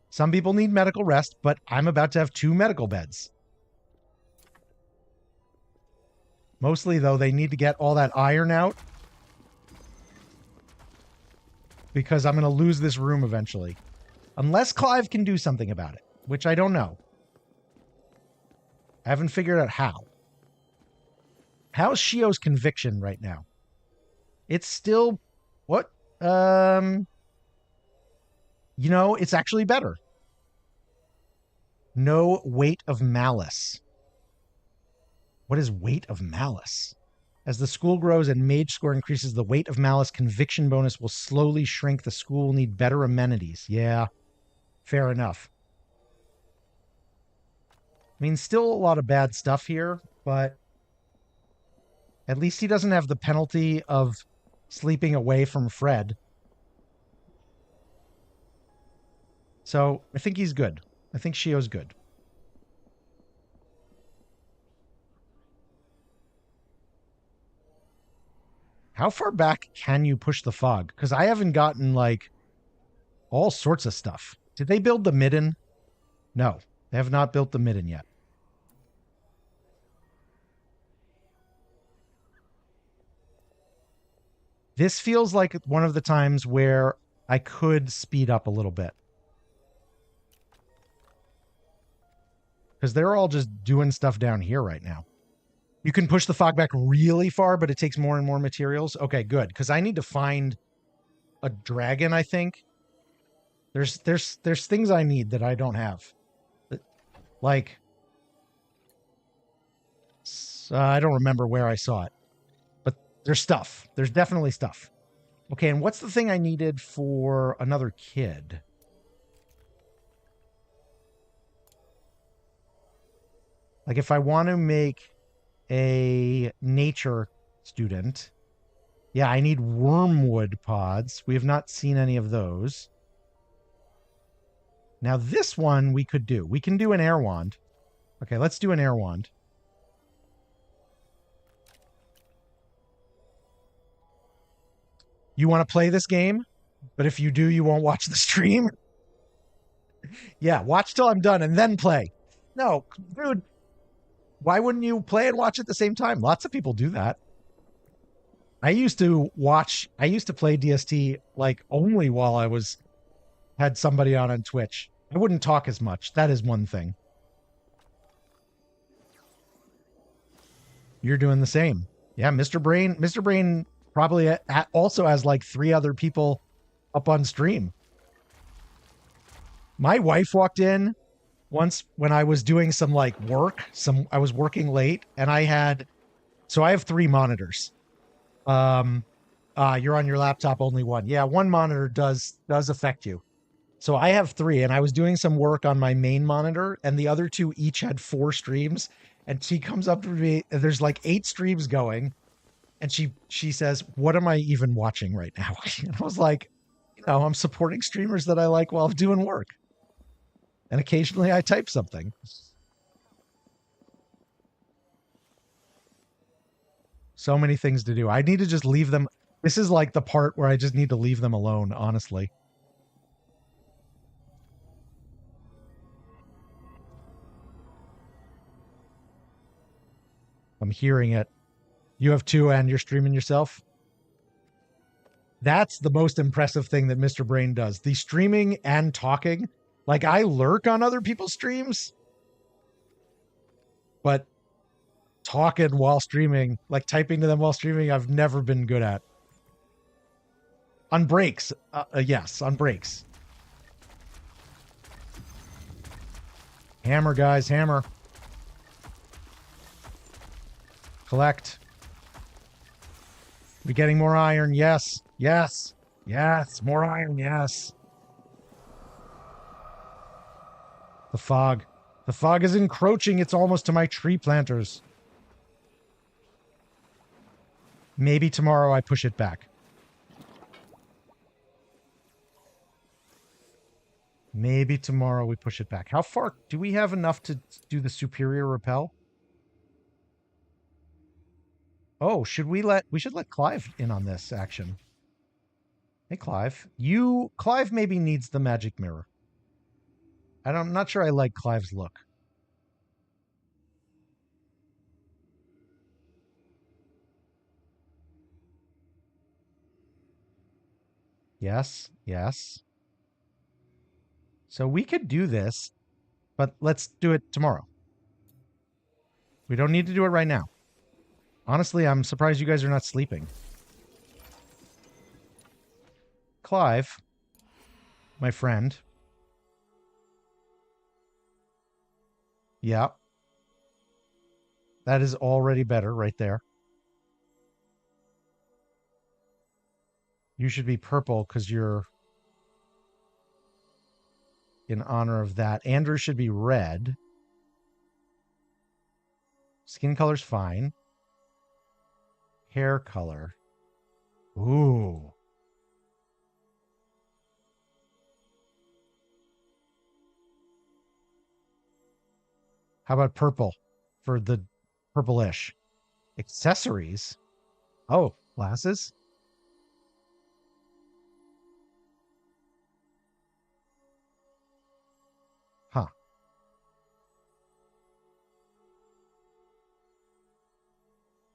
Some people need medical rest, but I'm about to have 2 medical beds. Mostly, though, they need to get all that iron out. Because I'm going to lose this room eventually. Unless Clive can do something about it, which I don't know. I haven't figured out how. How's Shio's conviction right now? It's still... What? You know, it's actually better. No weight of malice. What is weight of malice? As the school grows and mage score increases, the weight of malice conviction bonus will slowly shrink. The school will need better amenities. Yeah, fair enough. I mean, still a lot of bad stuff here, but at least he doesn't have the penalty of sleeping away from Fred. So I think he's good. I think Shio's good. How far back can you push the fog? Because I haven't gotten like all sorts of stuff. Did they build the midden? No, they have not built the midden yet. This feels like one of the times where I could speed up a little bit. Because they're all just doing stuff down here right now. You can push the fog back really far, but it takes more and more materials. Okay, good. Because I need to find a dragon, I think. There's things I need that I don't have. Like, I don't remember where I saw it. But there's stuff. There's definitely stuff. Okay, and what's the thing I needed for another kid? Like, if I want to make a nature student, yeah, I need wormwood pods. We have not seen any of those. Now, this one we could do. We can do an air wand. Okay, let's do an air wand. You want to play this game? But if you do, you won't watch the stream? Yeah, watch till I'm done and then play. No, dude, why wouldn't you play and watch at the same time? Lots of people do that. I used to play DST like only while I had somebody on Twitch. I wouldn't talk as much. That is one thing. You're doing the same. Yeah, Mr. Brain probably also has like 3 other people up on stream. My wife walked in once when I was doing some like work. I was working late and I have 3 monitors. You're on your laptop, only one. Yeah, one monitor does affect you. So I have 3 and I was doing some work on my main monitor and the other 2 each had 4 streams. And she comes up to me, there's like 8 streams going. And she says, "What am I even watching right now?" And I was like, I'm supporting streamers that I like while doing work. And occasionally I type something. So many things to do. I need to just leave them. This is like the part where I just need to leave them alone, honestly. I'm hearing it. You have 2 and you're streaming yourself? That's the most impressive thing that Mr. Brain does. The streaming and talking. Like, I lurk on other people's streams, but talking while streaming, like typing to them while streaming, I've never been good at. On breaks. Yes, on breaks. Hammer, guys, hammer. Collect. We getting more iron? Yes. Yes. Yes. More iron. Yes. The fog. The fog is encroaching. It's almost to my tree planters. Maybe tomorrow I push it back. Maybe tomorrow we push it back. How far? Do we have enough to do the superior repel? Oh, we should let Clive in on this action. Hey, Clive. Clive maybe needs the magic mirror. I'm not sure I like Clive's look. Yes, yes. So we could do this, but let's do it tomorrow. We don't need to do it right now. Honestly, I'm surprised you guys are not sleeping. Clive, my friend. Yeah. That is already better right there. You should be purple because you're in honor of that. Andrew should be red. Skin color's fine. Hair color. Ooh. How about purple for the purplish? Accessories. Oh, glasses. Huh.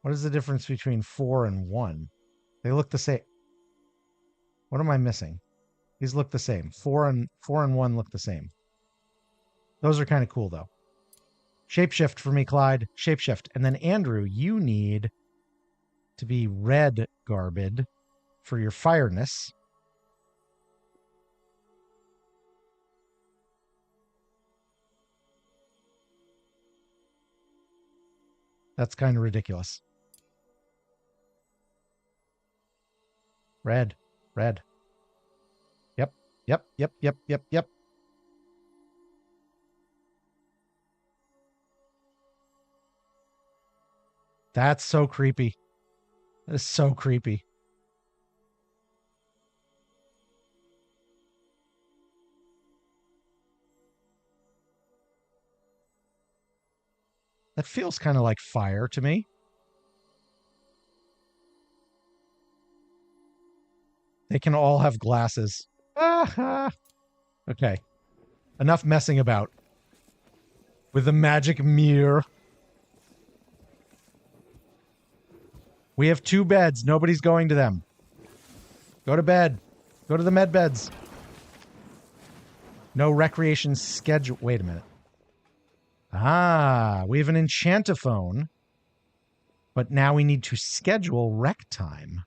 What is the difference between 4 and 1? They look the same. What am I missing? These look the same. 4 and 1 look the same. Those are kind of cool though. Shapeshift for me, Clyde. Shapeshift. And then Andrew, you need to be red garbed for your fireness. That's kind of ridiculous. Red. Red. Yep. Yep. Yep. Yep. Yep. Yep. That's so creepy. That is so creepy. That feels kind of like fire to me. They can all have glasses. Okay. Enough messing about with the magic mirror. We have 2 beds. Nobody's going to them. Go to bed. Go to the med beds. No recreation schedule. Wait a minute. Ah, we have an enchantophone. But now we need to schedule rec time.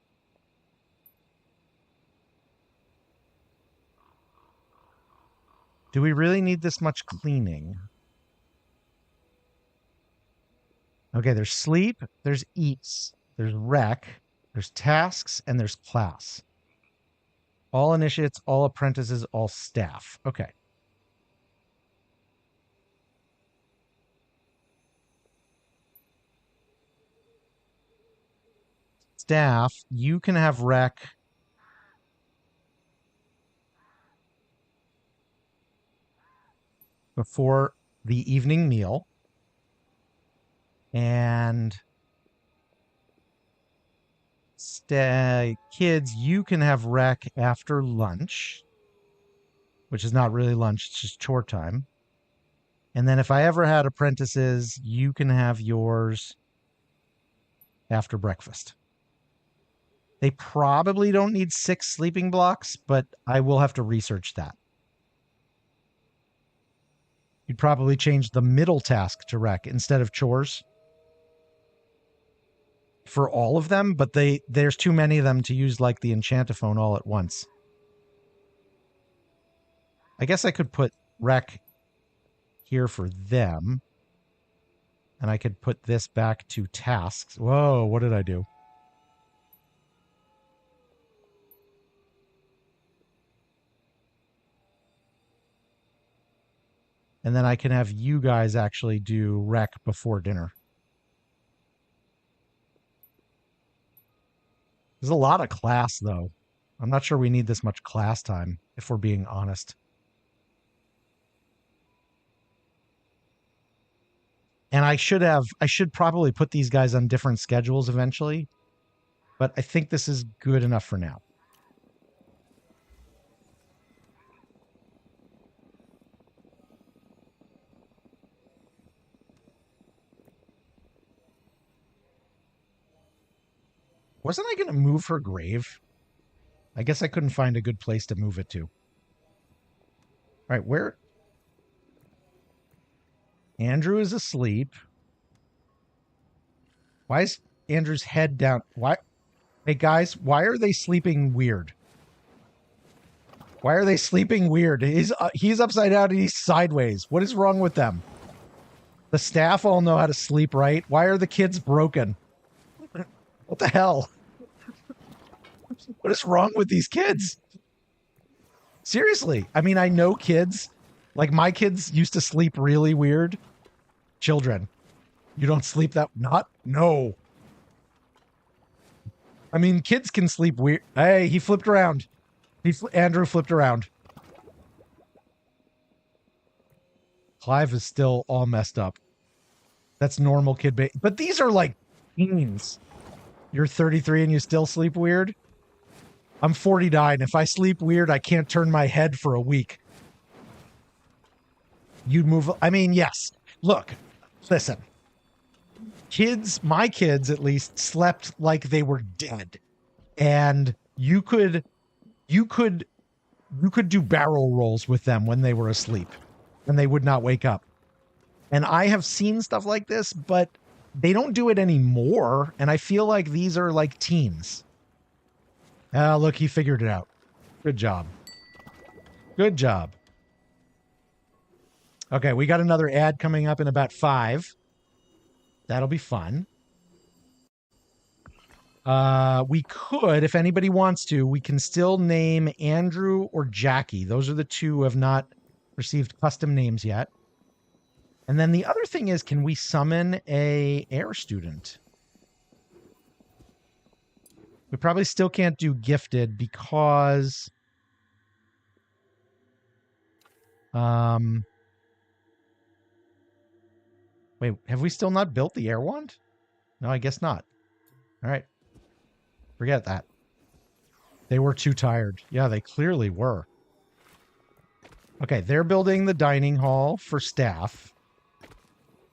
Do we really need this much cleaning? Okay, there's sleep, there's eats, there's rec, there's tasks, and there's class. All initiates, all apprentices, all staff. Okay. Staff, you can have rec. Before the evening meal. And kids, you can have rec after lunch, which is not really lunch, it's just chore time. And then if I ever had apprentices, you can have yours after breakfast. They probably don't need 6 sleeping blocks, but I will have to research that. You'd probably change the middle task to rec instead of chores for all of them, but there's too many of them to use like the enchantophone all at once. I guess I could put rec here for them. And I could put this back to tasks. Whoa, what did I do? And then I can have you guys actually do rec before dinner. There's a lot of class, though. I'm not sure we need this much class time, if we're being honest. And I should probably put these guys on different schedules eventually. But I think this is good enough for now. Wasn't I going to move her grave? I guess I couldn't find a good place to move it to. All right, where? Andrew is asleep. Why is Andrew's head down? Why? Hey, guys, why are they sleeping weird? Why are they sleeping weird? He's upside down and he's sideways. What is wrong with them? The staff all know how to sleep right. Why are the kids broken? What the hell? What is wrong with these kids? Seriously. I mean, I know kids. Like, my kids used to sleep really weird. Children. You don't sleep that... Not? No. I mean, kids can sleep weird. Hey, he flipped around. Andrew flipped around. Clive is still all messed up. That's normal kid but these are like teens. You're 33 and you still sleep weird? I'm 49. If I sleep weird, I can't turn my head for a week. You'd move... I mean, yes. Look, listen. Kids, my kids at least, slept like they were dead. And you could do barrel rolls with them when they were asleep. And they would not wake up. And I have seen stuff like this, but they don't do it anymore. And I feel like these are like teens. Look, he figured it out. Good job. Good job. Okay, we got another ad coming up in about 5. That'll be fun. We could, if anybody wants to, we can still name Andrew or Jackie. Those are the two who have not received custom names yet. And then the other thing is, can we summon a air student? We probably still can't do gifted because... Wait, have we still not built the air wand? No, I guess not. All right. Forget that. They were too tired. Yeah, they clearly were. Okay, they're building the dining hall for staff.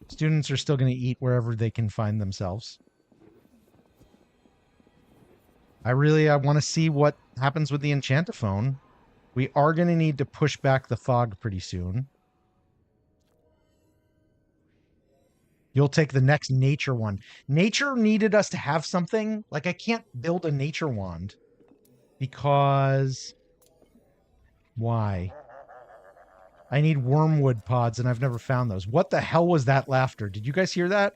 Students are still going to eat wherever they can find themselves. I want to see what happens with the Enchantophone. We are going to need to push back the fog pretty soon. You'll take the next nature one. Nature needed us to have something. Like, I can't build a nature wand. Because... Why? I need wormwood pods, and I've never found those. What the hell was that laughter? Did you guys hear that?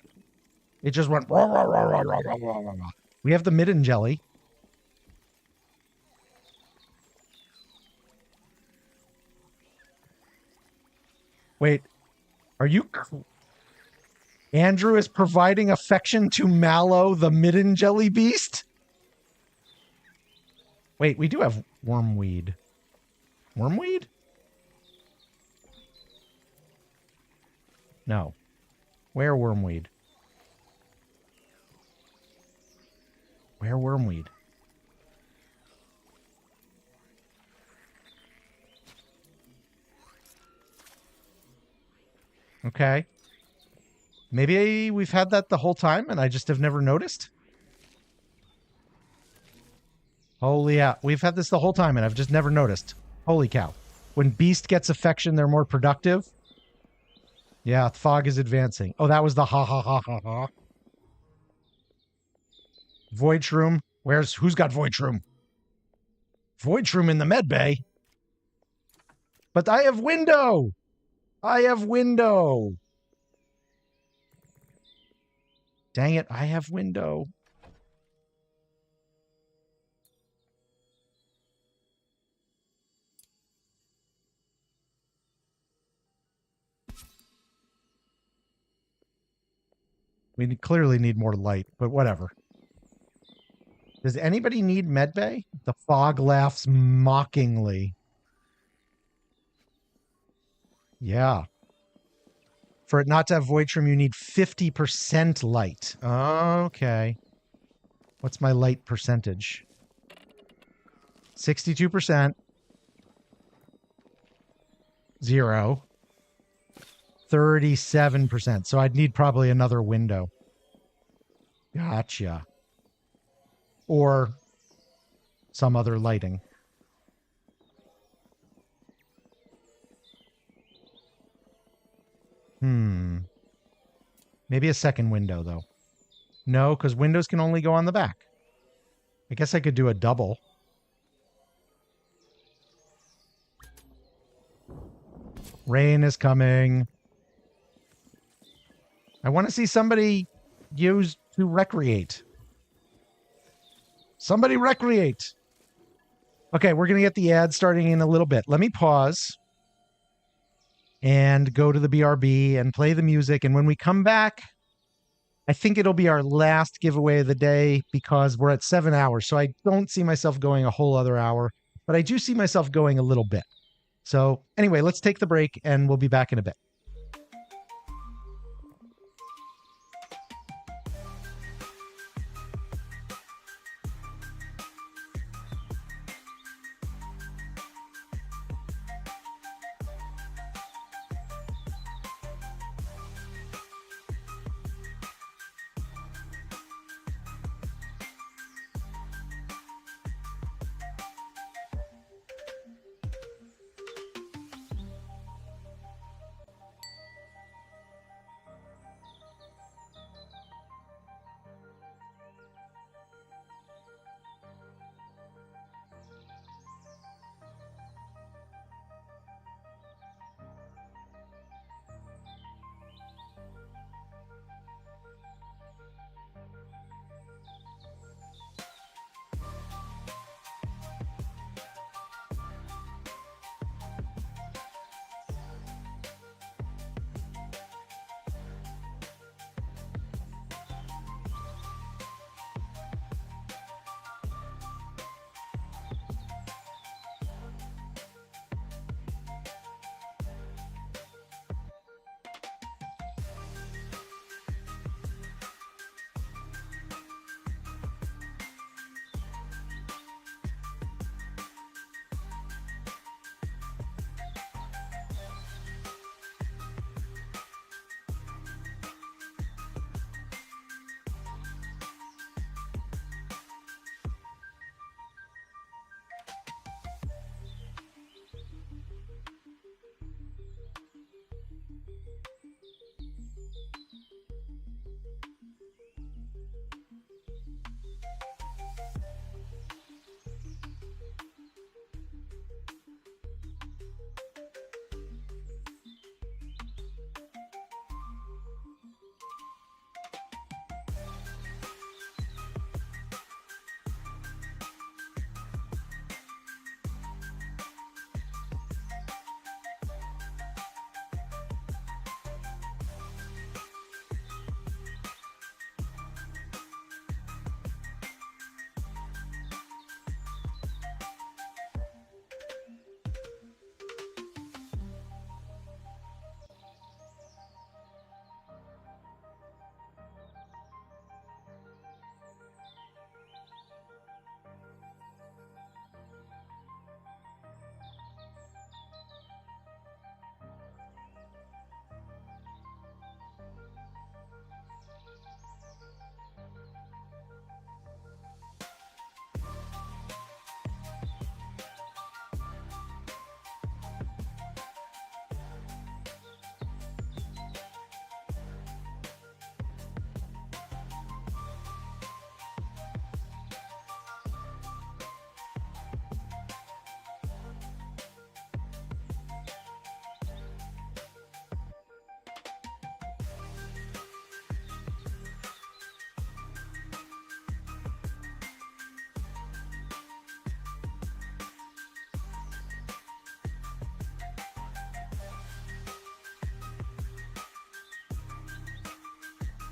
It just went... Rah, rah, rah, rah, rah, rah, rah, rah. We have the midden jelly. Wait. Are you... Andrew is providing affection to Mallow, the midden jelly beast? Wait, we do have wormweed. Wormweed? No. Where wormweed? Where wormweed? Okay. Maybe we've had that the whole time and I just have never noticed. Holy yeah, we've had this the whole time and I've just never noticed. Holy cow. When beast gets affection, they're more productive. Yeah, fog is advancing. Oh, that was the ha ha ha ha ha. Void shroom. Who's got void shroom? Void shroom in the med bay. But I have window. I have window. Dang it, I have window. We clearly need more light, but whatever. Does anybody need medbay? The fog laughs mockingly. Yeah. For it not to have void shroom, you need 50% light. Okay. What's my light percentage? 62%. 0. 37%. So I'd need probably another window. Gotcha. Or some other lighting. Maybe a second window, though. No, because windows can only go on the back. I guess I could do a double. Rain is coming. I want to see somebody use to recreate. Somebody recreate. Okay, we're going to get the ad starting in a little bit. Let me pause and go to the BRB and play the music. And when we come back, I think it'll be our last giveaway of the day because we're at 7 hours. So I don't see myself going a whole other hour, but I do see myself going a little bit. So anyway, let's take the break and we'll be back in a bit.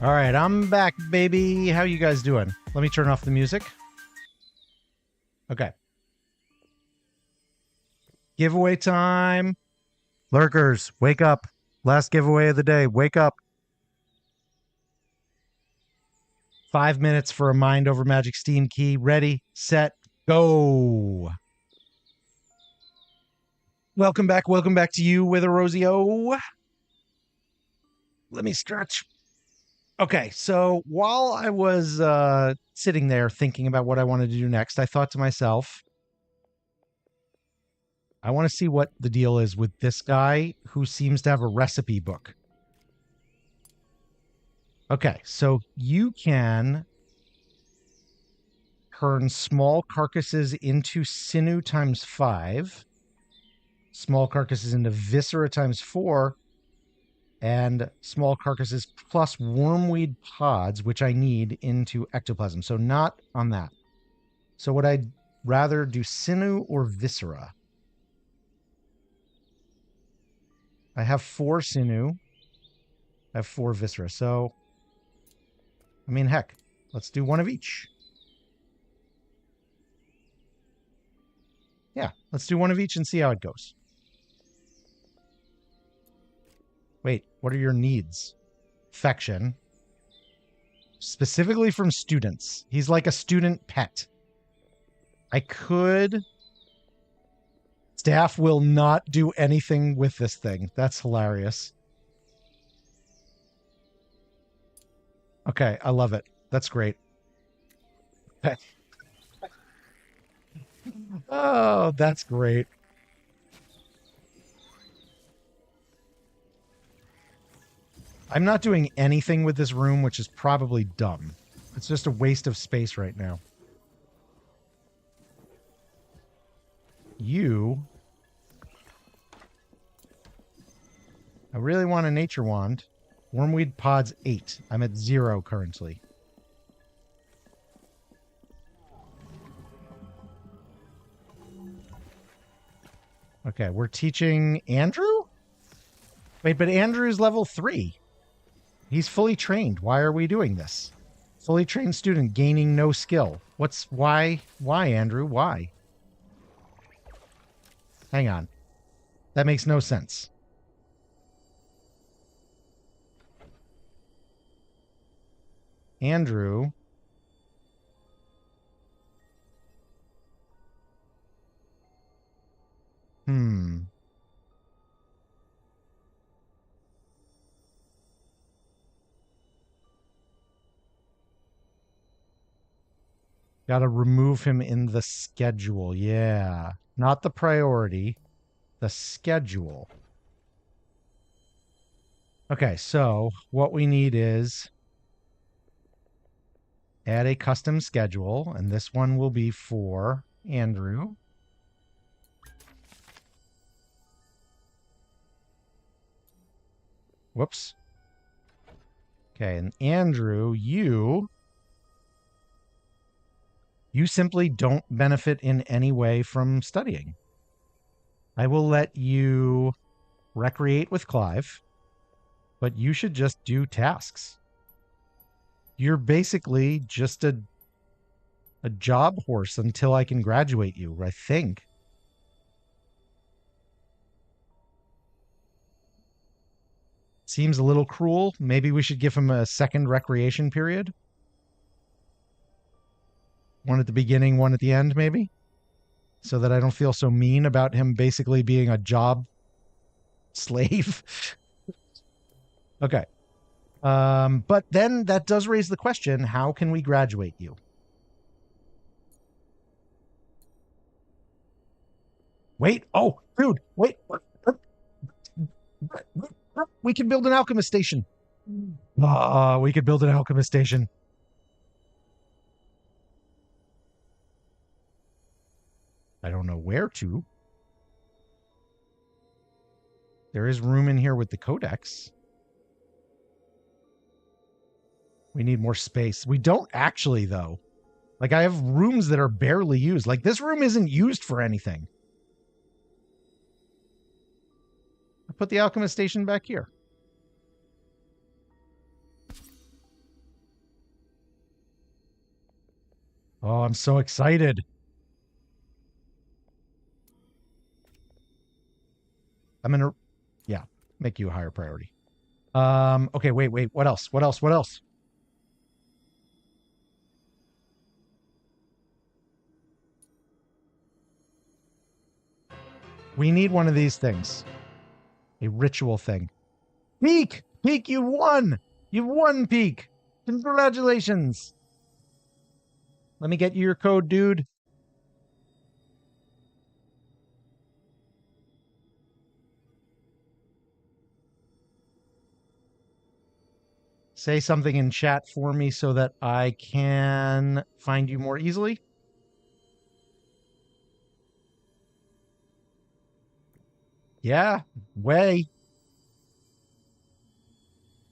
All right, I'm back, baby. How you guys doing? Let me turn off the music. Okay. Giveaway time. Lurkers, wake up. Last giveaway of the day. Wake up. 5 minutes for a Mind Over Magic Steam key. Ready, set, go. Welcome back to you, Wither Rosio. Let me stretch. Okay, so while I was sitting there thinking about what I wanted to do next, I thought to myself, I want to see what the deal is with this guy who seems to have a recipe book. Okay, so you can turn small carcasses into sinew times 5. small carcasses into viscera times 4, and small carcasses plus wormweed pods, which I need, into ectoplasm. So not on that. So would I rather do sinew or viscera? I have 4 sinew. I have 4 viscera. So, I mean, heck, let's do one of each. Yeah, let's do one of each and see how it goes. Wait, what are your needs? Affection. Specifically from students. He's like a student pet. I could... Staff will not do anything with this thing. That's hilarious. Okay, I love it. That's great. Okay. Oh, that's great. I'm not doing anything with this room, which is probably dumb. It's just a waste of space right now. You... I really want a nature wand. Wormweed pods 8. I'm at 0 currently. Okay, we're teaching Andrew? Wait, but Andrew's level 3. He's fully trained. Why are we doing this? Fully trained student gaining no skill. Why, Andrew? Why? Hang on. That makes no sense. Andrew. Got to remove him in the schedule. Yeah. Not the priority. The schedule. Okay, so what we need is add a custom schedule, and this one will be for Andrew. Whoops. Okay, and Andrew, you simply don't benefit in any way from studying. I will let you recreate with Clive, but you should just do tasks. You're basically just a job horse until I can graduate you, I think. Seems a little cruel. Maybe we should give him a second recreation period. One at the beginning, one at the end, maybe? So that I don't feel so mean about him basically being a job slave. Okay. But then that does raise the question, how can we graduate you? Wait. Oh, dude. Wait. We can build an alchemist station. We could build an alchemist station. I don't know where to. There is room in here with the codex. We need more space. We don't actually, though. Like, I have rooms that are barely used. Like, this room isn't used for anything. I put the alchemist station back here. Oh, I'm so excited. I'm going to, yeah, make you a higher priority. Okay, wait. What else? What else? We need one of these things. A ritual thing. Peak! Peak, you won! You won, Peak! Congratulations! Let me get you your code, dude. Say something in chat for me so that I can find you more easily. Yeah, way.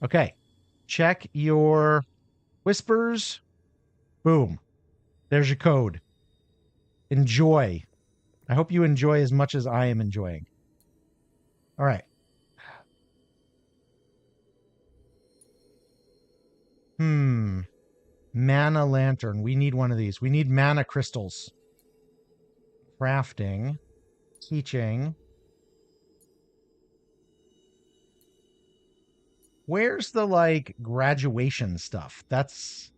Okay. Check your whispers. Boom. There's your code. Enjoy. I hope you enjoy as much as I am enjoying. All right. Mana lantern. We need one of these. We need mana crystals. Crafting. Teaching. Where's the like graduation stuff? That's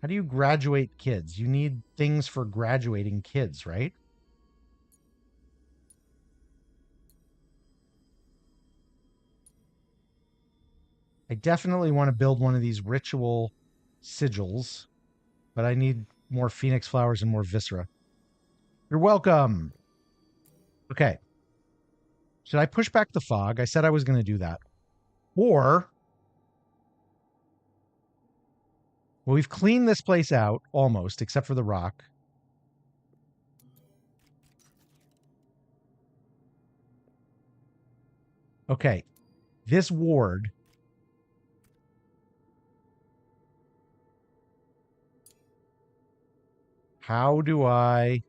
how do you graduate kids? You need things for graduating kids, right? I definitely want to build one of these ritual sigils, but I need more phoenix flowers and more viscera. You're welcome. Okay. Should I push back the fog? I said I was going to do that. Or, well, we've cleaned this place out almost, except for the rock. Okay. This ward. How do I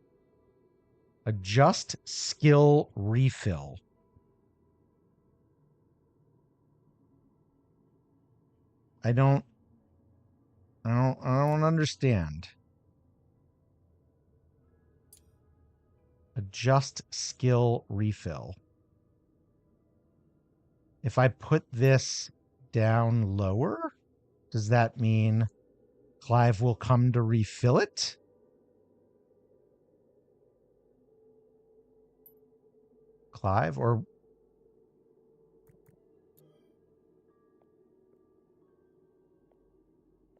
adjust skill refill? I don't understand. Adjust skill refill. If I put this down lower, does that mean Clive will come to refill it? Clive, or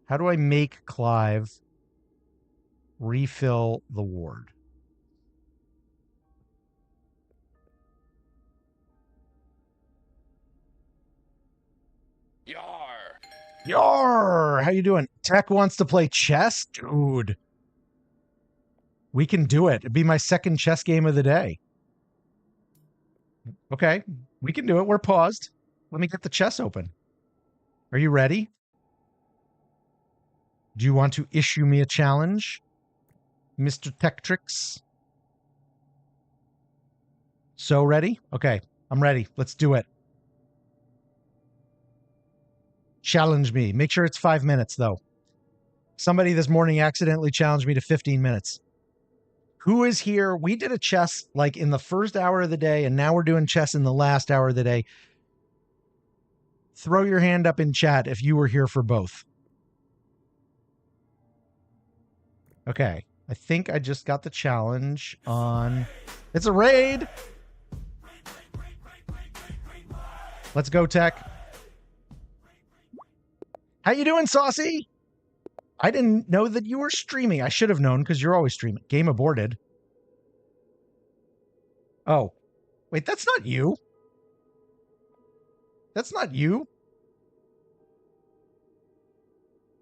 how do I make Clive refill the ward? Yar! Yar! How you doing? Tech wants to play chess? Dude. We can do it. It'd be my second chess game of the day. Okay, we can do it. We're paused. Let me get the chess open. Are you ready? Do you want to issue me a challenge, Mr. Tektrix? So ready? Okay, I'm ready. Let's do it. Challenge me. Make sure it's 5 minutes, though. Somebody this morning accidentally challenged me to 15 minutes. Who is here? We did a chess like in the first hour of the day, and now we're doing chess in the last hour of the day. Throw your hand up in chat if you were here for both. Okay. I think I just got the challenge on. It's a raid. Let's go, Tech. How you doing, Saucy? I didn't know that you were streaming. I should have known because you're always streaming. Game aborted. Oh, wait, that's not you. That's not you.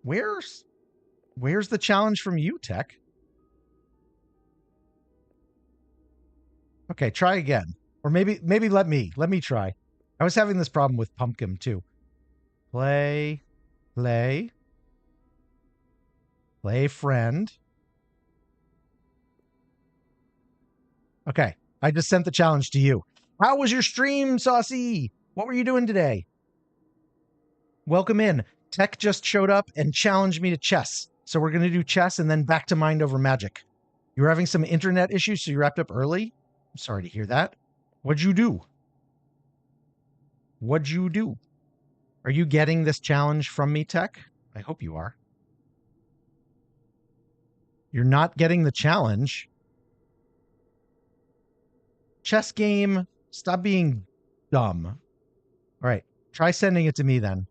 Where's the challenge from you, Tech? Okay, try again. Or maybe let me try. I was having this problem with Pumpkin too. Play friend. Okay, I just sent the challenge to you. How was your stream, Saucy? What were you doing today? Welcome in. Tech just showed up and challenged me to chess. So we're going to do chess and then back to Mind Over Magic. You were having some internet issues, so you wrapped up early? I'm sorry to hear that. What'd you do? What'd you do? Are you getting this challenge from me, Tech? I hope you are. You're not getting the challenge. Chess game, stop being dumb. All right, try sending it to me then.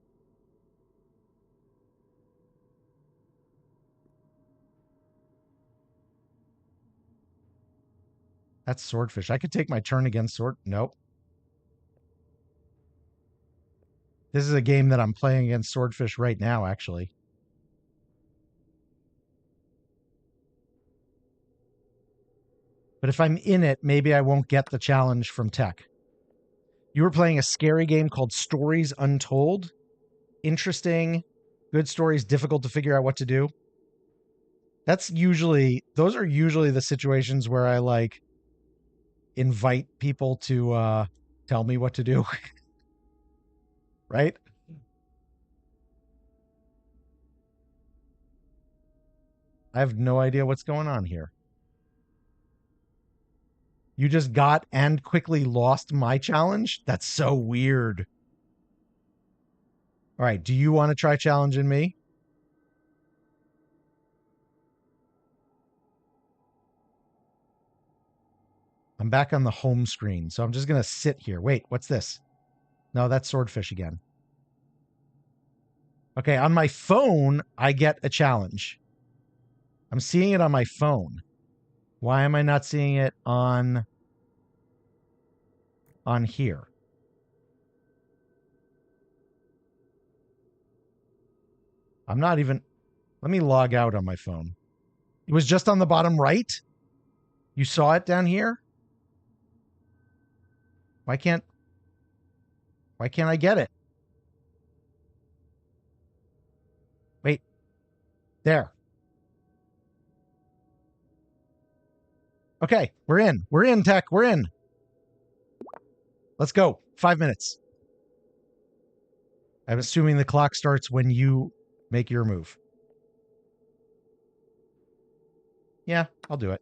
That's Swordfish. I could take my turn against Sword. Nope. This is a game that I'm playing against Swordfish right now, actually. But if I'm in it, maybe I won't get the challenge from Tech. You were playing a scary game called Stories Untold. Interesting, good stories, difficult to figure out what to do. Those are usually the situations where I like invite people to tell me what to do. Right? I have no idea what's going on here. You just got and quickly lost my challenge? That's so weird. All right, do you want to try challenging me? I'm back on the home screen, so I'm just going to sit here. Wait, what's this? No, that's swordfish again. Okay, on my phone, I get a challenge. I'm seeing it on my phone. Why am I not seeing it on here? I'm not even. Let me log out on my phone. It was just on the bottom right? You saw it down here? Why can't I get it? Wait. There. Okay, we're in. We're in, Tech. We're in. Let's go. 5 minutes. I'm assuming the clock starts when you make your move. Yeah, I'll do it.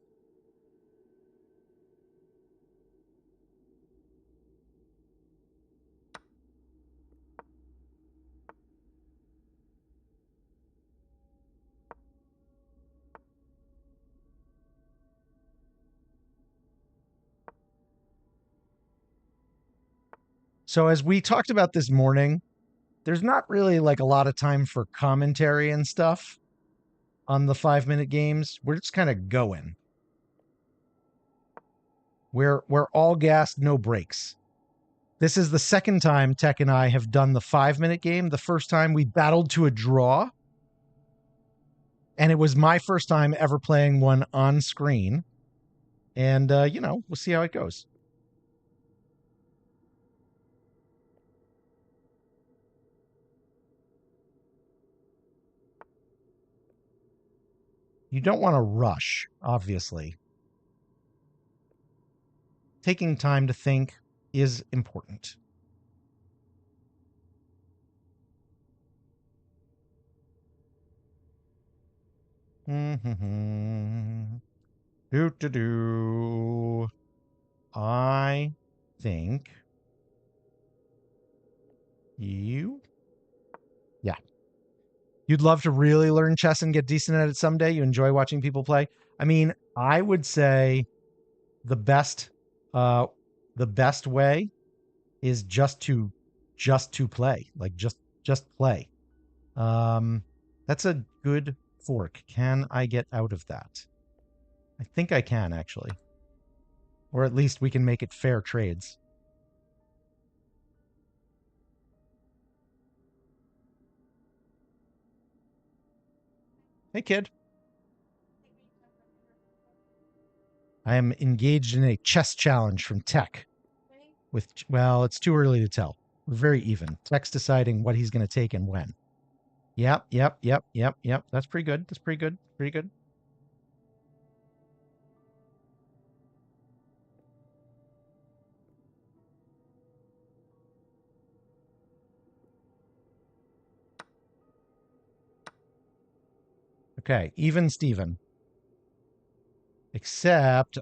So as we talked about this morning, there's not really like a lot of time for commentary and stuff on the 5-minute games. We're just kind of going. We're all gas, no brakes. This is the second time Tech and I have done the 5-minute game. The first time we battled to a draw. And it was my first time ever playing one on screen. And, we'll see how it goes. You don't want to rush, obviously. Taking time to think is important. Do. I think you. Yeah. You'd love to really learn chess and get decent at it someday. You enjoy watching people play. I mean, I would say the best way is just to play. Like just play. That's a good fork. Can I get out of that? I think I can, actually. Or at least we can make it fair trades. Hey, kid. I am engaged in a chess challenge from Tech. Well, it's too early to tell. We're very even. Tech's deciding what he's going to take and when. Yep. That's pretty good. Pretty good. Okay, even Steven. Except,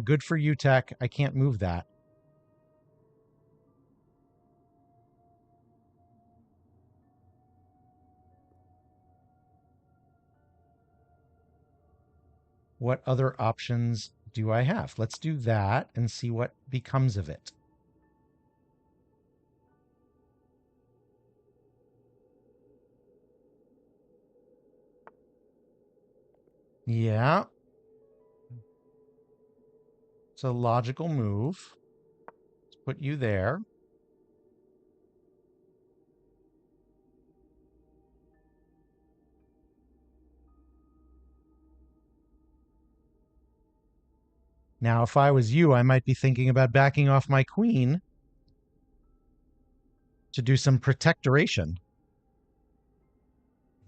good for you, Tech. I can't move that. What other options do I have? Let's do that and see what becomes of it. Yeah. It's a logical move. Let's put you there. Now, if I was you, I might be thinking about backing off my queen to do some protectoration.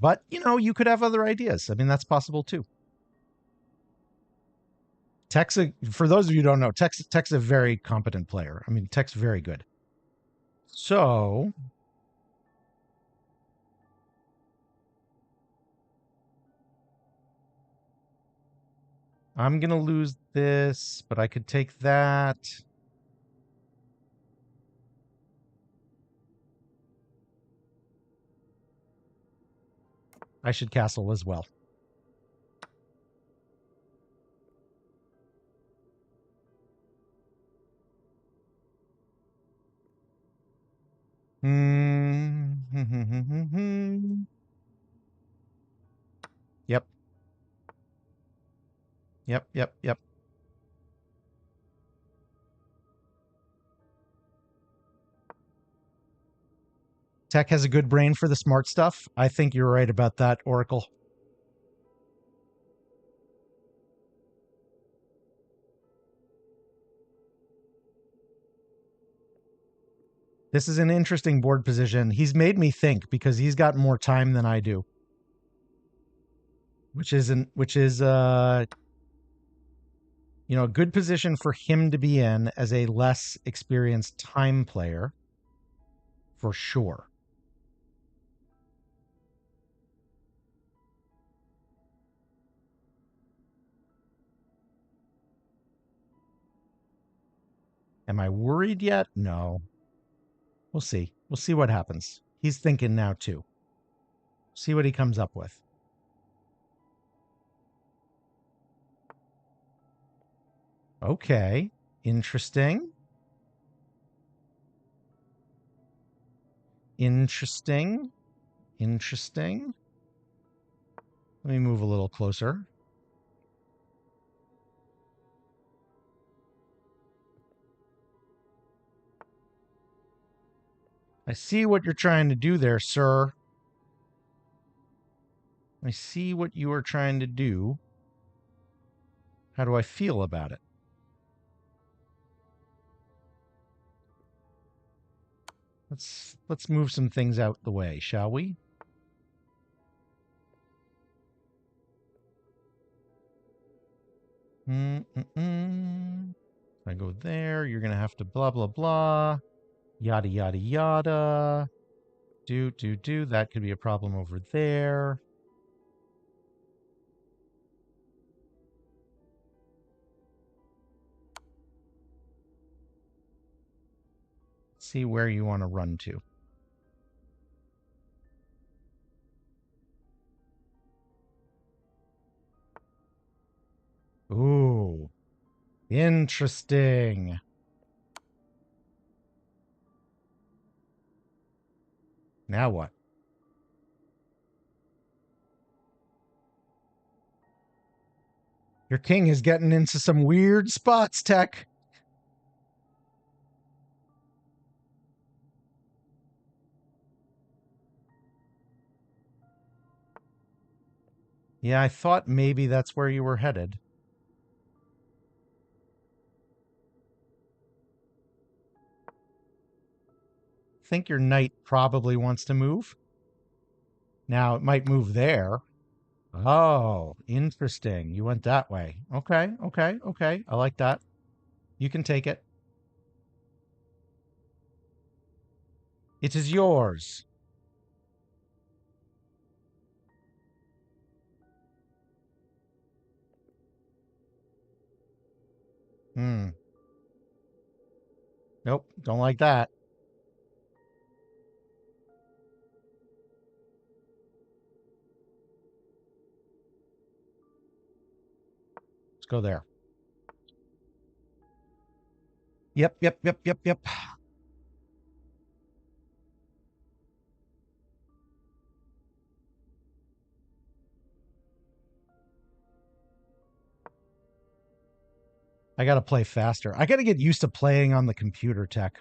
But, you could have other ideas. I mean, that's possible too. Tech's for those of you who don't know, Tech's a very competent player. I mean, Tech's very good. So I'm going to lose this, but I could take that. I should castle as well. Yep. Yep. Tech has a good brain for the smart stuff. I think you're right about that, Oracle. This is an interesting board position. He's made me think because he's got more time than I do. Which is a good position for him to be in as a less experienced time player, for sure. Am I worried yet? No. We'll see. We'll see what happens. He's thinking now too. See what he comes up with. Okay. Interesting. Interesting. Interesting. Let me move a little closer. I see what you're trying to do there, sir. I see what you are trying to do. How do I feel about it? Let's move some things out the way, shall we? If I go there, you're gonna have to blah blah blah, yada yada yada. Do. That could be a problem over there. See where you want to run to. Ooh, interesting. Now what? Your king is getting into some weird spots, Tech. Yeah, I thought maybe that's where you were headed. Think your knight probably wants to move. Now, it might move there. Oh, interesting. You went that way. Okay. I like that. You can take it. It is yours. Nope, don't like that. Let's go there. Yep. I got to play faster. I got to get used to playing on the computer, Tech.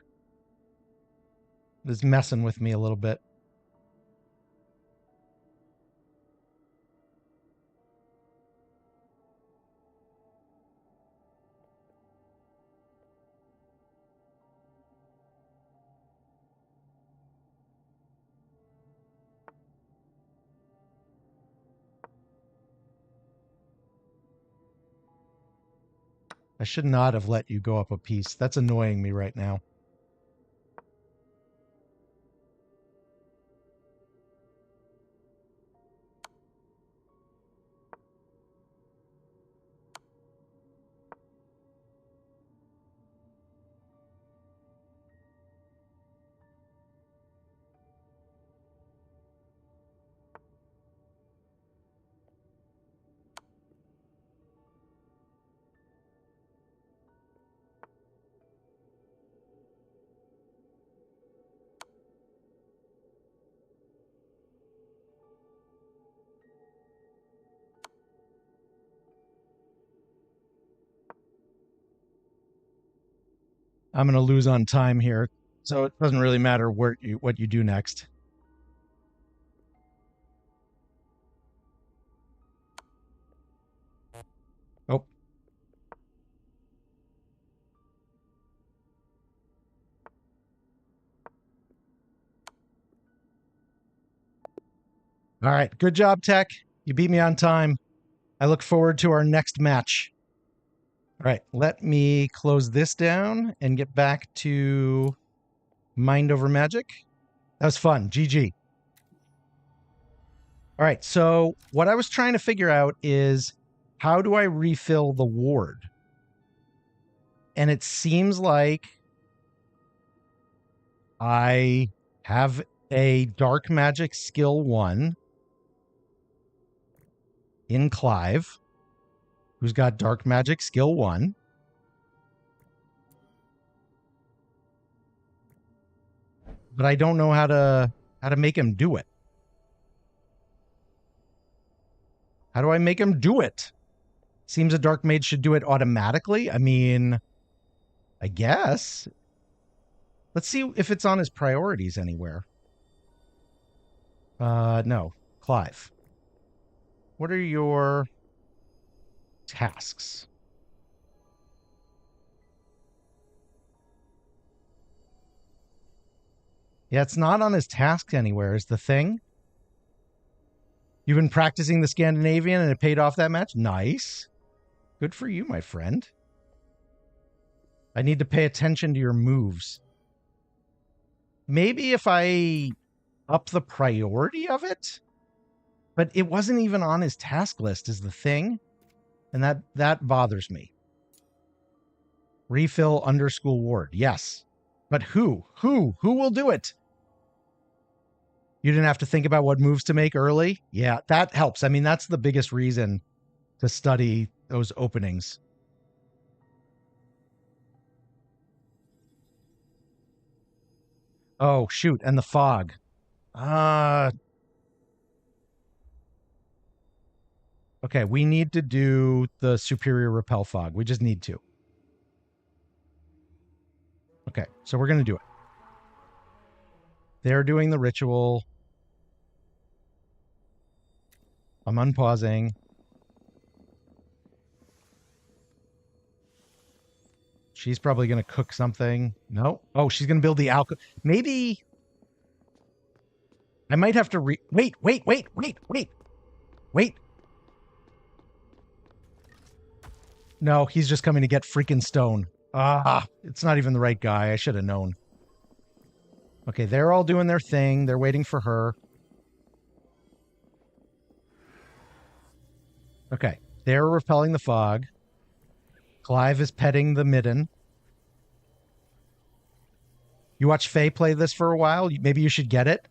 It's messing with me a little bit. I should not have let you go up a piece. That's annoying me right now. I'm going to lose on time here, so it doesn't really matter what you do next. Oh. All right. Good job, Tech. You beat me on time. I look forward to our next match. All right. Let me close this down and get back to Mind Over Magic. That was fun. GG. All right. So what I was trying to figure out is how do I refill the ward? And it seems like I have a dark magic skill 1 in Clive, who's got dark magic skill 1. But I don't know how to make him do it. How do I make him do it? Seems a dark mage should do it automatically. I mean, I guess. Let's see if it's on his priorities anywhere. No. Clive. What are your tasks? Yeah, it's not on his tasks anywhere, is the thing. You've been practicing the Scandinavian and it paid off that match? Nice. Good for you, my friend. I need to pay attention to your moves. Maybe if I up the priority of it? But it wasn't even on his task list is the thing. And that bothers me. Refill underschool ward. Yes. But who? Who will do it? You didn't have to think about what moves to make early? Yeah, that helps. I mean, that's the biggest reason to study those openings. Oh, shoot. And the fog. Okay, we need to do the superior repel fog. We just need to. Okay, so we're going to do it. They're doing the ritual. I'm unpausing. She's probably going to cook something. No. Oh, she's going to build the alcohol. Maybe I might have to wait. No, he's just coming to get freaking stone. It's not even the right guy. I should have known. Okay, they're all doing their thing. They're waiting for her. Okay, they're repelling the fog. Clive is petting the midden. You watch Faye play this for a while? Maybe you should get it.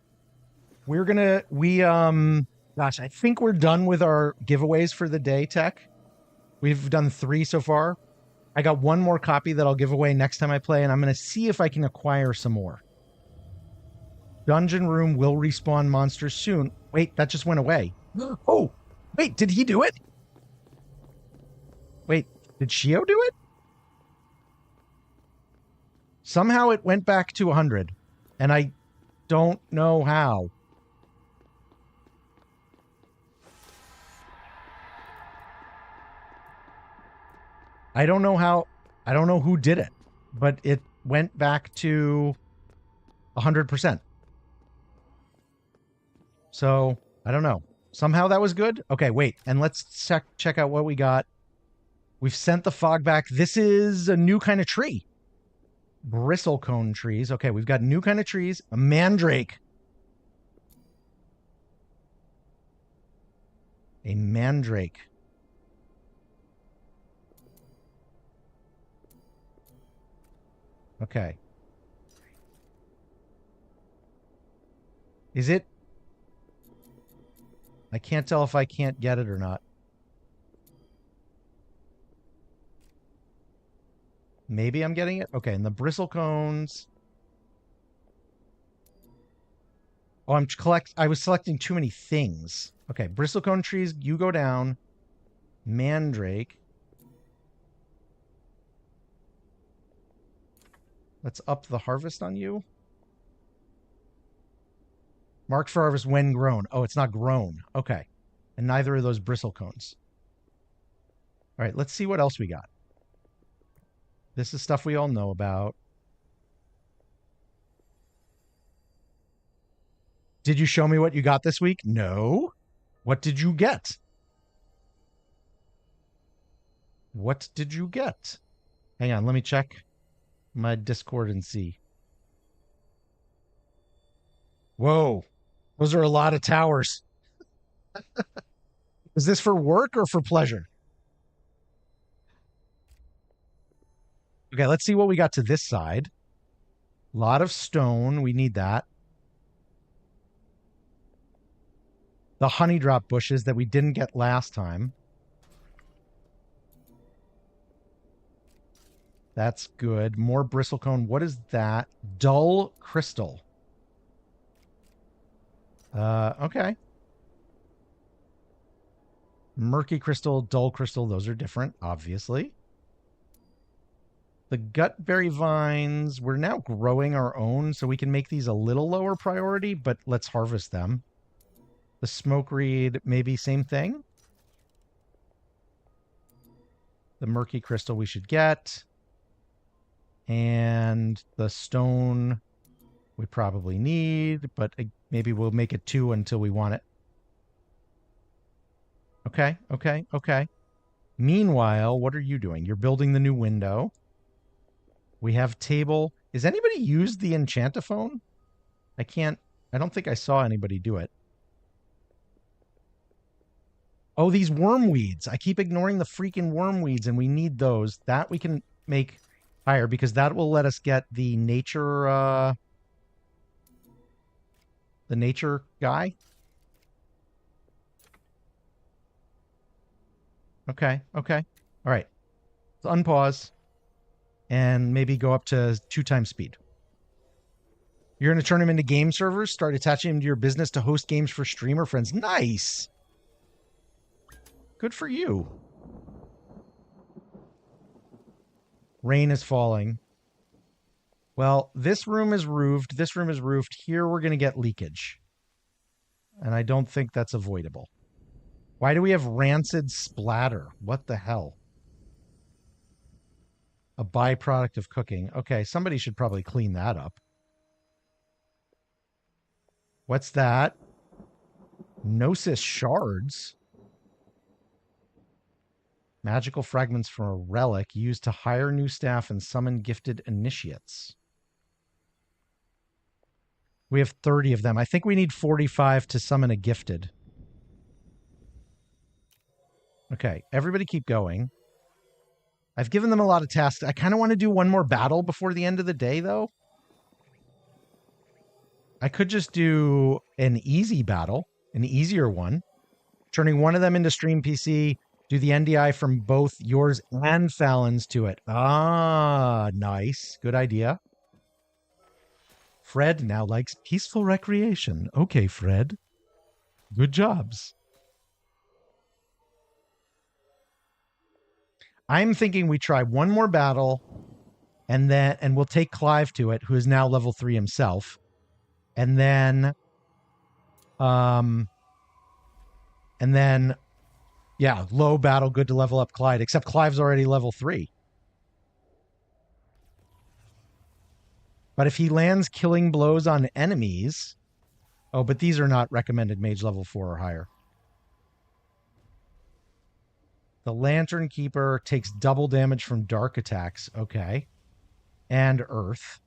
Gosh, I think we're done with our giveaways for the day, Tech. We've done 3 so far. I got 1 more copy that I'll give away next time I play, and I'm going to see if I can acquire some more. Dungeon room will respawn monsters soon. Wait, that just went away. Oh, wait, did he do it? Wait, did Shio do it? Somehow it went back to 100, and I don't know how. I don't know how. I don't know who did it, but it went back to 100%. So I don't know. Somehow that was good. Okay, wait, and let's check out what we got. We've sent the fog back. This is a new kind of tree. Bristlecone trees. Okay, we've got new kind of trees. A mandrake. A mandrake. Okay. Is it? I can't tell if I can't get it or not. Maybe I'm getting it. Okay, and the bristlecones. Oh, I was selecting too many things. Okay, bristlecone trees, you go down. Mandrake. Let's up the harvest on you. Marked for harvest when grown. Oh, it's not grown. Okay. And neither are those bristlecones. All right, let's see what else we got. This is stuff we all know about. Did you show me what you got this week? No. What did you get? What did you get? Hang on, let me check my Discord and see. Whoa. Those are a lot of towers. Is this for work or for pleasure? Okay, let's see what we got to this side. A lot of stone. We need that. The honey drop bushes that we didn't get last time. That's good. More bristlecone. What is that? Dull crystal. Okay. Murky crystal, dull crystal. Those are different, obviously. The gutberry vines. We're now growing our own, so we can make these a little lower priority, but let's harvest them. The smoke reed, maybe same thing. The murky crystal we should get. And the stone we probably need, but maybe we'll make it 2 until we want it. Okay. Meanwhile, what are you doing? You're building the new window. We have table. Is anybody used the enchantophone? I don't think I saw anybody do it. Oh, these wormweeds. I keep ignoring the freaking wormweeds, and we need those. That we can make higher, because that will let us get the nature guy. Okay. All right. Let's unpause and maybe go up to 2 times speed. You're going to turn them into game servers, start attaching them to your business to host games for streamer friends. Nice. Good for you. Rain is falling. Well, this room is roofed. This room is roofed. Here we're going to get leakage. And I don't think that's avoidable. Why do we have rancid splatter? What the hell? A byproduct of cooking. Okay, somebody should probably clean that up. What's that? Gnosis shards. Magical fragments from a relic used to hire new staff and summon gifted initiates. We have 30 of them. I think we need 45 to summon a gifted. Okay, everybody keep going. I've given them a lot of tasks. I kind of want to do one more battle before the end of the day, though. I could just do an easy battle, an easier one. Turning one of them into Stream PC, do the NDI from both yours and Fallon's to it. Ah, nice. Good idea. Fred now likes peaceful recreation. Okay, Fred. Good jobs. I'm thinking we try one more battle, and we'll take Clive to it, who is now level 3 himself. And then yeah, low battle, good to level up Clyde, except Clive's already level 3. But if he lands killing blows on enemies... Oh, but these are not recommended mage level 4 or higher. The Lantern Keeper takes double damage from dark attacks. Okay. And earth.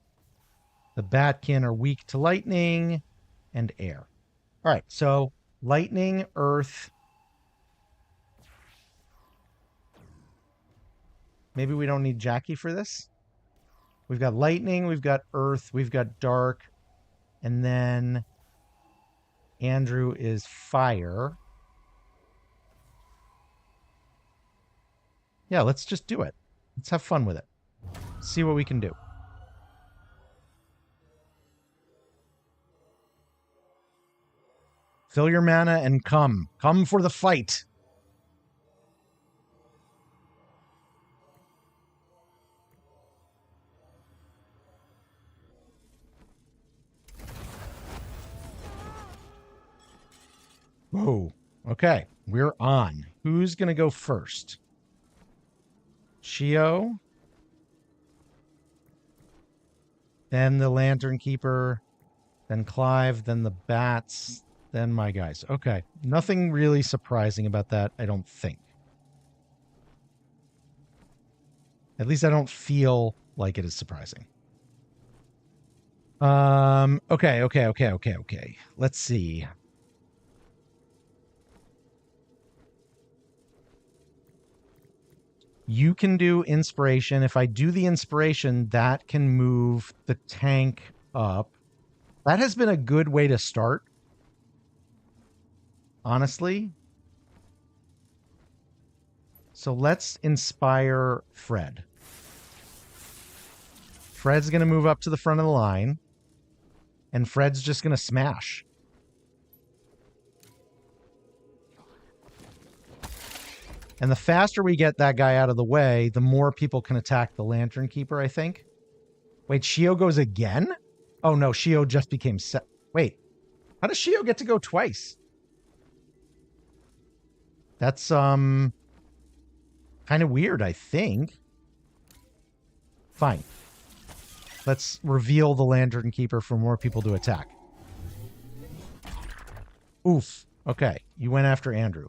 The Batkin are weak to lightning and air. All right, so lightning, earth. Maybe we don't need Jackie for this. We've got lightning, we've got earth, we've got dark, and then Andrew is fire. Yeah, let's just do it. Let's have fun with it. See what we can do. Fill your mana and come. Come for the fight. Whoa. Okay, we're on. Who's going to go first? Shio. Then the Lantern Keeper. Then Clive. Then the Bats. Then my guys. Okay. Nothing really surprising about that, I don't think. At least I don't feel like it is surprising. Okay. Let's see. You can do inspiration. If I do the inspiration, that can move the tank up. That has been a good way to start. Honestly. So let's inspire Fred. Fred's going to move up to the front of the line. And Fred's just going to smash. And the faster we get that guy out of the way, the more people can attack the Lantern Keeper, I think. Wait, Shio goes again? Oh, no, Shio just became set. Wait, how does Shio get to go twice? That's, kind of weird, I think. Fine. Let's reveal the Lantern Keeper for more people to attack. Oof. Okay, you went after Andrew.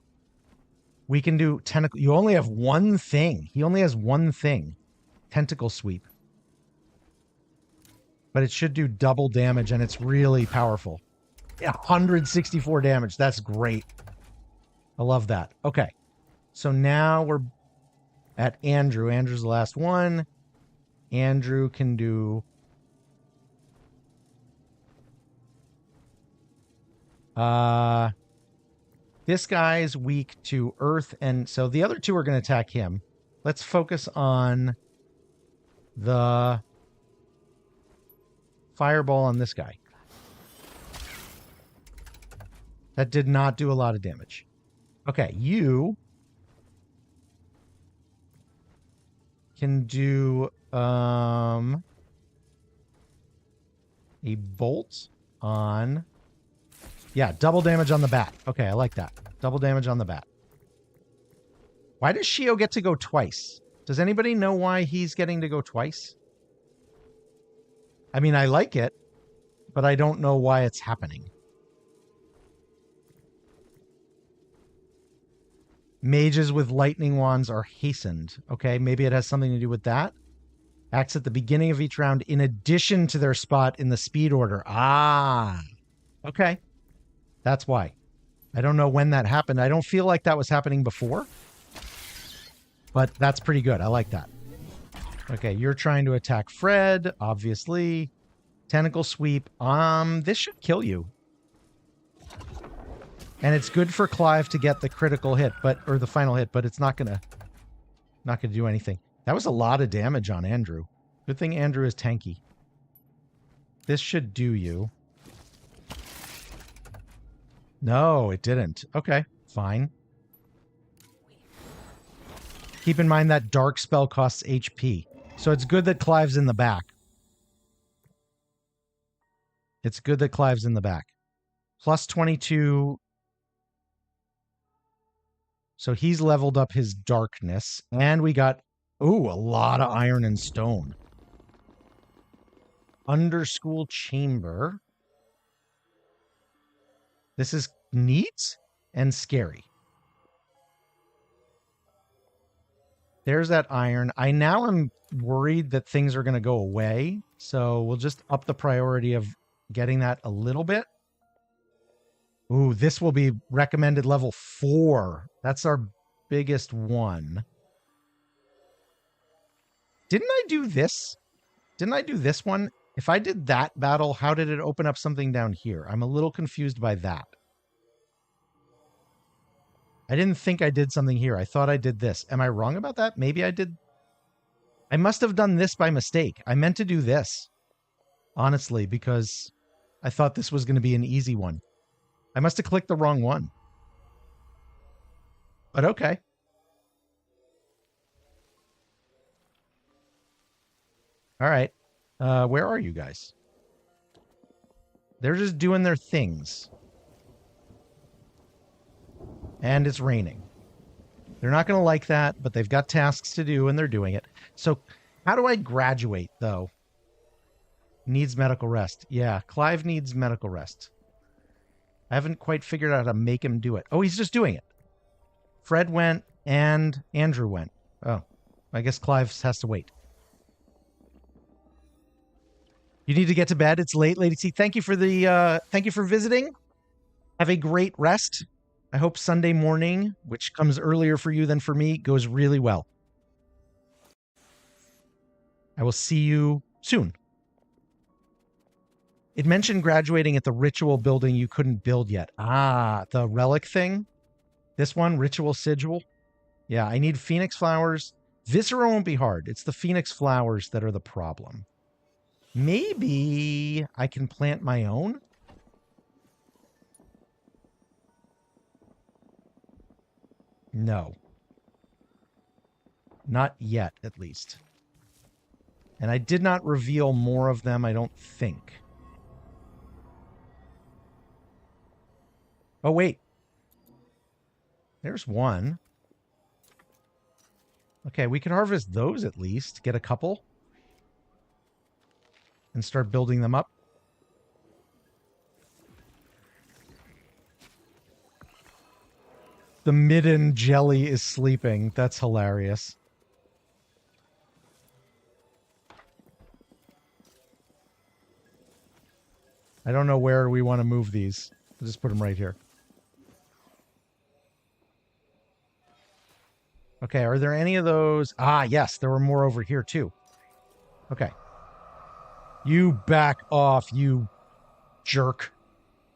We can do tentacle. You only have one thing. He only has one thing. Tentacle sweep. But it should do double damage, and it's really powerful. 164 damage. That's great. I love that. Okay. So now we're at Andrew. Andrew's the last one. Andrew can do... This guy's weak to earth, and so the other two are going to attack him. Let's focus on the fireball on this guy. That did not do a lot of damage. Okay, you can do a bolt on... Yeah, double damage on the bat. Okay, I like that. Double damage on the bat. Why does Shio get to go twice? Does anybody know why he's getting to go twice? I mean, I like it, but I don't know why it's happening. Mages with lightning wands are hastened. Okay, maybe it has something to do with that. Acts at the beginning of each round in addition to their spot in the speed order. Ah, okay. That's why. I don't know when that happened. I don't feel like that was happening before. But that's pretty good. I like that. Okay, you're trying to attack Fred, obviously. Tentacle sweep. This should kill you. And it's good for Clive to get the critical hit, or the final hit, but it's not gonna do anything. That was a lot of damage on Andrew. Good thing Andrew is tanky. This should do you. No, it didn't. Okay, fine. Keep in mind that dark spell costs HP. So it's good that Clive's in the back. It's good that Clive's in the back. Plus 22. So he's leveled up his darkness. And we got, ooh, a lot of iron and stone. Underschool chamber. This is neat and scary. There's that iron. I now am worried that things are going to go away. So we'll just up the priority of getting that a little bit. Ooh, this will be recommended level 4. That's our biggest one. Didn't I do this? Didn't I do this one? If I did that battle, how did it open up something down here? I'm a little confused by that. I didn't think I did something here. I thought I did this. Am I wrong about that? Maybe I did. I must have done this by mistake. I meant to do this, honestly, because I thought this was going to be an easy one. I must have clicked the wrong one. But okay. All right. Where are you guys? They're just doing their things. And it's raining. They're not going to like that, but they've got tasks to do and they're doing it. So how do I graduate, though? Needs medical rest. Yeah, Clive needs medical rest. I haven't quite figured out how to make him do it. Oh, he's just doing it. Fred went and Andrew went. Oh, I guess Clive has to wait. You need to get to bed. It's late, Lady C. Thank you for visiting. Have a great rest. I hope Sunday morning, which comes earlier for you than for me, goes really well. I will see you soon. It mentioned graduating at the ritual building you couldn't build yet. Ah, the relic thing? This one, ritual sigil? Yeah, I need phoenix flowers. Viscera won't be hard. It's the phoenix flowers that are the problem. Maybe I can plant my own? No. Not yet, at least. And I did not reveal more of them, I don't think. Oh, wait. There's one. Okay, we could harvest those at least. Get a couple. And start building them up. The midden jelly is sleeping. That's hilarious. I don't know where we want to move these. I'll just put them right here. Okay, are there any of those? Ah, yes, there were more over here too. Okay. You back off, you jerk.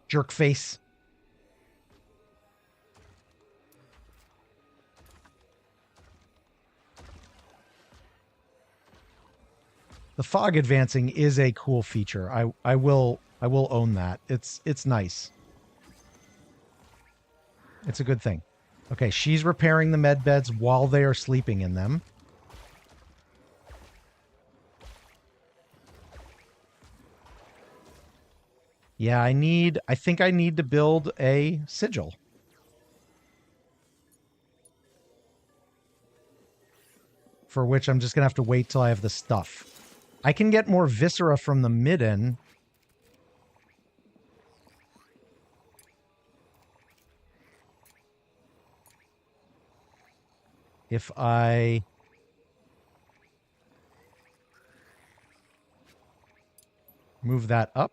Jerk face. The fog advancing is a cool feature. I will own that. It's nice. It's a good thing. Okay, she's repairing the med beds while they are sleeping in them. Yeah, I think I need to build a sigil. For which I'm just going to have to wait till I have the stuff. I can get more viscera from the midden. If I move that up.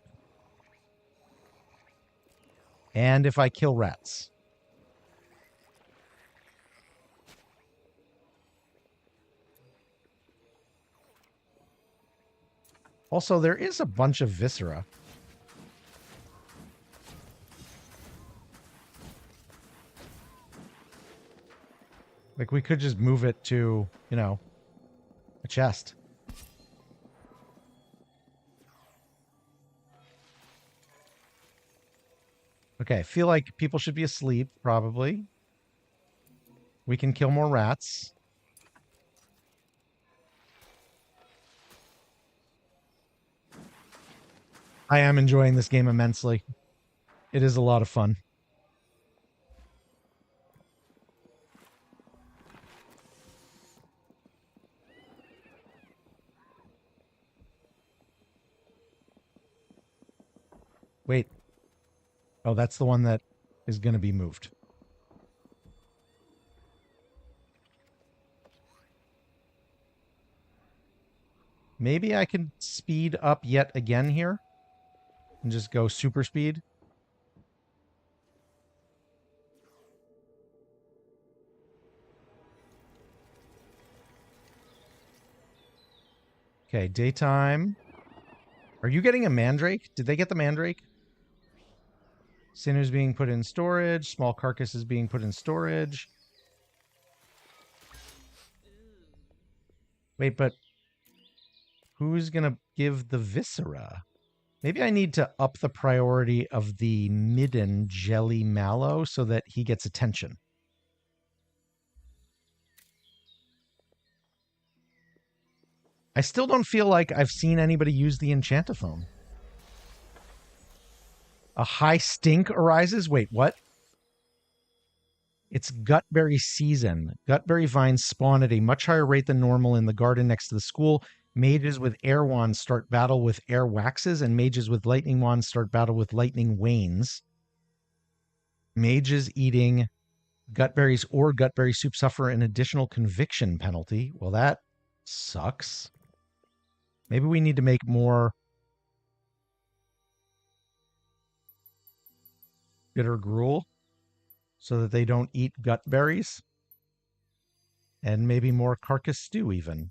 And if I kill rats. Also, there is a bunch of viscera. Like, we could just move it to, you know, a chest. Okay, I feel like people should be asleep, probably. We can kill more rats. I am enjoying this game immensely. It is a lot of fun. Wait. Oh, that's the one that is going to be moved. Maybe I can speed up yet again here and just go super speed. Okay, daytime. Are you getting a mandrake? Did they get the mandrake? Sinews being put in storage. Small carcass is being put in storage. Wait, but who's going to give the viscera? Maybe I need to up the priority of the midden jelly mallow so that he gets attention. I still don't feel like I've seen anybody use the enchantophone. A high stink arises? Wait, what? It's gutberry season. Gutberry vines spawn at a much higher rate than normal in the garden next to the school. Mages with air wands start battle with air waxes, and mages with lightning wands start battle with lightning wanes. Mages eating gutberries or gutberry soup suffer an additional conviction penalty. Well, that sucks. Maybe we need to make more bitter gruel so that they don't eat gutberries. And maybe more carcass stew even.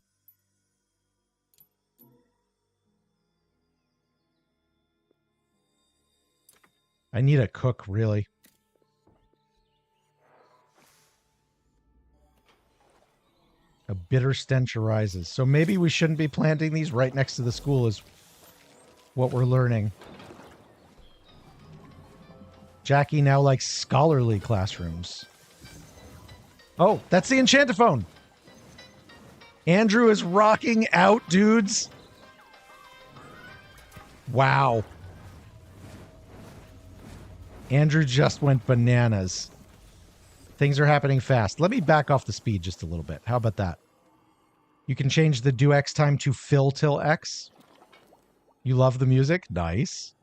I need a cook, really. A bitter stench arises. So maybe we shouldn't be planting these right next to the school is what we're learning. Jackie now likes scholarly classrooms. Oh, that's the enchantophone. Andrew is rocking out, dudes. Wow. Andrew just went bananas. Things are happening fast. Let me back off the speed just a little bit. How about that? You can change the do X time to fill till X. You love the music? Nice.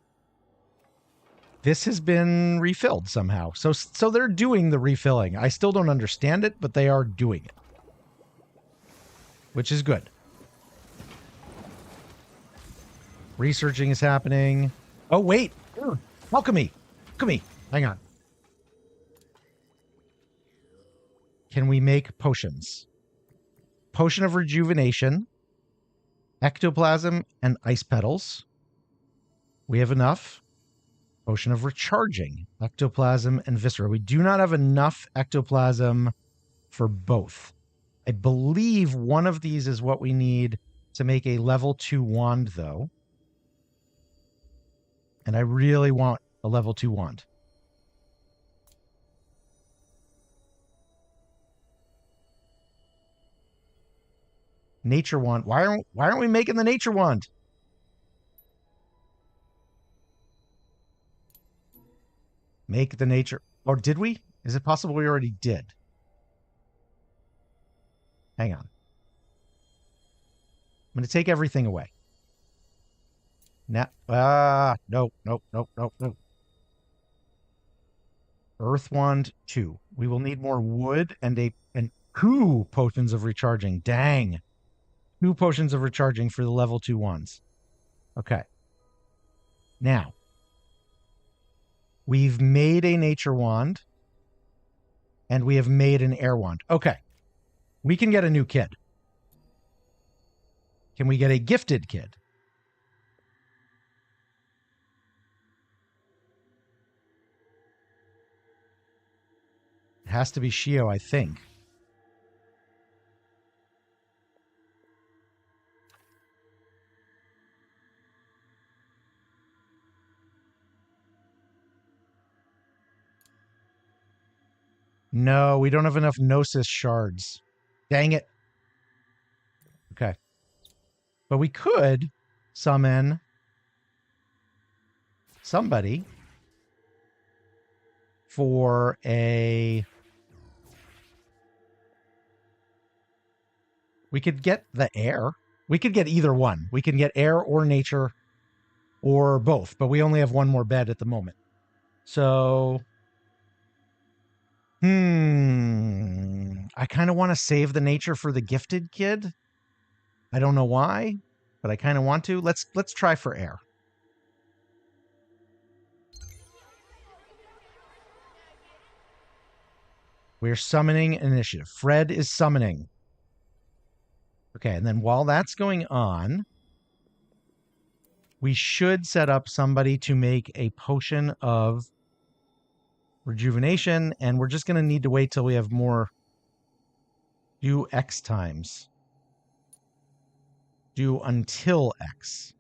This has been refilled somehow. So they're doing the refilling. I still don't understand it, but they are doing it. Which is good. Researching is happening. Oh, wait. Alchemy. Alchemy. Hang on. Can we make potions? Potion of rejuvenation, ectoplasm, and ice petals. We have enough. Potion of recharging, ectoplasm, and viscera. We do not have enough ectoplasm for both. I believe one of these is what we need to make a level 2 wand, though. And I really want a level 2 wand. Nature wand. Why aren't we making the nature wand? Make the nature. Or did we? Is it possible we already did? Hang on. I'm going to take everything away. Now, no. Earth wand 2. We will need more wood and 2 potions of recharging. Dang. 2 potions of recharging for the level 2 wands. Okay. Now, we've made a nature wand, and we have made an air wand. Okay. We can get a new kid. Can we get a gifted kid? It has to be Shio, I think. No, we don't have enough Gnosis shards. Dang it. Okay. But we could summon somebody for a... We could get the air. We could get either one. We can get air or nature or both, but we only have one more bed at the moment. So... I kind of want to save the nature for the gifted kid. I don't know why, but but I kind of want to. Let's try for air. We're summoning initiative. Fred is summoning. Okay, and then while that's going on, we should set up somebody to make a potion of rejuvenation, and we're just going to need to wait till we have more. Do X times. Do until X.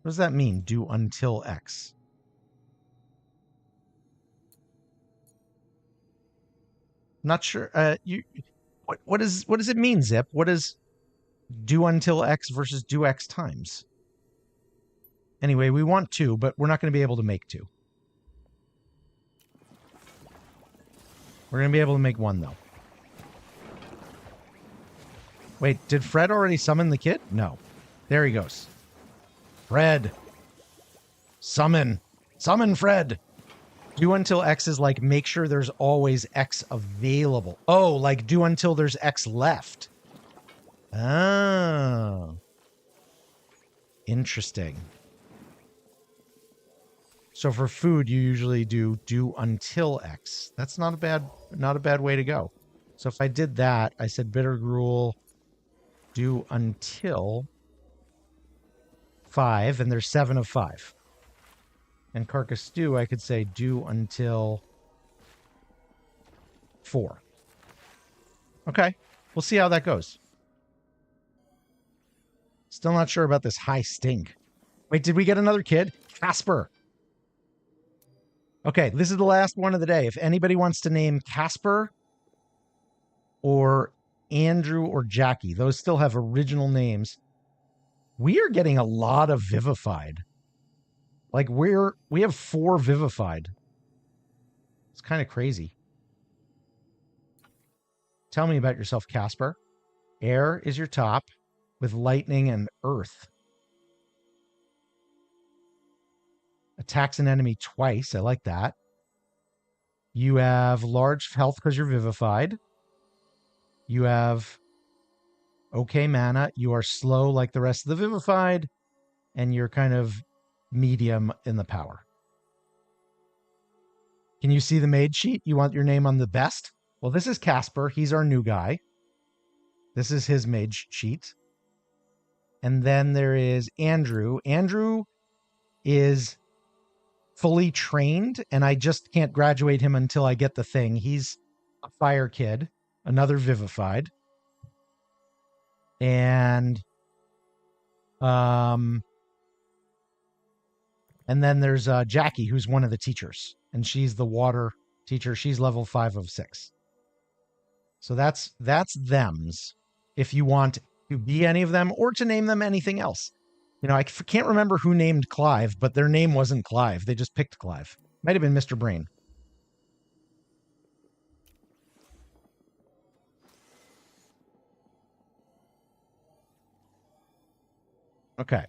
What does that mean, do until X? Not sure. What does it mean, Zip? What is do until X versus do X times? Anyway, we want 2, but we're not going to be able to make 2. We're going to be able to make 1, though. Wait, did Fred already summon the kid? No. There he goes. Fred. Summon. Summon Fred. Do until X is like make sure there's always X available. Oh, like do until there's X left. Oh. Interesting. So for food, you usually do until X. That's not a bad way to go. So if I did that, I said bitter gruel, do until 5, and there's 7 of 5. And carcass stew, I could say do until 4. Okay, we'll see how that goes. Still not sure about this high stink. Wait, did we get another kid? Casper. Okay, this is the last one of the day. If anybody wants to name Casper or Andrew or Jackie, those still have original names. We are getting a lot of vivified. Like we have 4 vivified. It's kind of crazy. Tell me about yourself, Casper. Air is your top with lightning and earth. Attacks an enemy twice. I like that. You have large health because you're vivified. You have okay mana. You are slow like the rest of the vivified. And you're kind of medium in the power. Can you see the mage sheet? You want your name on the best? Well, this is Casper. He's our new guy. This is his mage sheet. And then there is Andrew. Andrew is fully trained, and I just can't graduate him until I get the thing. He's a fire kid, another vivified. And then there's Jackie, who's one of the teachers, and she's the water teacher. She's level 5 of 6. So that's thems. If you want to be any of them or to name them anything else. You know, I can't remember who named Clive, but their name wasn't Clive. They just picked Clive. Might have been Mr. Brain. Okay.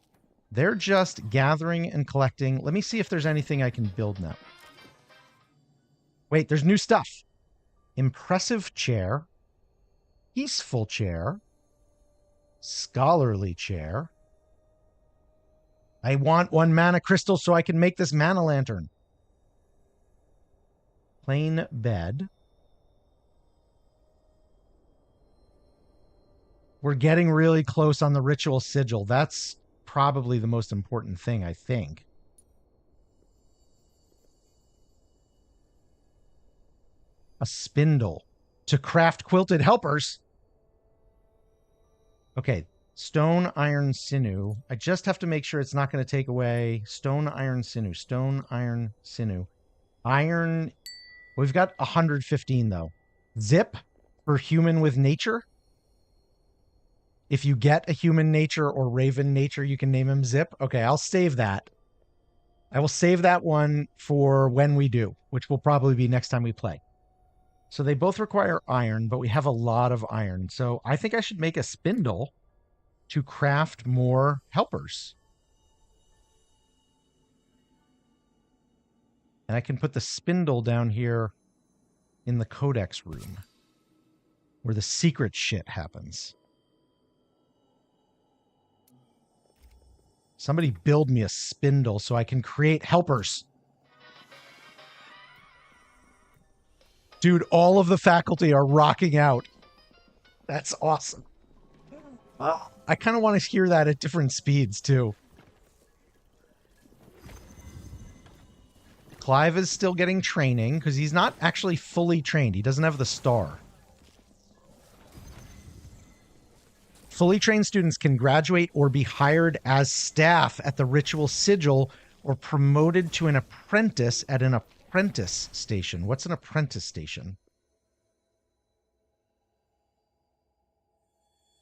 They're just gathering and collecting. Let me see if there's anything I can build now. Wait, there's new stuff. Impressive chair. Peaceful chair. Scholarly chair. I want 1 mana crystal so I can make this mana lantern. Plain bed. We're getting really close on the ritual sigil. That's probably the most important thing, I think. A spindle to craft quilted helpers. Okay, stone, iron, sinew. I just have to make sure it's not going to take away stone, iron, sinew. Stone, iron, sinew. Iron. We've got 115, though. Zip for human with nature. If you get a human nature or raven nature, you can name him Zip. Okay, I'll save that. I will save that one for when we do, which will probably be next time we play. So they both require iron, but we have a lot of iron. So I think I should make a spindle to craft more helpers. And I can put the spindle down here in the codex room where the secret shit happens. Somebody build me a spindle so I can create helpers. Dude, all of the faculty are rocking out. That's awesome. Oh, I kind of want to hear that at different speeds, too. Clive is still getting training because he's not actually fully trained. He doesn't have the star. Fully trained students can graduate or be hired as staff at the Ritual Sigil or promoted to an apprentice at an apprentice station. What's an apprentice station?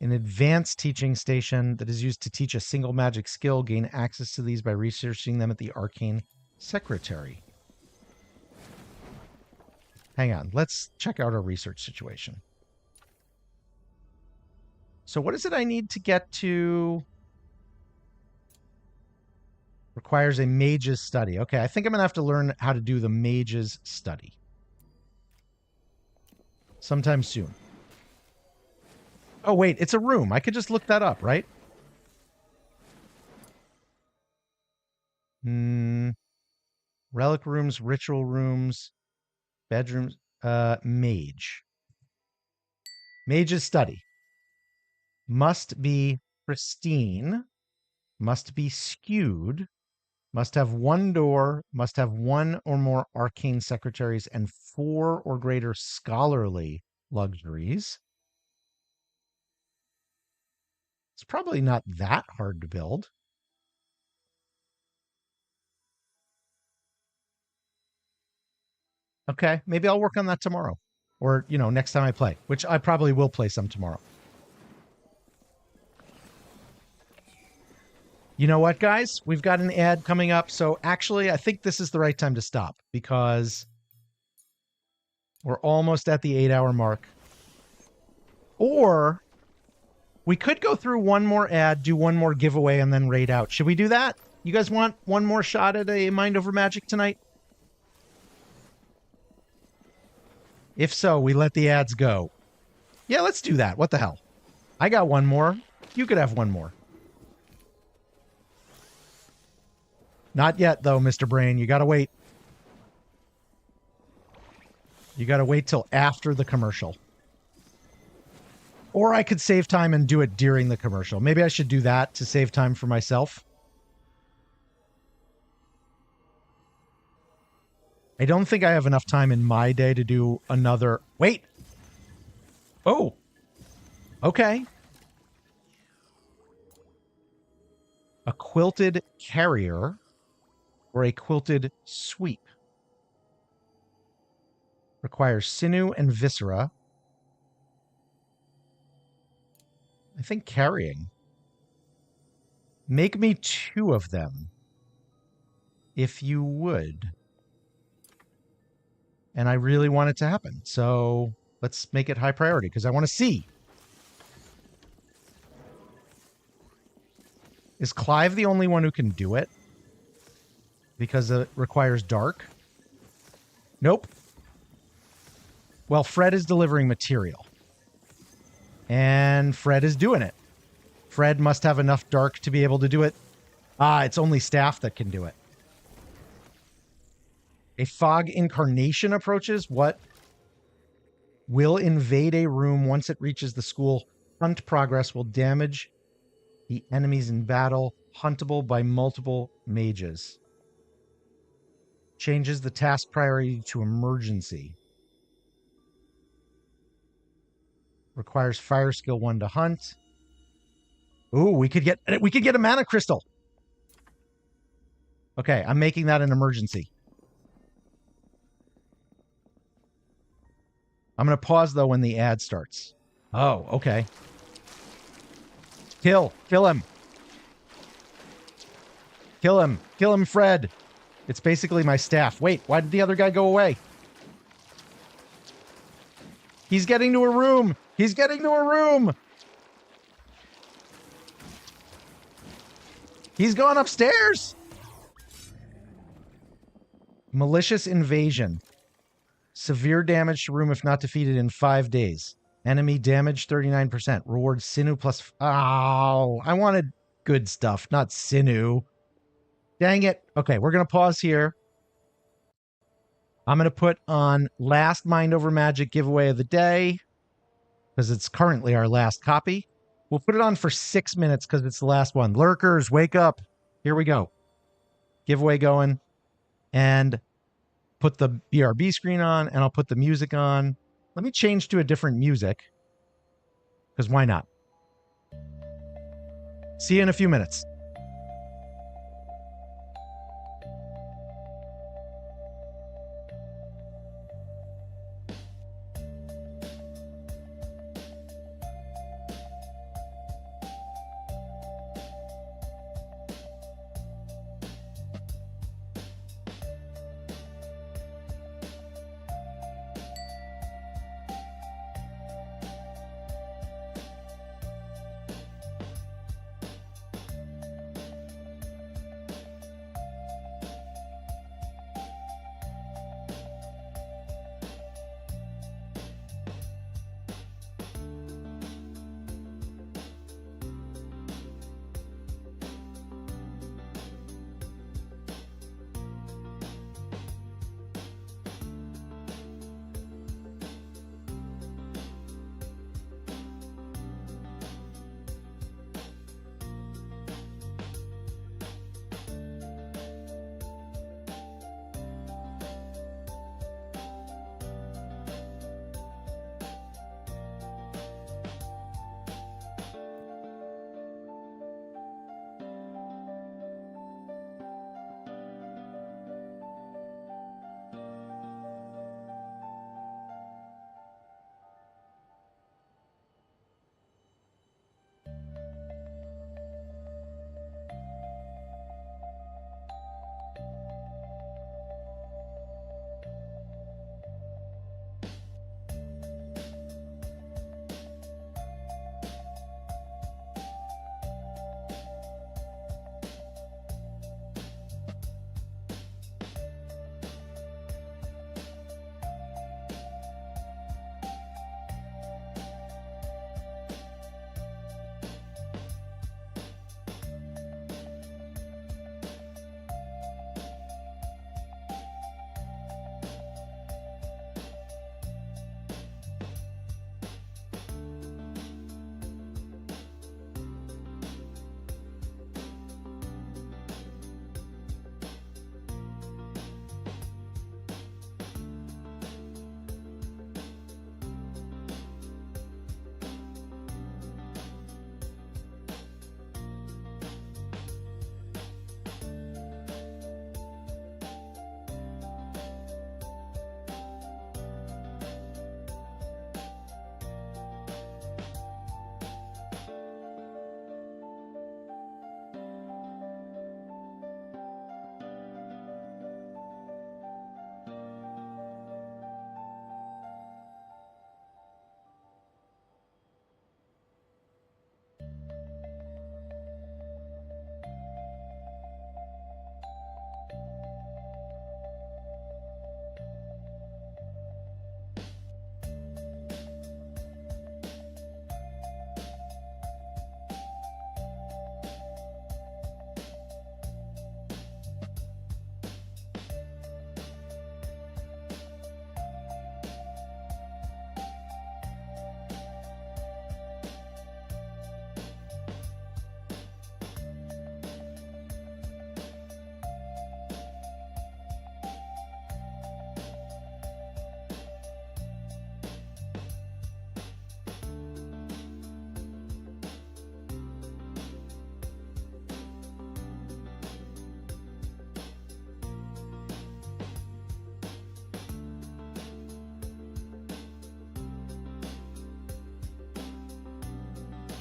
An advanced teaching station that is used to teach a single magic skill. Gain access to these by researching them at the Arcane Secretary. Hang on. Let's check out our research situation. So what is it I need to get to? Requires a mage's study. Okay, I think I'm going to have to learn how to do the mage's study. Sometime soon. Oh, wait, it's a room. I could just look that up, right? Relic rooms, ritual rooms, bedrooms, mage. Mage's study. Must be pristine, must be skewed, must have one door, must have one or more arcane secretaries, and 4 or greater scholarly luxuries. It's probably not that hard to build. Okay, maybe I'll work on that tomorrow. Or, you know, next time I play, which I probably will play some tomorrow. You know what, guys? We've got an ad coming up. So actually, I think this is the right time to stop because we're almost at the 8-hour mark. Or we could go through one more ad, do one more giveaway, and then raid out. Should we do that? You guys want one more shot at a Mind Over Magic tonight? If so, we let the ads go. Yeah, let's do that. What the hell? I got one more. You could have one more. Not yet, though, Mr. Brain. You got to wait. You got to wait till after the commercial. Or I could save time and do it during the commercial. Maybe I should do that to save time for myself. I don't think I have enough time in my day to do another... Wait! Oh! Okay. A quilted carrier or a quilted sweep. Requires sinew and viscera. I think carrying. Make me 2 of them, if you would. And I really want it to happen. So let's make it high priority because I want to see. Is Clive the only one who can do it? Because it requires dark? Nope. Well, Fred is delivering material. And Fred is doing it. Fred must have enough dark to be able to do it. Ah, it's only staff that can do it. A fog incarnation approaches. What? Will invade a room once it reaches the school. Hunt progress will damage the enemies in battle. Huntable by multiple mages. Changes the task priority to emergency. Requires fire skill 1 to hunt. Ooh, we could get a mana crystal. Okay, I'm making that an emergency. I'm going to pause, though, when the ad starts. Oh, okay. Kill him. Kill him, Fred. It's basically my staff. Wait, why did the other guy go away? He's getting to a room. He's getting to a room. He's gone upstairs. Malicious invasion. Severe damage to room if not defeated in 5 days. Enemy damage 39%. Reward sinew plus... Oh, I wanted Good stuff, not Sinu. Dang it. Okay, we're going to pause here. I'm going to put on last Mind Over Magic giveaway of the day because it's currently our last copy. We'll put it on for 6 minutes because it's the last one. Lurkers, wake up. Here we go. Giveaway going. And put the BRB screen on, and I'll put the music on. Let me change to a different music because why not? See you in a few minutes.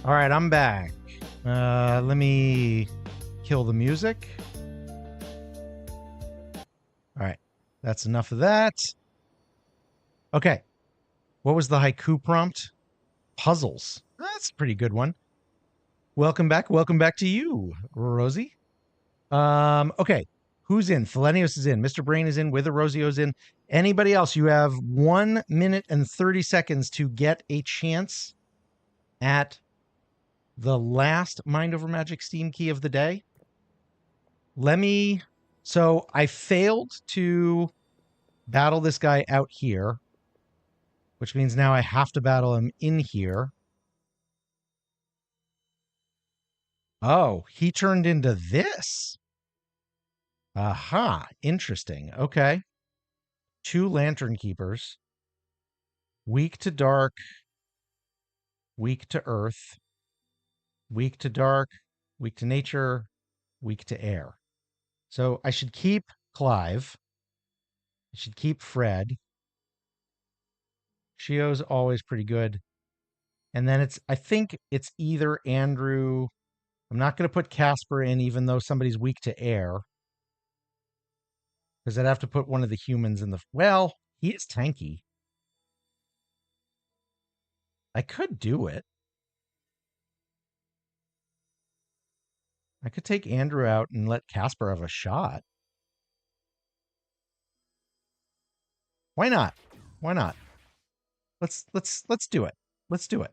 All right, I'm back. Let me kill the music. All right, that's enough of that. Okay, what was the haiku prompt? Puzzles. That's a pretty good one. Welcome back. Welcome back to you, Rosie. Okay, who's in? Felenius is in. Mr. Brain is in. Wither Rosio's in. Anybody else? You have 1 minute and 30 seconds to get a chance at the last Mind Over Magic Steam key of the day. So I failed to battle this guy out here, which means now I have to battle him in here. Oh, he turned into this. Aha, interesting. Okay. 2 Lantern Keepers. Weak to dark, weak to earth, weak to dark, weak to nature, weak to air. So I should keep Clive. I should keep Fred. Shio's always pretty good. And then I think it's either Andrew. I'm not going to put Casper in, even though somebody's weak to air. Because I'd have to put one of the humans in the. Well, he is tanky. I could do it. I could take Andrew out and let Casper have a shot. Why not? Why not? Let's do it. Let's do it.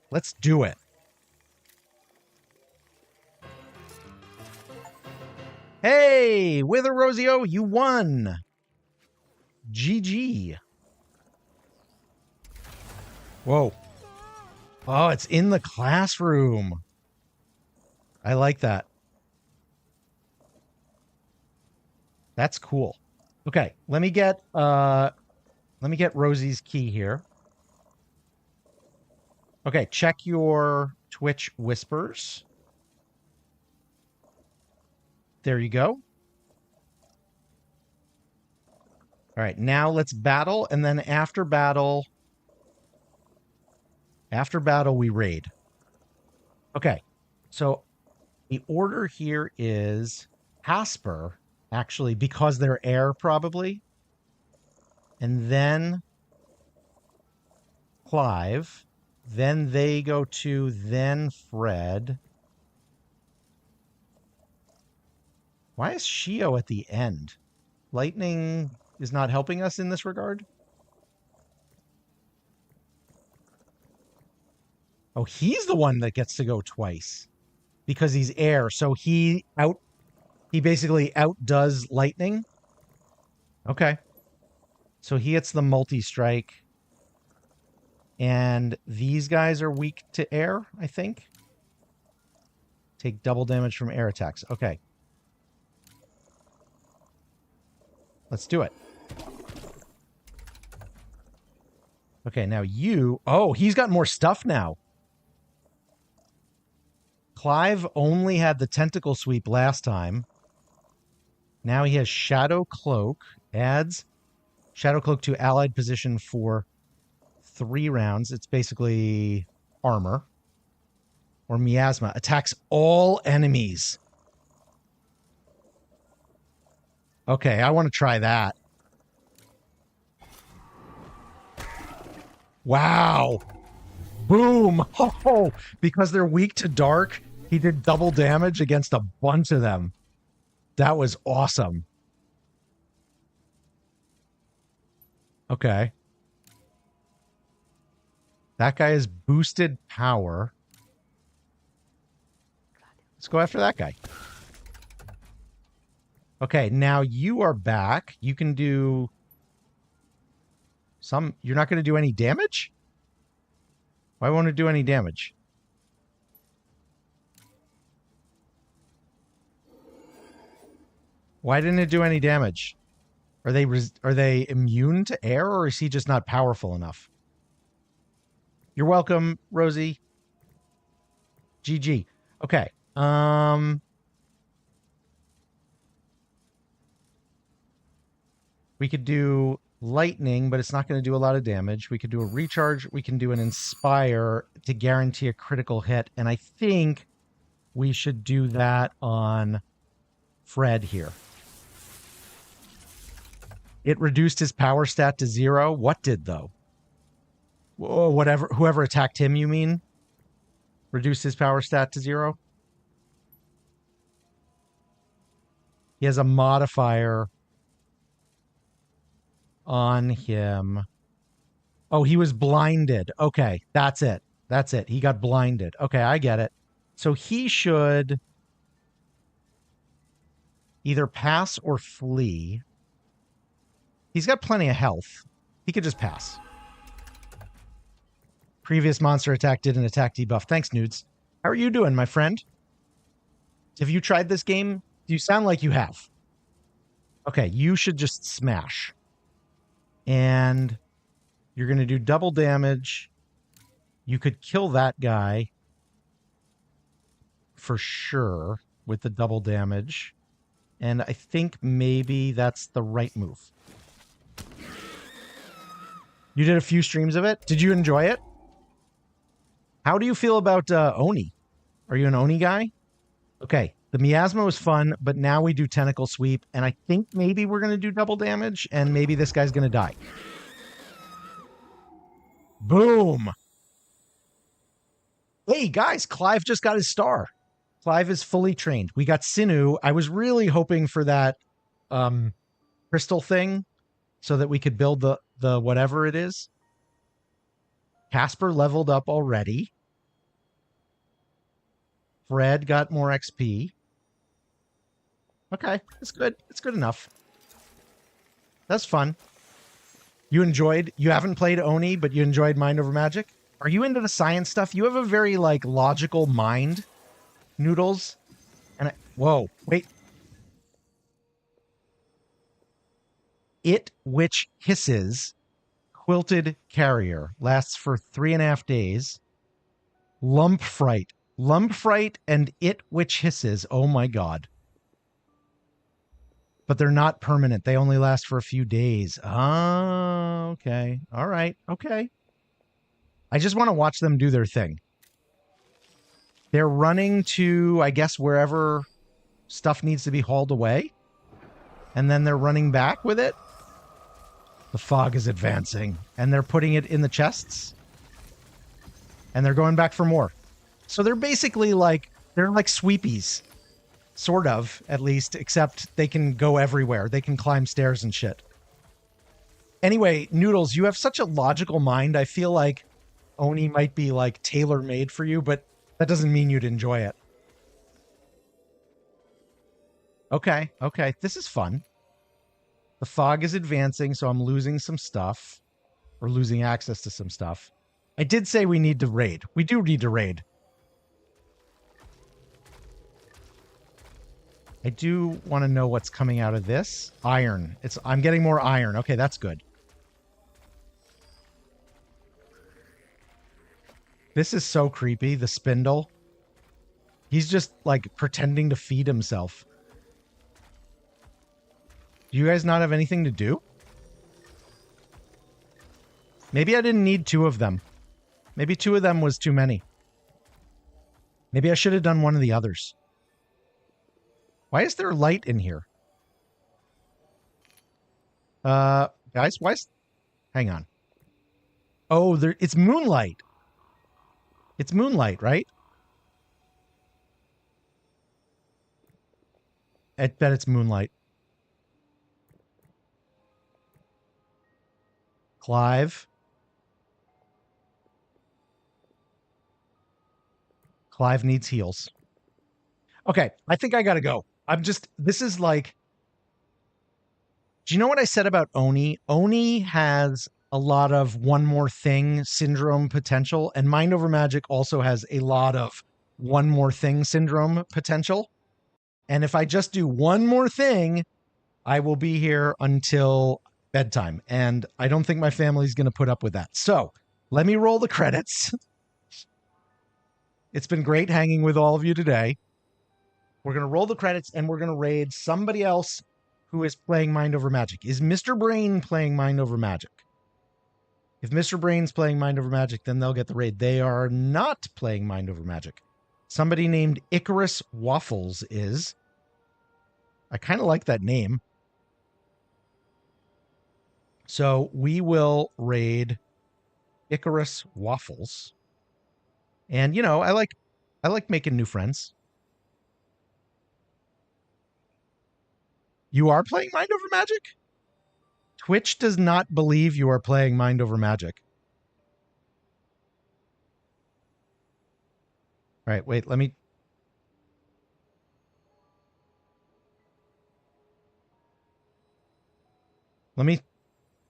Let's do it. Hey, Wither Rosio, you won. GG. Whoa. Oh, it's in the classroom. I like that. That's cool. Okay, let me get Rosie's key here. Okay, check your Twitch whispers. There you go. All right, now let's battle, and then after battle we raid. Okay, so the order here is Casper, actually, because they're air probably, and then Clive, then they go to, then Fred. Why is Shio at the end? Lightning is not helping us in this regard? Oh, he's the one that gets to go twice because he's air. So he basically outdoes lightning. Okay. So he hits the multi-strike. And these guys are weak to air, I think. Take double damage from air attacks. Okay. Let's do it. Okay, now you... Oh, he's got more stuff now. Clive only had the tentacle sweep last time. Now he has Shadow Cloak. Adds Shadow Cloak to allied position for 3 rounds. It's basically armor. Or miasma. Attacks all enemies. Okay, I want to try that. Wow. Boom. Oh, because they're weak to dark, he did double damage against a bunch of them. That was awesome. Okay. That guy is boosted power. Let's go after that guy. Okay, now you are back. You can do some... You're not going to do any damage? Why won't it do any damage? Why didn't it do any damage? Are they immune to air, or is he just not powerful enough? You're welcome, Rosie. GG. Okay. We could do lightning, but it's not going to do a lot of damage. We could do a recharge. We can do an inspire to guarantee a critical hit. And I think we should do that on Fred here. It reduced his power stat to 0. What did, though? Whoa, whoever attacked him, you mean? Reduced his power stat to 0? He has a modifier. on him. Oh, he was blinded. Okay, that's it. That's it. He got blinded. Okay, I get it. So he should either pass or flee. He's got plenty of health. He could just pass. Previous monster attack did an attack debuff. Thanks, Nudes. How are you doing, my friend? Have you tried this game? Do you sound like you have? Okay, you should just smash. And you're going to do double damage. You could kill that guy for sure with the double damage. And I think maybe that's the right move. You did a few streams of it. Did you enjoy it? How do you feel about Oni? Are you an Oni guy? Okay, the miasma was fun, but now we do tentacle sweep, and I think maybe we're going to do double damage, and maybe this guy's going to die. Boom! Hey, guys, Clive just got his star. Clive is fully trained. We got Sinu. I was really hoping for that crystal thing so that we could build the whatever it is. Casper leveled up already. Fred got more XP. Okay, it's good. It's good enough. That's fun. You haven't played Oni, but you enjoyed Mind Over Magic? Are you into the science stuff? You have a very, logical mind, Noodles. And whoa, wait. It Which Hisses, Quilted Carrier, lasts for 3.5 days. Lump Fright. Lump Fright and It Which Hisses. Oh my god. But they're not permanent. They only last for a few days. Oh, okay. All right. Okay. I just want to watch them do their thing. They're running to, I guess, wherever stuff needs to be hauled away. And then they're running back with it. The fog is advancing. And they're putting it in the chests. And they're going back for more. So they're basically they're like sweepies. Sort of, at least, except they can go everywhere. They can climb stairs and shit. Anyway, Noodles, you have such a logical mind. I feel like Oni might be tailor-made for you, but that doesn't mean you'd enjoy it. Okay. This is fun. The fog is advancing, so I'm losing some stuff. Or losing access to some stuff. I did say we need to raid. We do need to raid. I do want to know what's coming out of this. Iron. I'm getting more iron. Okay, that's good. This is so creepy, the spindle. He's just, pretending to feed himself. Do you guys not have anything to do? Maybe I didn't need 2 of them. Maybe 2 of them was too many. Maybe I should have done one of the others. Why is there light in here? Guys, hang on. Oh, it's moonlight. It's moonlight, right? I bet it's moonlight. Clive. Clive needs heals. Okay, I think I gotta go. This is do you know what I said about Oni? Oni has a lot of one more thing syndrome potential, and Mind Over Magic also has a lot of one more thing syndrome potential. And if I just do one more thing, I will be here until bedtime. And I don't think my family's going to put up with that. So let me roll the credits. It's been great hanging with all of you today. We're going to roll the credits and we're going to raid somebody else who is playing Mind Over Magic. Is Mr. Brain playing Mind Over Magic? If Mr. Brain's playing Mind Over Magic, then they'll get the raid. They are not playing Mind Over Magic. Somebody named Icarus Waffles is. I kind of like that name. So we will raid Icarus Waffles. And, I like making new friends. You are playing Mind Over Magic? Twitch does not believe you are playing Mind Over Magic. All right, wait, let me...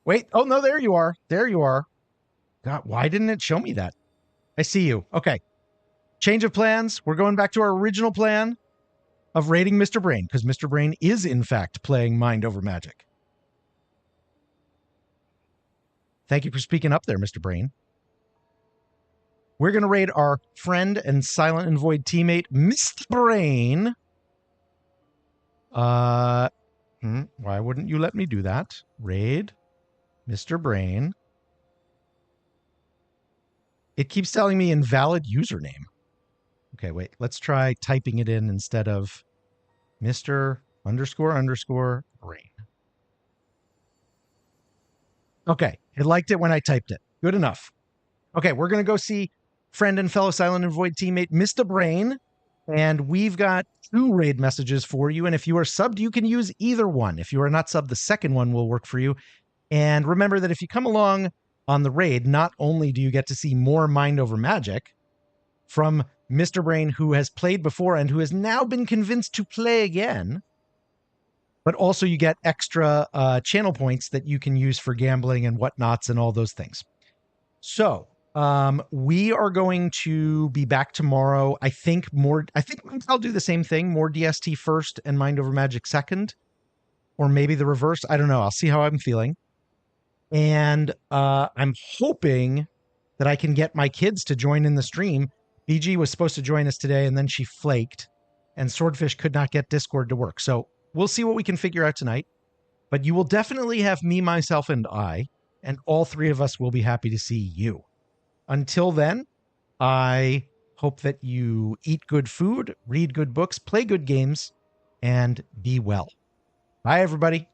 Wait, oh no, there you are. There you are. God, why didn't it show me that? I see you. Okay. Change of plans. We're going back to our original plan of raiding Mr. Brain, because Mr. Brain is, in fact, playing Mind Over Magic. Thank you for speaking up there, Mr. Brain. We're going to raid our friend and Silent and Void teammate, Mr. Brain. Why wouldn't you let me do that? Raid Mr. Brain. It keeps telling me invalid username. Okay, wait. Let's try typing it in instead of Mr__Brain. Okay, it liked it when I typed it. Good enough. Okay, we're going to go see friend and fellow Silent and Void teammate, Mr. Brain. And we've got 2 raid messages for you. And if you are subbed, you can use either one. If you are not subbed, the second one will work for you. And remember that if you come along on the raid, not only do you get to see more Mind Over Magic from Mr. Brain, who has played before and who has now been convinced to play again, but also you get extra channel points that you can use for gambling and whatnots and all those things. So we are going to be back tomorrow. I think I'll do the same thing, more DST first and Mind Over Magic second, or maybe the reverse. I don't know. I'll see how I'm feeling. And I'm hoping that I can get my kids to join in the stream. BG was supposed to join us today, and then she flaked, and Swordfish could not get Discord to work. So we'll see what we can figure out tonight. But you will definitely have me, myself, and I, and all 3 of us will be happy to see you. Until then, I hope that you eat good food, read good books, play good games, and be well. Bye, everybody.